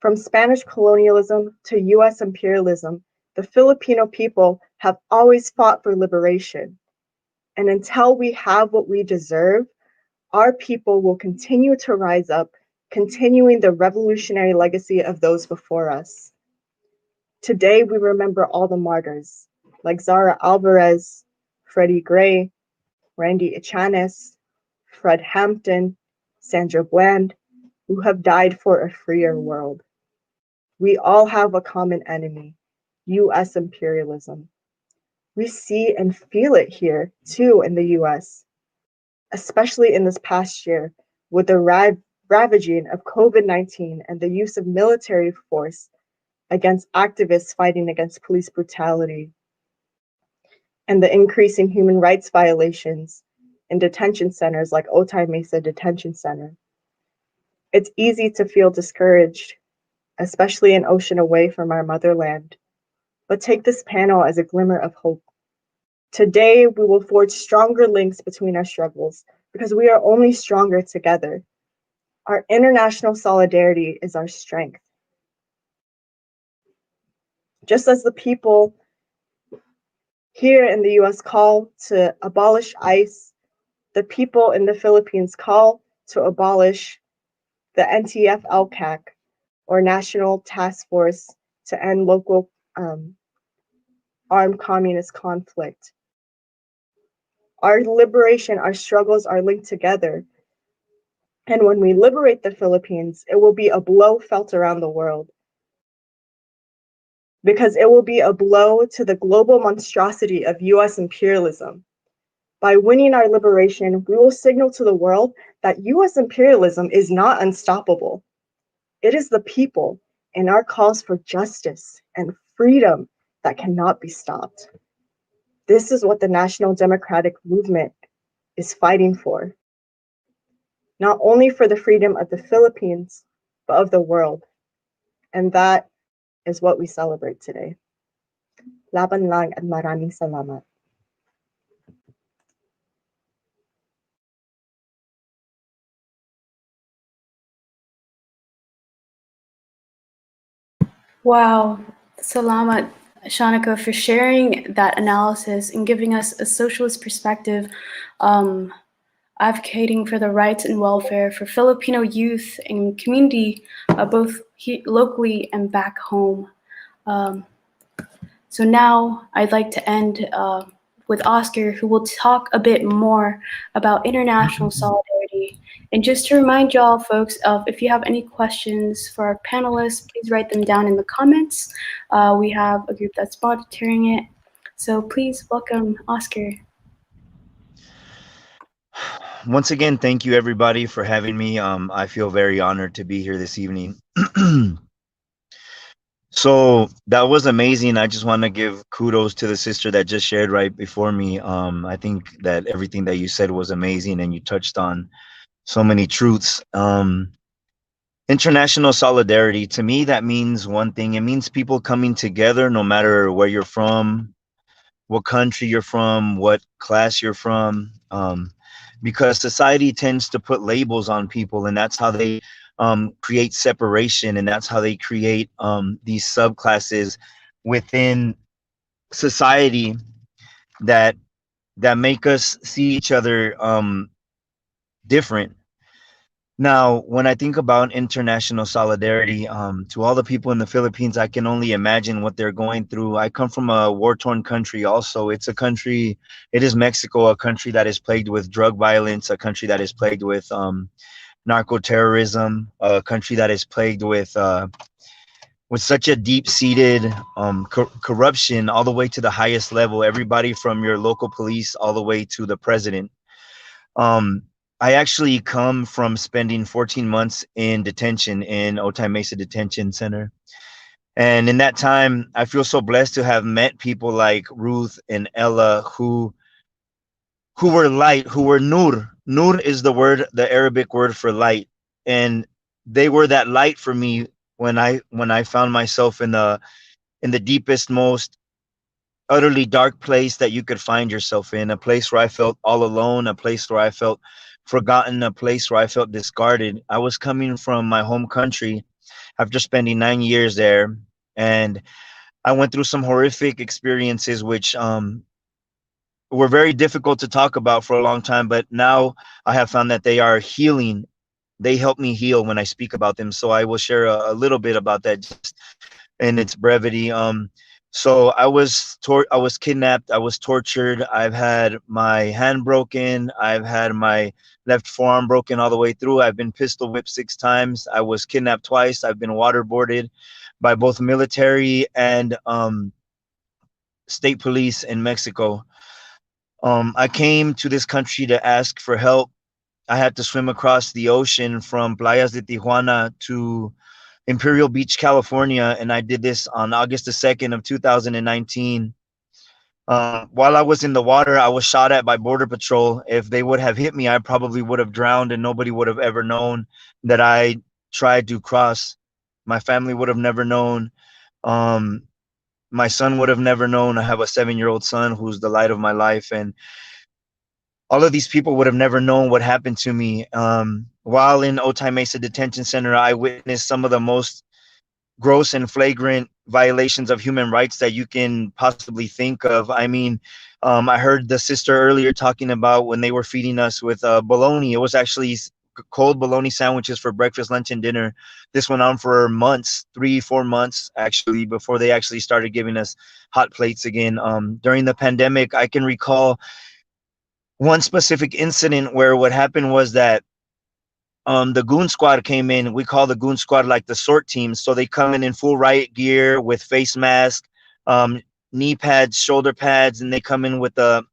From Spanish colonialism to US imperialism, the Filipino people have always fought for liberation. And until we have what we deserve, our people will continue to rise up, continuing the revolutionary legacy of those before us. Today, we remember all the martyrs, like Zara Alvarez, Freddie Gray, Randy Echanes, Fred Hampton, Sandra Bland, who have died for a freer world. We all have a common enemy, US imperialism. We see and feel it here, too, in the US, especially in this past year with the ravaging of COVID-19 and the use of military force against activists fighting against police brutality, and the increasing human rights violations in detention centers like Otay Mesa Detention Center. It's easy to feel discouraged, especially an ocean away from our motherland, but take this panel as a glimmer of hope. Today, we will forge stronger links between our struggles because we are only stronger together. Our international solidarity is our strength. Just as the people here in the US call to abolish ICE, the people in the Philippines call to abolish the NTF-LCAC, or National Task Force to End Local Armed Communist Conflict. Our liberation, our struggles are linked together. And when we liberate the Philippines, it will be a blow felt around the world. Because it will be a blow to the global monstrosity of US imperialism. By winning our liberation, we will signal to the world that US imperialism is not unstoppable. It is the people and our calls for justice and freedom that cannot be stopped. This is what the National Democratic Movement is fighting for. Not only for the freedom of the Philippines, but of the world. And that is what we celebrate today. Laban lang at maraming salamat. Wow, Salamat, Shanika, for sharing that analysis and giving us a socialist perspective, advocating for the rights and welfare for Filipino youth and community, both locally and back home. So now I'd like to end with Oscar, who will talk a bit more about international solidarity. And just to remind y'all, folks, if you have any questions for our panelists, please write them down in the comments. We have a group that's monitoring it. So please welcome Oscar. Once again, thank you everybody for having me. I feel very honored to be here this evening. So that was amazing. I just want to give kudos to the sister that just shared right before me. I think that everything that you said was amazing and you touched on so many truths. International solidarity, to me, that means one thing. It means people coming together no matter where you're from, what country you're from, what class you're from. Because society tends to put labels on people, and that's how they create separation, and that's how they create these subclasses within society that make us see each other different. Now, when I think about international solidarity, to all the people in the Philippines, I can only imagine what they're going through. I come from a war-torn country also. It is Mexico, a country that is plagued with drug violence, a country that is plagued with narco-terrorism, a country that is plagued with such a deep-seated corruption all the way to the highest level, everybody from your local police all the way to the president. I actually come from spending 14 months in detention in Otay Mesa Detention Center. And in that time, I feel so blessed to have met people like Ruth and Ella who were light, who were nur. Nur is the Arabic word for light. And they were that light for me when I found myself in the deepest, most utterly dark place that you could find yourself in, a place where I felt all alone, a place where I felt forgotten, a place where I felt discarded. I was coming from my home country after spending 9 years there, and I went through some horrific experiences which were very difficult to talk about for a long time, but now I have found that they are healing. They help me heal when I speak about them. So I will share a little bit about that just in its brevity. So I was kidnapped. I was tortured. I've had my hand broken. I've had my left forearm broken all the way through. I've been pistol whipped 6 times. I was kidnapped twice. I've been waterboarded by both military and state police in Mexico. I came to this country to ask for help. I had to swim across the ocean from Playas de Tijuana to Imperial Beach, California, and I did this on August the 2nd of 2019. While I was in the water, I was shot at by Border Patrol. If they would have hit me, I probably would have drowned and nobody would have ever known that I tried to cross. My family would have never known. Um, my son would have never known. I have a 7-year-old son who's the light of my life. And all of these people would have never known what happened to me. While in Otay Mesa Detention Center, I witnessed some of the most gross and flagrant violations of human rights that you can possibly think of. I mean, I heard the sister earlier talking about when they were feeding us with bologna. It was actually cold bologna sandwiches for breakfast, lunch, and dinner. This went on for months, 3-4 months actually, before they actually started giving us hot plates again. During the pandemic, I can recall one specific incident where what happened was that the goon squad came in. We call the goon squad like the sort team. So they come in full riot gear with face mask, knee pads, shoulder pads, and they come in with the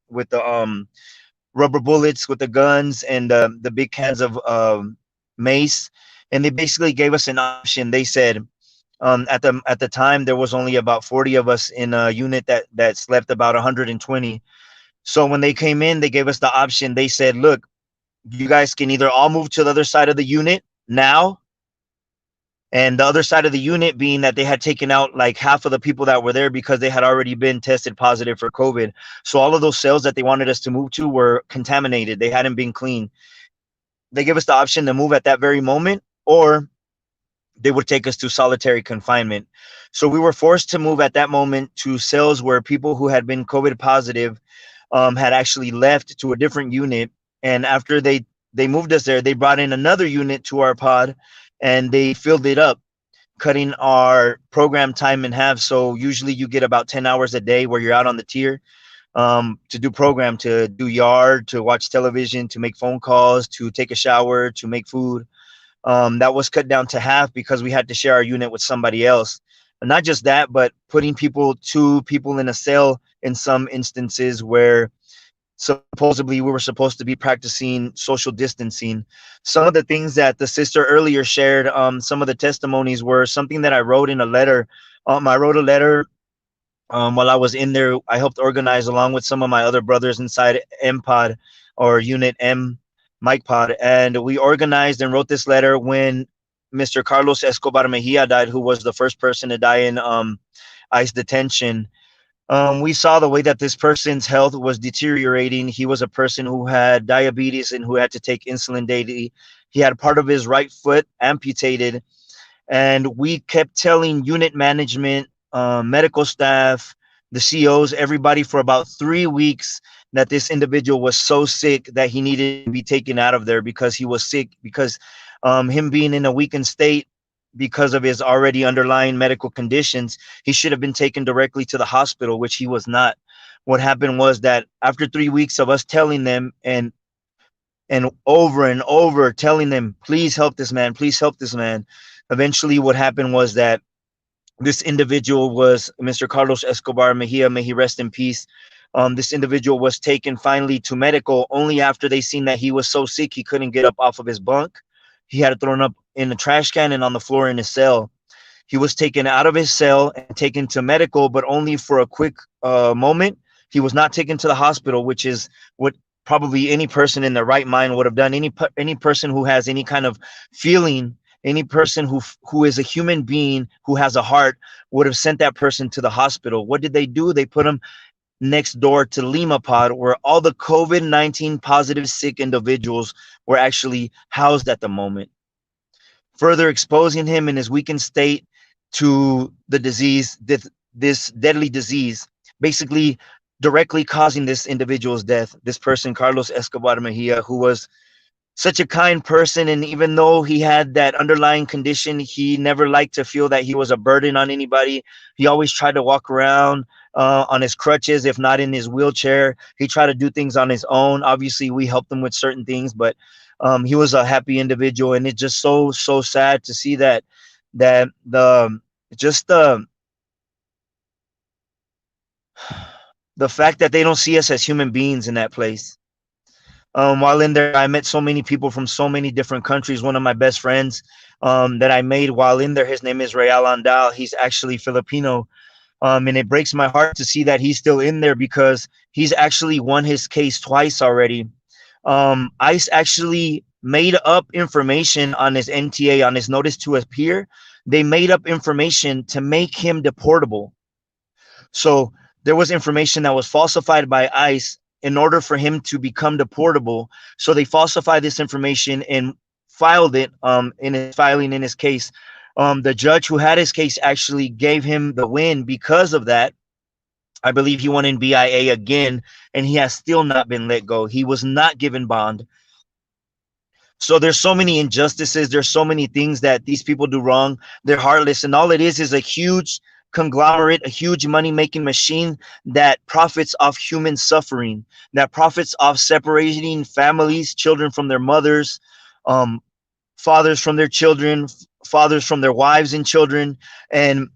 rubber bullets, with the guns, and the big cans of mace. And they basically gave us an option. They said, at the time there was only about 40 of us in a unit that slept about 120. So when they came in, they gave us the option. They said, look, you guys can either all move to the other side of the unit now, and the other side of the unit being that they had taken out like half of the people that were there because they had already been tested positive for COVID. So all of those cells that they wanted us to move to were contaminated. They hadn't been cleaned. They gave us the option to move at that very moment, or they would take us to solitary confinement. So we were forced to move at that moment to cells where people who had been COVID positive had actually left to a different unit. And after they moved us there, they brought in another unit to our pod and they filled it up, cutting our program time in half. So usually you get about 10 hours a day where you're out on the tier to do program, to do yard, to watch television, to make phone calls, to take a shower, to make food. That was cut down to half because we had to share our unit with somebody else. And not just that, but putting two people in a cell in some instances where supposedly we were supposed to be practicing social distancing. Some of the things that the sister earlier shared, some of the testimonies were something that I wrote in a letter. I wrote a letter while I was in there. I helped organize along with some of my other brothers inside MPod or Unit M Mike Pod. And we organized and wrote this letter when Mr. Carlos Escobar Mejia died, who was the first person to die in ICE detention. We saw the way that this person's health was deteriorating. He was a person who had diabetes and who had to take insulin daily. He had part of his right foot amputated. And we kept telling unit management, medical staff, the COs, everybody for about 3 weeks that this individual was so sick that he needed to be taken out of there because he was sick, because him being in a weakened state because of his already underlying medical conditions, he should have been taken directly to the hospital, which he was not. What happened was that after 3 weeks of us telling them and over and over telling them, please help this man, please help this man, eventually what happened was that this individual was Mr. Carlos Escobar Mejia, may he rest in peace. This individual was taken finally to medical only after they seen that he was so sick he couldn't get up off of his bunk. He had it thrown up in a trash can and on the floor in his cell. He was taken out of his cell and taken to medical, but only for a quick moment. He was not taken to the hospital, which is what probably any person in their right mind would have done. Any person who has any kind of feeling, any person who is a human being, who has a heart, would have sent that person to the hospital. What did they do? They put him next door to Lima Pod, where all the COVID-19 positive sick individuals were actually housed at the moment, further exposing him in his weakened state to the disease, this deadly disease, basically directly causing this individual's death. This person, Carlos Escobar Mejia, who was such a kind person. And even though he had that underlying condition, he never liked to feel that he was a burden on anybody. He always tried to walk around on his crutches, if not in his wheelchair. He tried to do things on his own. Obviously, we helped him with certain things, but he was a happy individual. And it's just so sad to see that just the fact that they don't see us as human beings in that place. While in there, I met so many people from so many different countries. One of my best friends that I made while in there, his name is Real Andal. He's actually Filipino. And it breaks my heart to see that he's still in there because he's actually won his case twice already. ICE actually made up information on his NTA, on his notice to appear. They made up information to make him deportable. So there was information that was falsified by ICE in order for him to become deportable. So they falsified this information and filed it in his filing in his case. The judge who had his case actually gave him the win because of that. I believe he won in BIA again, and he has still not been let go. He was not given bond. So there's so many injustices. There's so many things that these people do wrong. They're heartless, and all it is a huge conglomerate, a huge money-making machine that profits off human suffering, that profits off separating families, children from their mothers, fathers from their children, fathers from their wives and children, and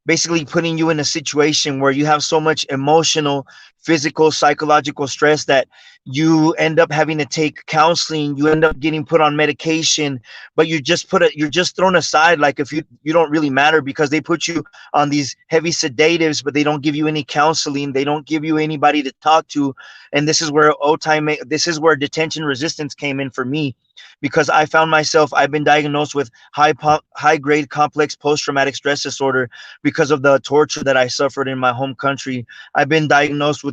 basically putting you in a situation where you have so much emotional, physical, psychological stress that you end up having to take counseling, you end up getting put on medication, but you're just thrown aside like if you don't really matter because they put you on these heavy sedatives, but they don't give you any counseling, they don't give you anybody to talk to. And this is where detention resistance came in for me, because I found myself, I've been diagnosed with high grade complex post-traumatic stress disorder because of the torture that I suffered in my home country. I've been diagnosed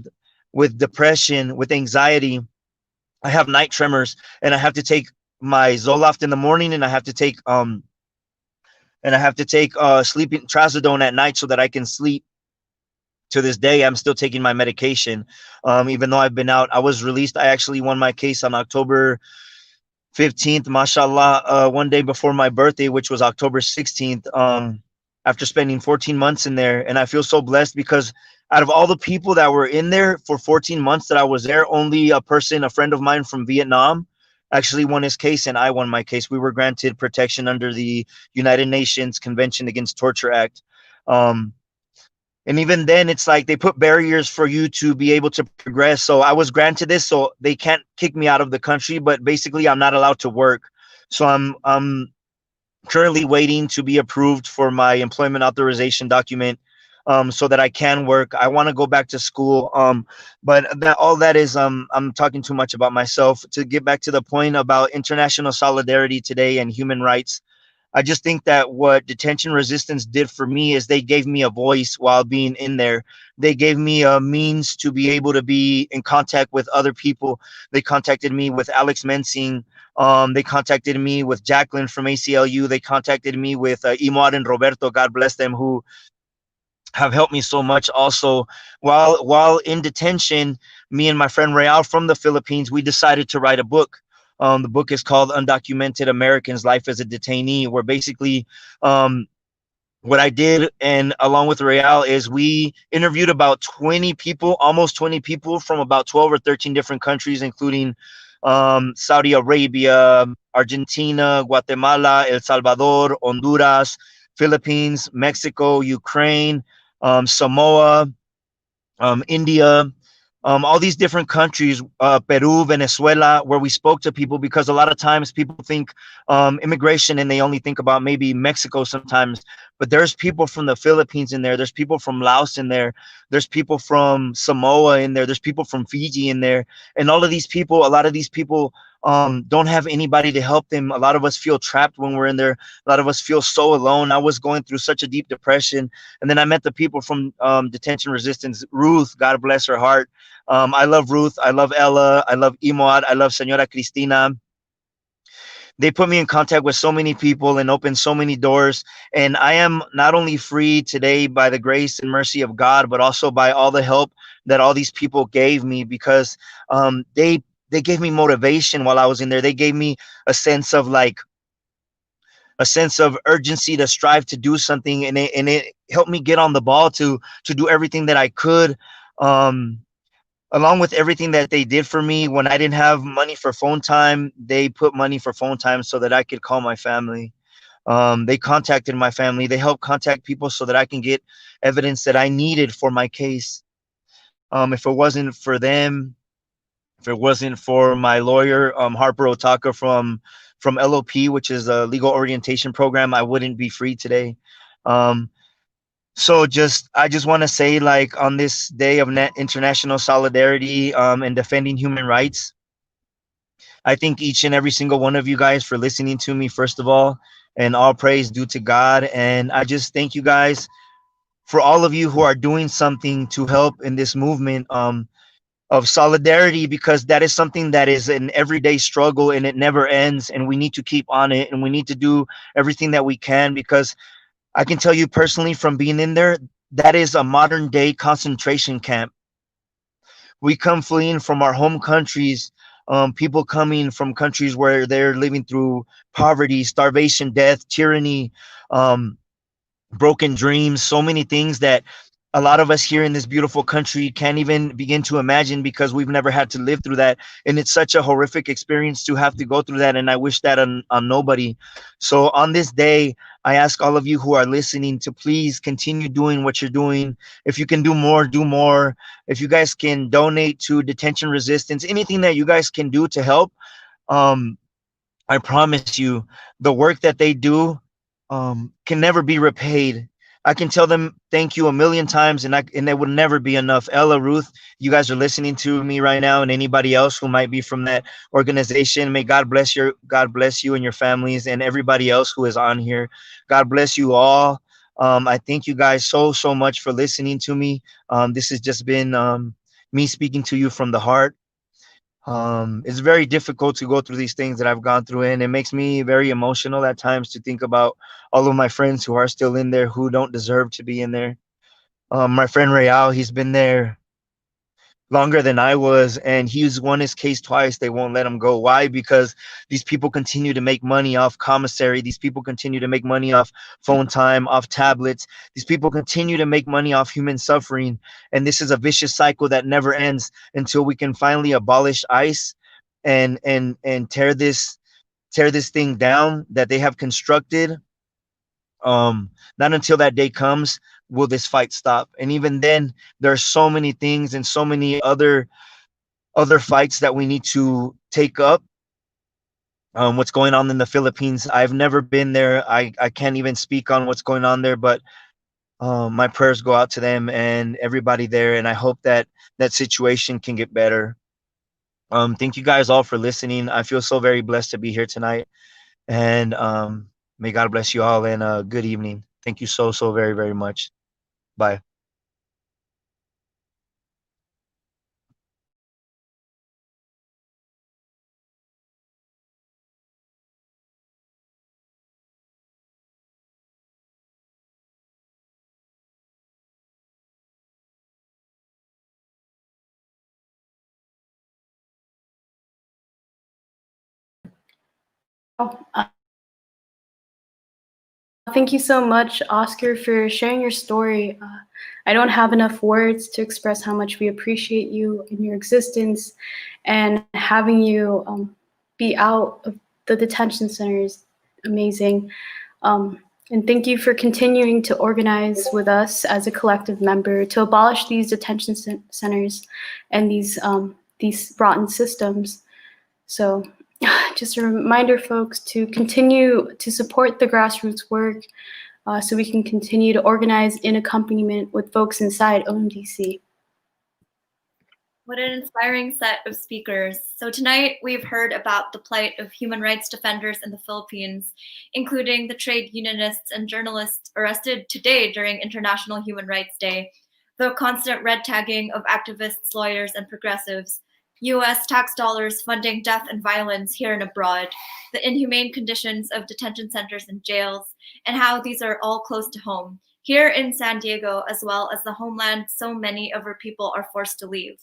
with depression, with anxiety. I have night tremors, and I have to take my Zoloft in the morning, and I have to take sleeping trazodone at night so that I can sleep. To this day, I'm still taking my medication, even though I've been out. I was released. I actually won my case on October 15th, mashallah, one day before my birthday, which was October 16th, after spending 14 months in there. And I feel so blessed because out of all the people that were in there for 14 months that I was there, only a friend of mine from Vietnam actually won his case, and I won my case. We were granted protection under the United Nations Convention Against Torture Act. And even then, it's like they put barriers for you to be able to progress. So I was granted this, so they can't kick me out of the country, but basically I'm not allowed to work. So I'm currently waiting to be approved for my employment authorization document, so that I can work. I want to go back to school. But all that is, I'm talking too much about myself. To get back to the point about international solidarity today and human rights, I just think that what detention resistance did for me is they gave me a voice while being in there. They gave me a means to be able to be in contact with other people. They contacted me with Alex Mensing. They contacted me with Jacqueline from ACLU. They contacted me with Imad and Roberto, God bless them, who have helped me so much. Also, while in detention, me and my friend Real from the Philippines, we decided to write a book. The book is called Undocumented Americans: Life as a Detainee, where basically what I did, and along with Real, is we interviewed about 20 people, almost 20 people from about 12 or 13 different countries, including Saudi Arabia, Argentina, Guatemala, El Salvador, Honduras, Philippines, Mexico, Ukraine, Samoa, India, all these different countries, Peru, Venezuela, where we spoke to people, because a lot of times people think immigration and they only think about maybe Mexico sometimes, but there's people from the Philippines in there, there's people from Laos in there, there's people from Samoa in there, there's people from Fiji in there, and all of these people, a lot of these people don't have anybody to help them. A lot of us feel trapped when we're in there. A lot of us feel so alone. I was going through such a deep depression, and then I met the people from detention resistance. Ruth, God bless her heart. I love Ruth. I love Ella. I love Imoad. I love Senora Cristina. They put me in contact with so many people and opened so many doors. And I am not only free today by the grace and mercy of God, but also by all the help that all these people gave me, because they gave me motivation while I was in there. They gave me a sense of urgency to strive to do something, and it helped me get on the ball to do everything that I could. Along with everything that they did for me when I didn't have money for phone time, they put money for phone time so that I could call my family. They contacted my family. They helped contact people so that I can get evidence that I needed for my case. If it wasn't for them, if it wasn't for my lawyer, Harper Otaka from LOP, which is a legal orientation program, I wouldn't be free today. So I just want to say, like, on this day of international solidarity and defending human rights, I thank each and every single one of you guys for listening to me, first of all, and all praise due to God. And I just thank you guys for all of you who are doing something to help in this movement of solidarity, because that is something that is an everyday struggle and it never ends. And we need to keep on it, and we need to do everything that we can, because I can tell you personally from being in there, that is a modern day concentration camp. We come fleeing from our home countries, people coming from countries where they're living through poverty, starvation, death, tyranny, um, broken dreams, so many things that a lot of us here in this beautiful country can't even begin to imagine, because we've never had to live through that. And it's such a horrific experience to have to go through that. And I wish that on nobody. So on this day, I ask all of you who are listening to please continue doing what you're doing. If you can do more, do more. If you guys can donate to Detention Resistance, anything that you guys can do to help, um, I promise you, the work that they do can never be repaid. I can tell them thank you a million times, and it would never be enough. Ella, Ruth, you guys are listening to me right now, and anybody else who might be from that organization, may God bless you and your families, and everybody else who is on here. God bless you all. I thank you guys so much for listening to me. This has just been me speaking to you from the heart. It's very difficult to go through these things that I've gone through, and it makes me very emotional at times to think about all of my friends who are still in there, who don't deserve to be in there. My friend Real, he's been there longer than I was, and he's won his case twice. They won't let him go. Why? Because these people continue to make money off commissary. These people continue to make money off phone time, off tablets. These people continue to make money off human suffering. And this is a vicious cycle that never ends until we can finally abolish ICE and tear this thing down that they have constructed. Not until that day comes will this fight stop. And even then, there are so many things and so many other fights that we need to take up. What's going on in the Philippines, I've never been there. I can't even speak on what's going on there, but my prayers go out to them and everybody there, and I hope that that situation can get better. Thank you guys all for listening. I feel so very blessed to be here tonight, and may God bless you all, and good evening. Thank you so very, very much. Bye. Thank you so much, Oscar, for sharing your story. I don't have enough words to express how much we appreciate you and your existence, and having you be out of the detention center is amazing. And thank you for continuing to organize with us as a collective member to abolish these detention centers and these rotten systems. So just a reminder, folks, to continue to support the grassroots work so we can continue to organize in accompaniment with folks inside OMDC. What an inspiring set of speakers. So tonight we've heard about the plight of human rights defenders in the Philippines, including the trade unionists and journalists arrested today during International Human Rights Day, the constant red tagging of activists, lawyers, and progressives, US tax dollars funding death and violence here and abroad, the inhumane conditions of detention centers and jails, and how these are all close to home, here in San Diego, as well as the homeland so many of our people are forced to leave.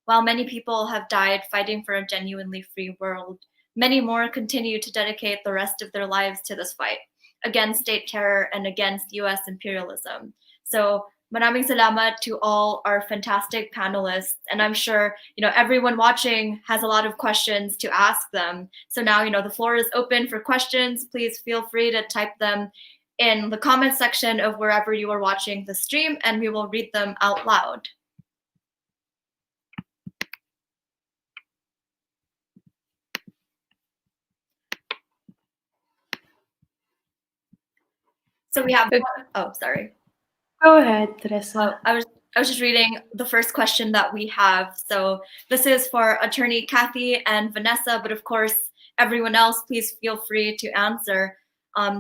While many people have died fighting for a genuinely free world, many more continue to dedicate the rest of their lives to this fight against state terror and against US imperialism. So maraming salamat to all our fantastic panelists. And I'm sure, everyone watching has a lot of questions to ask them. So now, the floor is open for questions. Please feel free to type them in the comment section of wherever you are watching the stream, and we will read them out loud. So we have, oh, sorry. Go ahead, Teresa. I was just reading the first question that we have. So this is for Attorney Kathy and Vanessa, but of course, everyone else, please feel free to answer.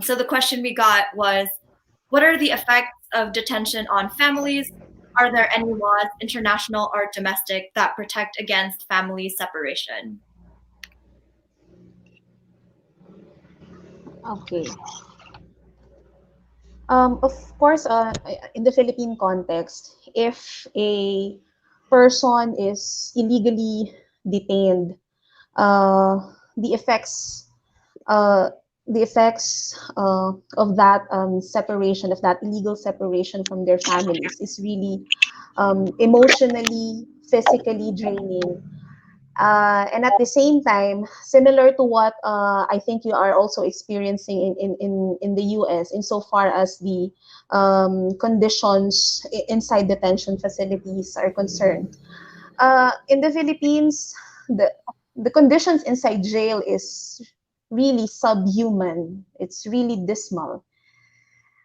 So the question we got was, what are the effects of detention on families? Are there any laws, international or domestic, that protect against family separation? Okay. Of course, in the Philippine context, if a person is illegally detained, the effects uh, of that separation, of that illegal separation from their families, is really emotionally, physically draining. And at the same time, similar to what I think you are also experiencing in the US, insofar as the conditions inside detention facilities are concerned. In the Philippines, the conditions inside jail is really subhuman. It's really dismal.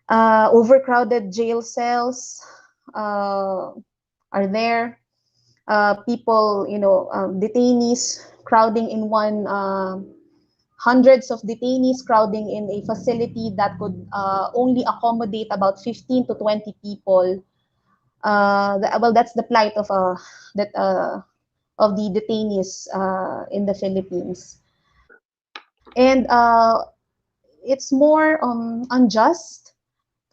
Overcrowded jail cells are there. People, detainees crowding in one, hundreds of detainees crowding in a facility that could only accommodate about 15 to 20 people. Well, that's the plight of the detainees in the Philippines. And it's more unjust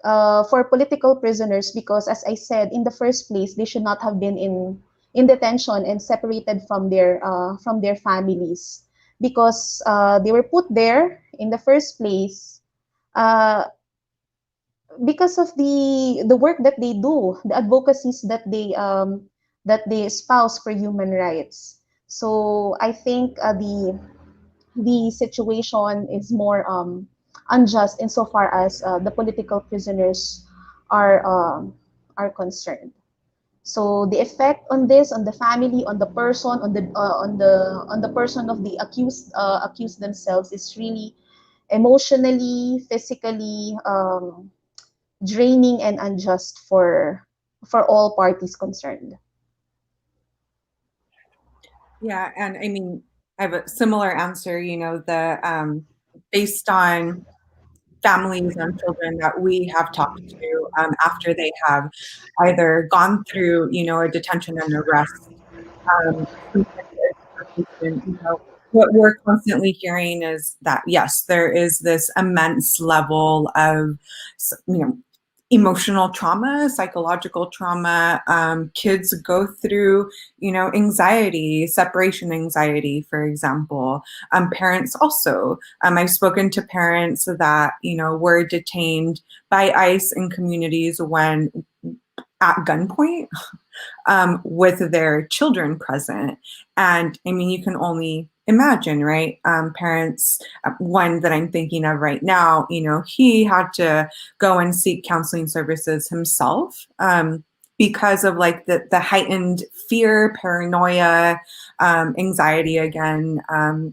for political prisoners because, as I said, in the first place, they should not have been in detention and separated from their families, because they were put there in the first place because of the work that they do, the advocacies that they espouse for human rights. So I think the situation is more unjust insofar as the political prisoners are concerned. So the effect on this, on the family, on the person, on the person of the accused themselves, is really emotionally, physically draining and unjust for all parties concerned. Yeah, and I mean, I have a similar answer. The based on families and children that we have talked to after they have either gone through, a detention and arrest, what we're constantly hearing is that, yes, there is this immense level of, emotional trauma, psychological trauma. Kids go through, anxiety, separation anxiety, for example. Parents also. I've spoken to parents that, were detained by ICE in communities when at gunpoint with their children present. And I mean, you can only imagine, right? Parents, one that I'm thinking of right now, he had to go and seek counseling services himself because of like the heightened fear, paranoia, anxiety again.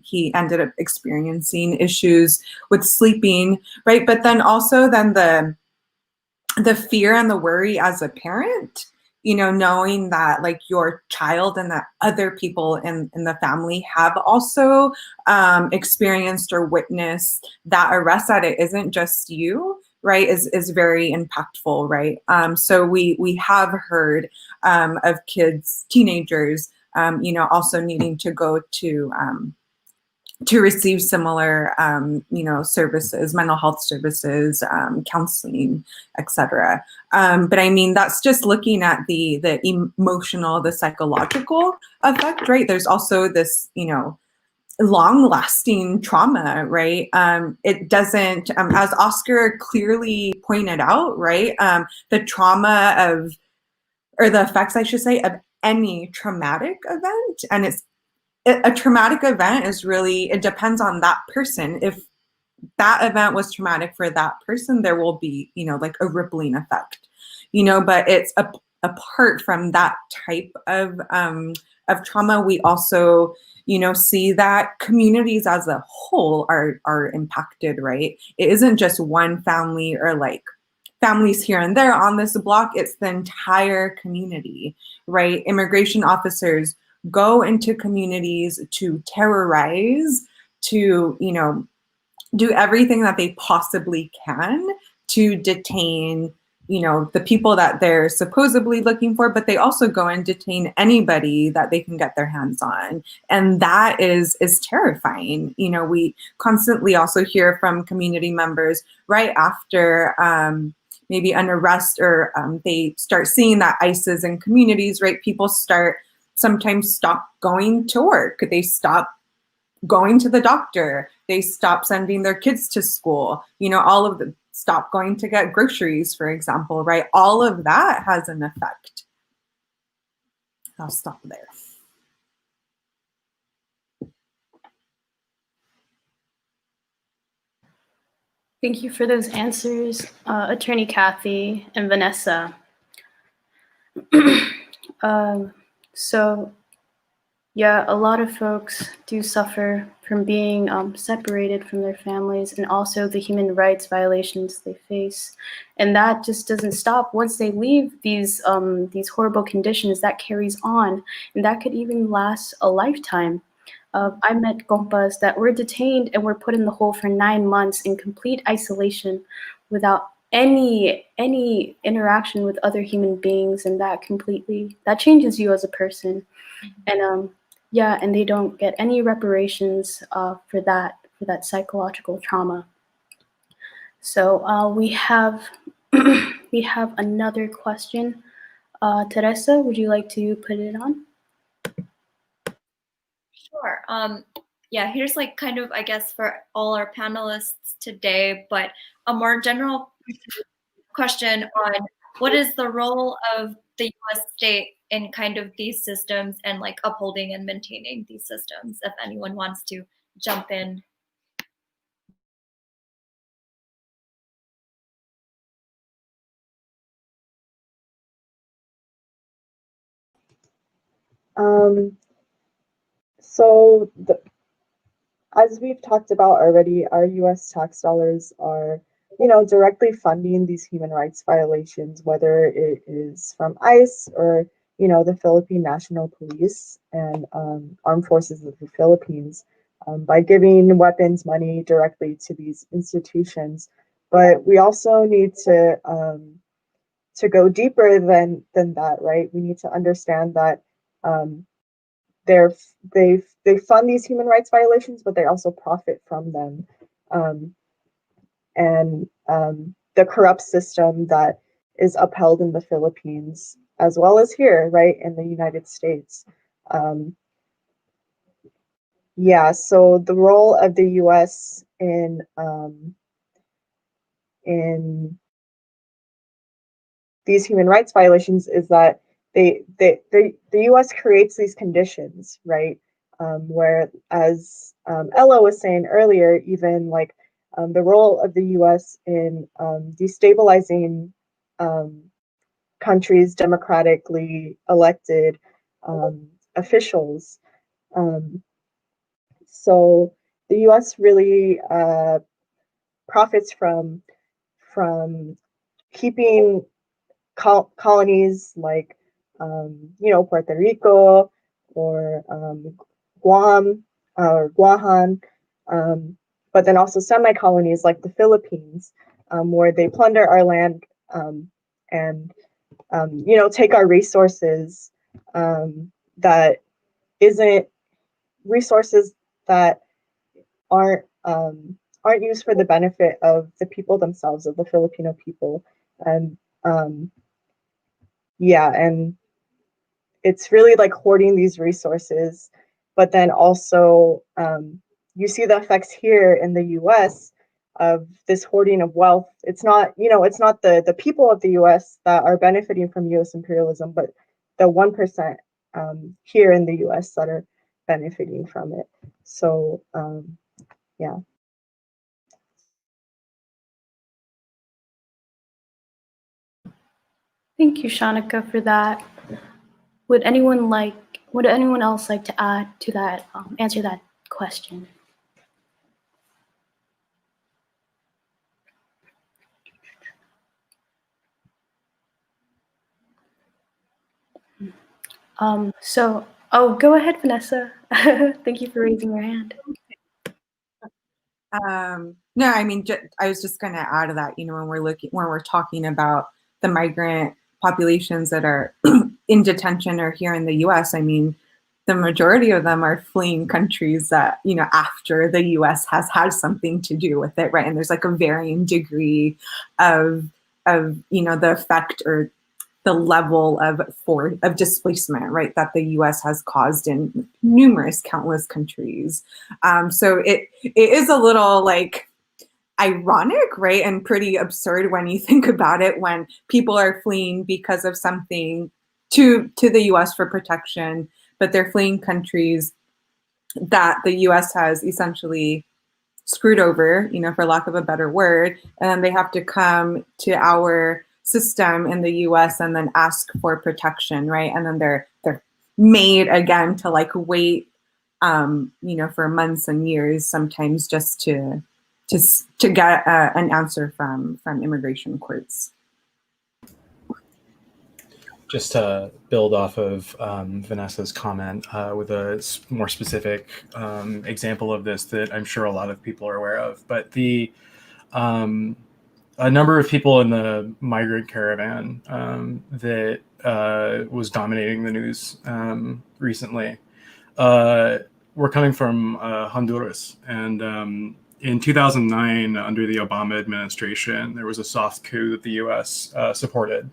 He ended up experiencing issues with sleeping, right? But then also then the fear and the worry as a parent, knowing that like your child and that other people in the family have also experienced or witnessed that arrest, that it isn't just you, right, is very impactful, right? So we have heard of kids, teenagers, also needing to go to to receive similar, services, mental health services, counseling, etc. But I mean, that's just looking at the emotional, the psychological effect, right? There's also this, long-lasting trauma, right? It doesn't, as Oscar clearly pointed out, right? The trauma of, or the effects, I should say, of any traumatic event, and a traumatic event is really, it depends on that person. If that event was traumatic for that person, there will be, like a rippling effect, but it's apart from that type of trauma. We also, see that communities as a whole are impacted, right? It isn't just one family or like families here and there on this block, it's the entire community, right? Immigration officers go into communities to terrorize, to, do everything that they possibly can to detain, the people that they're supposedly looking for, but they also go and detain anybody that they can get their hands on. And that is terrifying. We constantly also hear from community members right after maybe an arrest, or they start seeing that ICE is in communities, right? People sometimes stop going to work. They stop going to the doctor. They stop sending their kids to school. All of the stop going to get groceries, for example, right? All of that has an effect. I'll stop there. Thank you for those answers, Attorney Kathy and Vanessa. So, yeah, a lot of folks do suffer from being separated from their families, and also the human rights violations they face. And that just doesn't stop once they leave these horrible conditions. That carries on, and that could even last a lifetime. I met compas that were detained and were put in the hole for 9 months in complete isolation without any interaction with other human beings, and that changes you as a person. And and they don't get any reparations for that psychological trauma. So we have we have another question. Teresa, would you like to put it on? Sure. Yeah, here's like kind of, I guess, for all our panelists today, but a more general question on what is the role of the US state in kind of these systems and like upholding and maintaining these systems, if anyone wants to jump in. As we've talked about already, our US tax dollars are, directly funding these human rights violations, whether it is from ICE or, the Philippine National Police and Armed Forces of the Philippines, by giving weapons money directly to these institutions. But we also need to go deeper than that, right? We need to understand that they fund these human rights violations, but they also profit from them. The corrupt system that is upheld in the Philippines, as well as here, right, in the United States. So the role of the US in these human rights violations is that the US creates these conditions, right? Where, as Ella was saying earlier, even like the role of the US in destabilizing countries' democratically elected officials. So the US really profits from keeping colonies like Puerto Rico or Guam or Guahan, but then also semi-colonies like the Philippines, where they plunder our land and take our resources that isn't resources that aren't used for the benefit of the people themselves, of the Filipino people. And yeah, and it's really like hoarding these resources, but then also you see the effects here in the US of this hoarding of wealth. It's not, it's not the people of the US that are benefiting from US imperialism, but the 1% here in the US that are benefiting from it. So yeah. Thank you, Shanika, for that. Would anyone else like to add to that, answer that question? Go ahead, Vanessa. Thank you for raising your hand. No, I mean, I was just going to add to that, when we're talking about the migrant populations that are in detention or here in the US, I mean, the majority of them are fleeing countries that, after the US has had something to do with it, right? And there's like a varying degree of the effect or the level of displacement, right, that the U.S. has caused in countless countries. So it is a little like ironic, right, and pretty absurd when you think about it, when people are fleeing because of something to the U.S. for protection, but they're fleeing countries that the U.S. has essentially screwed over, for lack of a better word, and they have to come to our system in the US and then ask for protection, right? And then they're made again to like wait, for months and years, sometimes just to get an answer from immigration courts. Just to build off of Vanessa's comment with a more specific example of this that I'm sure a lot of people are aware of, but a number of people in the migrant caravan that was dominating the news recently were coming from Honduras. And in 2009, under the Obama administration, there was a soft coup that the US supported.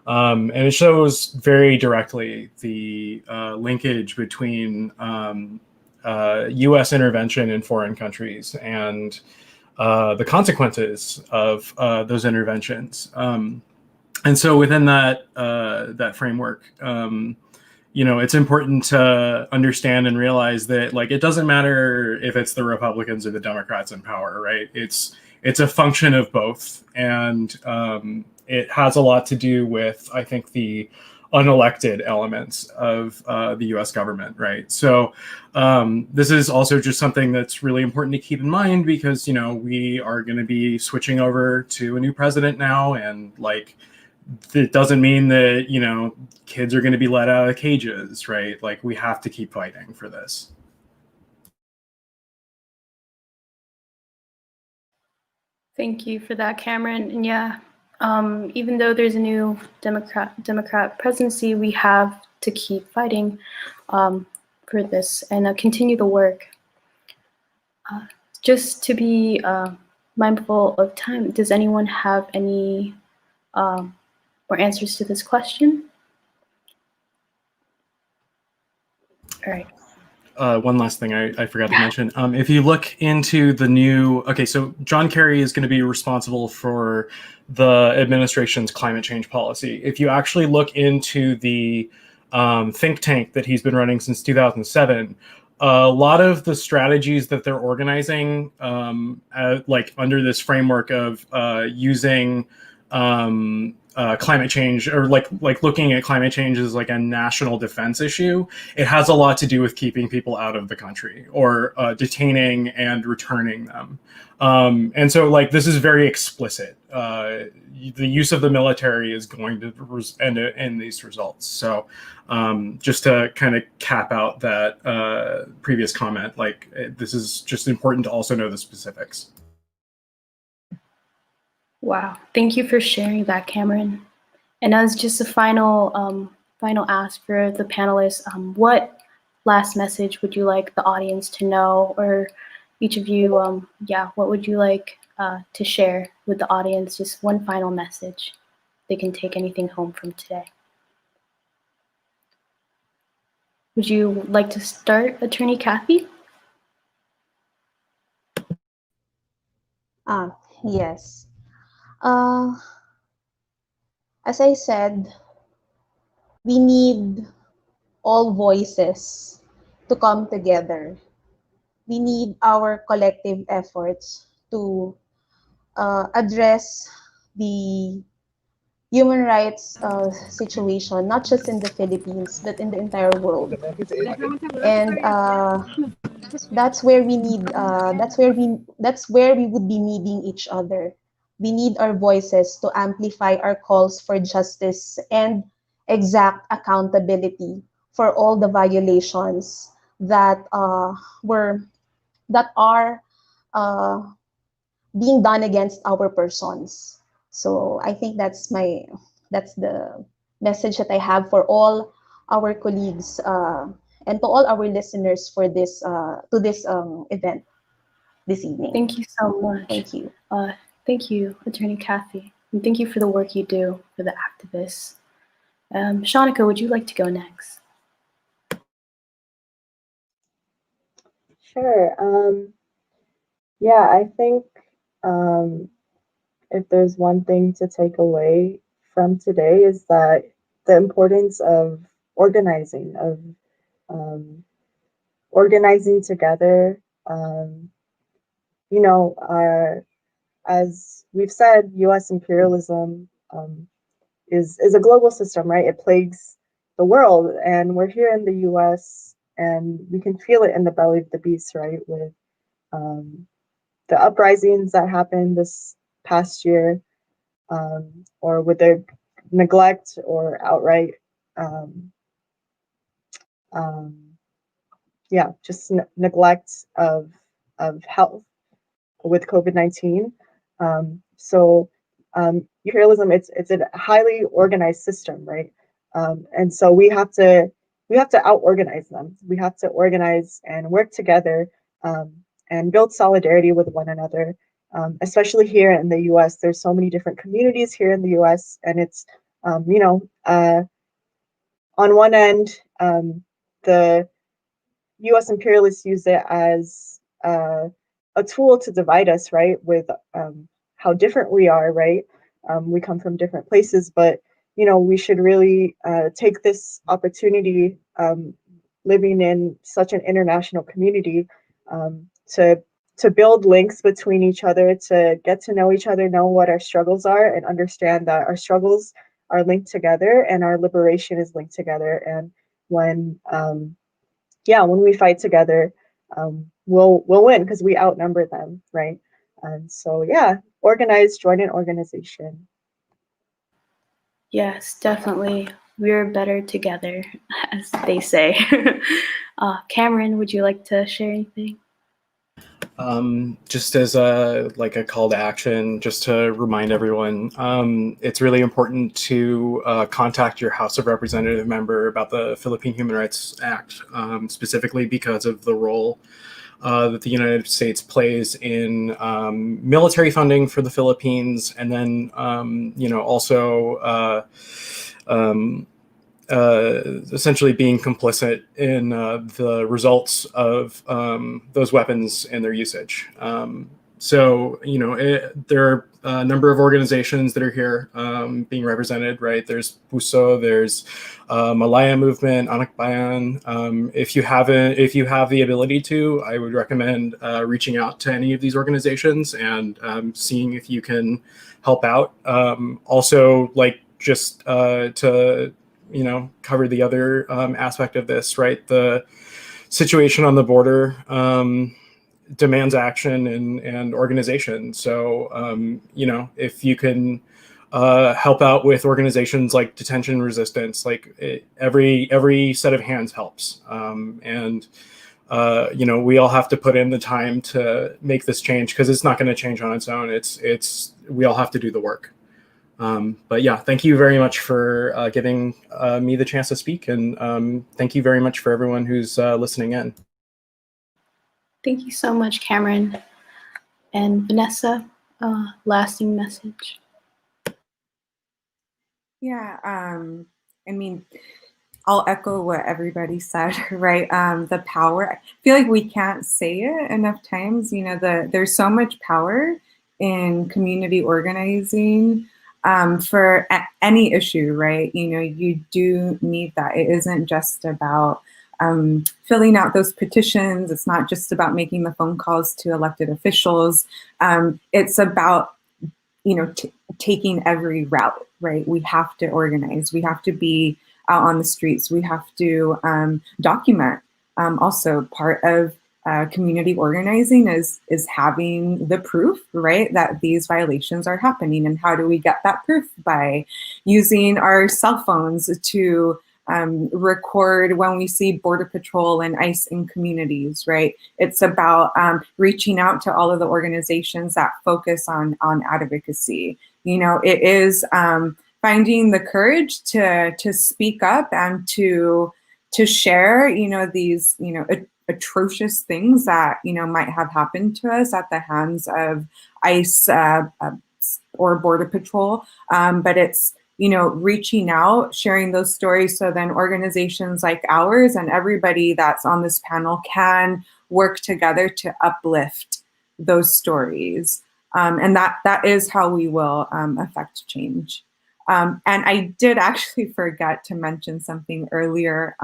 And it shows very directly the linkage between US intervention in foreign countries and the consequences of those interventions. And so within that framework, it's important to understand and realize that like it doesn't matter if it's the Republicans or the Democrats in power, right? It's a function of both, and it has a lot to do with, I think, the unelected elements of the U.S. government, right? So this is also just something that's really important to keep in mind because, we are going to be switching over to a new president now, and like, it doesn't mean that, kids are going to be let out of cages, right? Like, we have to keep fighting for this. Thank you for that, Cameron. And yeah, even though there's a new Democrat presidency, we have to keep fighting for this and continue the work. Just to be mindful of time, does anyone have any more answers to this question? All right. One last thing I forgot to mention. If you look into the new, so John Kerry is going to be responsible for the administration's climate change policy. If you actually look into the think tank that he's been running since 2007, a lot of the strategies that they're organizing, like under this framework of using climate change, or like looking at climate change as like a national defense issue, it has a lot to do with keeping people out of the country or detaining and returning them. And so like this is very explicit. The use of the military is going to end in these results. So just to kind of cap out that previous comment, like this is just important to also know the specifics. Wow, thank you for sharing that, Cameron. And as just a final ask for the panelists, what last message would you like the audience to know, or each of you, yeah, what would you like to share with the audience? Just one final message. They can take anything home from today. Would you like to start, Attorney Kathy? Yes. Uh, as I said, we need all voices to come together. We need our collective efforts to address the human rights situation, not just in the Philippines, but in the entire world. And that's where we need, that's where we would be needing each other. We need our voices to amplify our calls for justice and exact accountability for all the violations that that are uh, being done against our persons. So I think that's the message that I have for all our colleagues and to all our listeners for this to this event this evening. Thank you so much. Thank you. Thank you, Attorney Kathy, and thank you for the work you do for the activists. Shanika, would you like to go next? Sure. Yeah, I think if there's one thing to take away from today is that the importance of organizing, of um, organizing together. You know, as we've said, U.S. imperialism is a global system, right? It plagues the world, and we're here in the U.S. and we can feel it in the belly of the beast, right? With the uprisings that happened this past year, or with the neglect or outright, um, um, yeah, just neglect of health with COVID-19. So imperialism, it's a highly organized system, right? And so we have to out organize them. We have to organize and work together and build solidarity with one another. Especially here in the U.S., there's so many different communities here in the U.S., and it's on one end, the U.S. imperialists use it as a tool to divide us, right? With how different we are, right? We come from different places, but we should really take this opportunity, living in such an international community, to build links between each other, to get to know each other, know what our struggles are, and understand that our struggles are linked together and our liberation is linked together. And when when we fight together, we'll win because we outnumber them, right? And so yeah, organize, join an organization. Yes, definitely. We're better together, as they say. Cameron, would you like to share anything? Just as a call to action, just to remind everyone, it's really important to contact your House of Representative member about the Philippine Human Rights Act, specifically because of the role that the United States plays in military funding for the Philippines, and then also essentially being complicit in the results of those weapons and their usage. So, there are a number of organizations that are here being represented, right? There's PUSO, there's Malaya Movement, Anak Bayan. If you have the ability to, I would recommend reaching out to any of these organizations and seeing if you can help out. Also, just to cover the other aspect of this, right? The situation on the border demands action and organization. So, if you can help out with organizations like Detention Resistance, every set of hands helps. And we all have to put in the time to make this change because it's not going to change on its own. We all have to do the work. But yeah, thank you very much for giving me the chance to speak, and thank you very much for everyone who's listening in. Thank you so much, Cameron. And Vanessa, lasting message. Yeah, I mean, I'll echo what everybody said, right? The power, I feel like we can't say it enough times, there's so much power in community organizing for any issue, right? You do need that. It isn't just about filling out those petitions. It's not just about making the phone calls to elected officials. It's about taking every route, right? We have to organize. We have to be out on the streets. We have to document. Also, part of community organizing is having the proof, right, that these violations are happening. And how do we get that proof? By using our cell phones to record when we see Border Patrol and ICE in communities, right? It's about reaching out to all of the organizations that focus on advocacy. It is finding the courage to speak up and to share, these, atrocious things that, might have happened to us at the hands of ICE or Border Patrol. But it's, reaching out, sharing those stories so then organizations like ours and everybody that's on this panel can work together to uplift those stories. And that is how we will affect change. And I did actually forget to mention something earlier.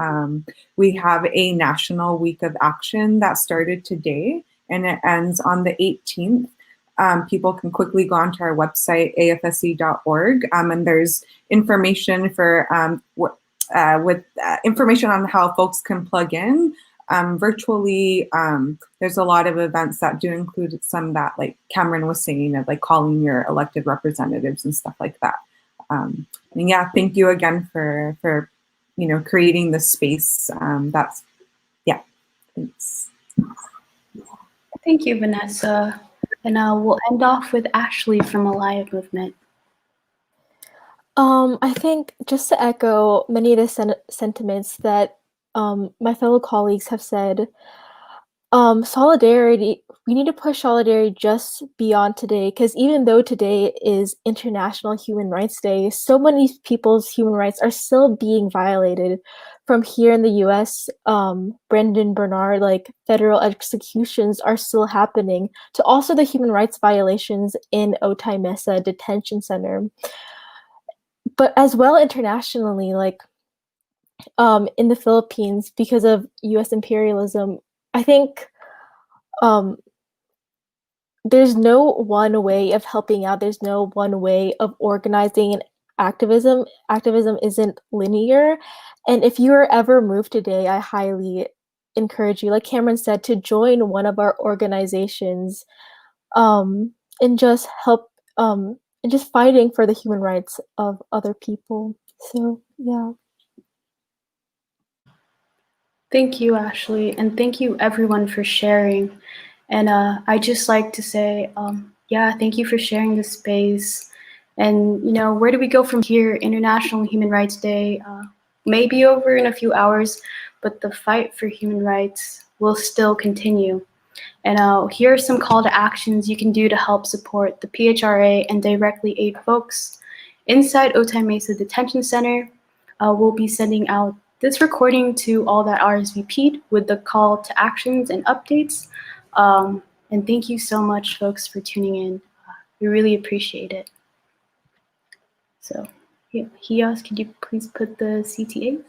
We have a National Week of Action that started today and it ends on the 18th. People can quickly go onto our website, afsc.org, and there's information for information on how folks can plug in virtually. There's a lot of events that do include some that, like Cameron was saying, of like calling your elected representatives and stuff like that. And yeah, thank you again for creating this space. Thanks. Thank you, Vanessa. And we'll end off with Ashley from Alliant Movement. I think just to echo many of the sentiments that my fellow colleagues have said, solidarity, we need to push solidarity just beyond today, because even though today is International Human Rights Day, so many people's human rights are still being violated. From here in the US, Brendan Bernard, like federal executions are still happening, to also the human rights violations in Otay Mesa Detention Center. But as well internationally, like in the Philippines, because of US imperialism, I think there's no one way of helping out. There's no one way of organizing and activism. Activism isn't linear. And if you are ever moved today, I highly encourage you, like Cameron said, to join one of our organizations and just help and just fighting for the human rights of other people. So, yeah. Thank you, Ashley, and thank you everyone for sharing. And I just like to say, yeah, thank you for sharing this space. And where do we go from here? International Human Rights Day may be over in a few hours, but the fight for human rights will still continue. And here are some call to actions you can do to help support the PHRA and directly aid folks. Inside Otay Mesa Detention Center, we'll be sending out this recording to all that RSVP'd with the call to actions and updates. And thank you so much, folks, for tuning in. We really appreciate it. So, yeah, Hias, could you please put the CTAs?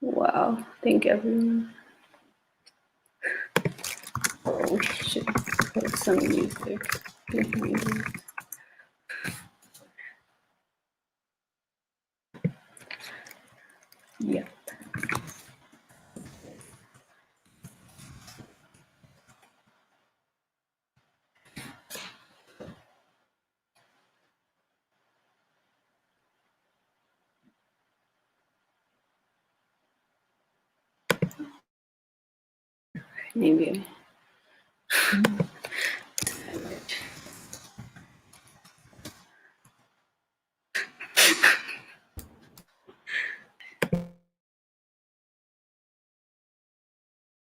Wow, thank everyone. We should put some music behind it. Yep. maybe.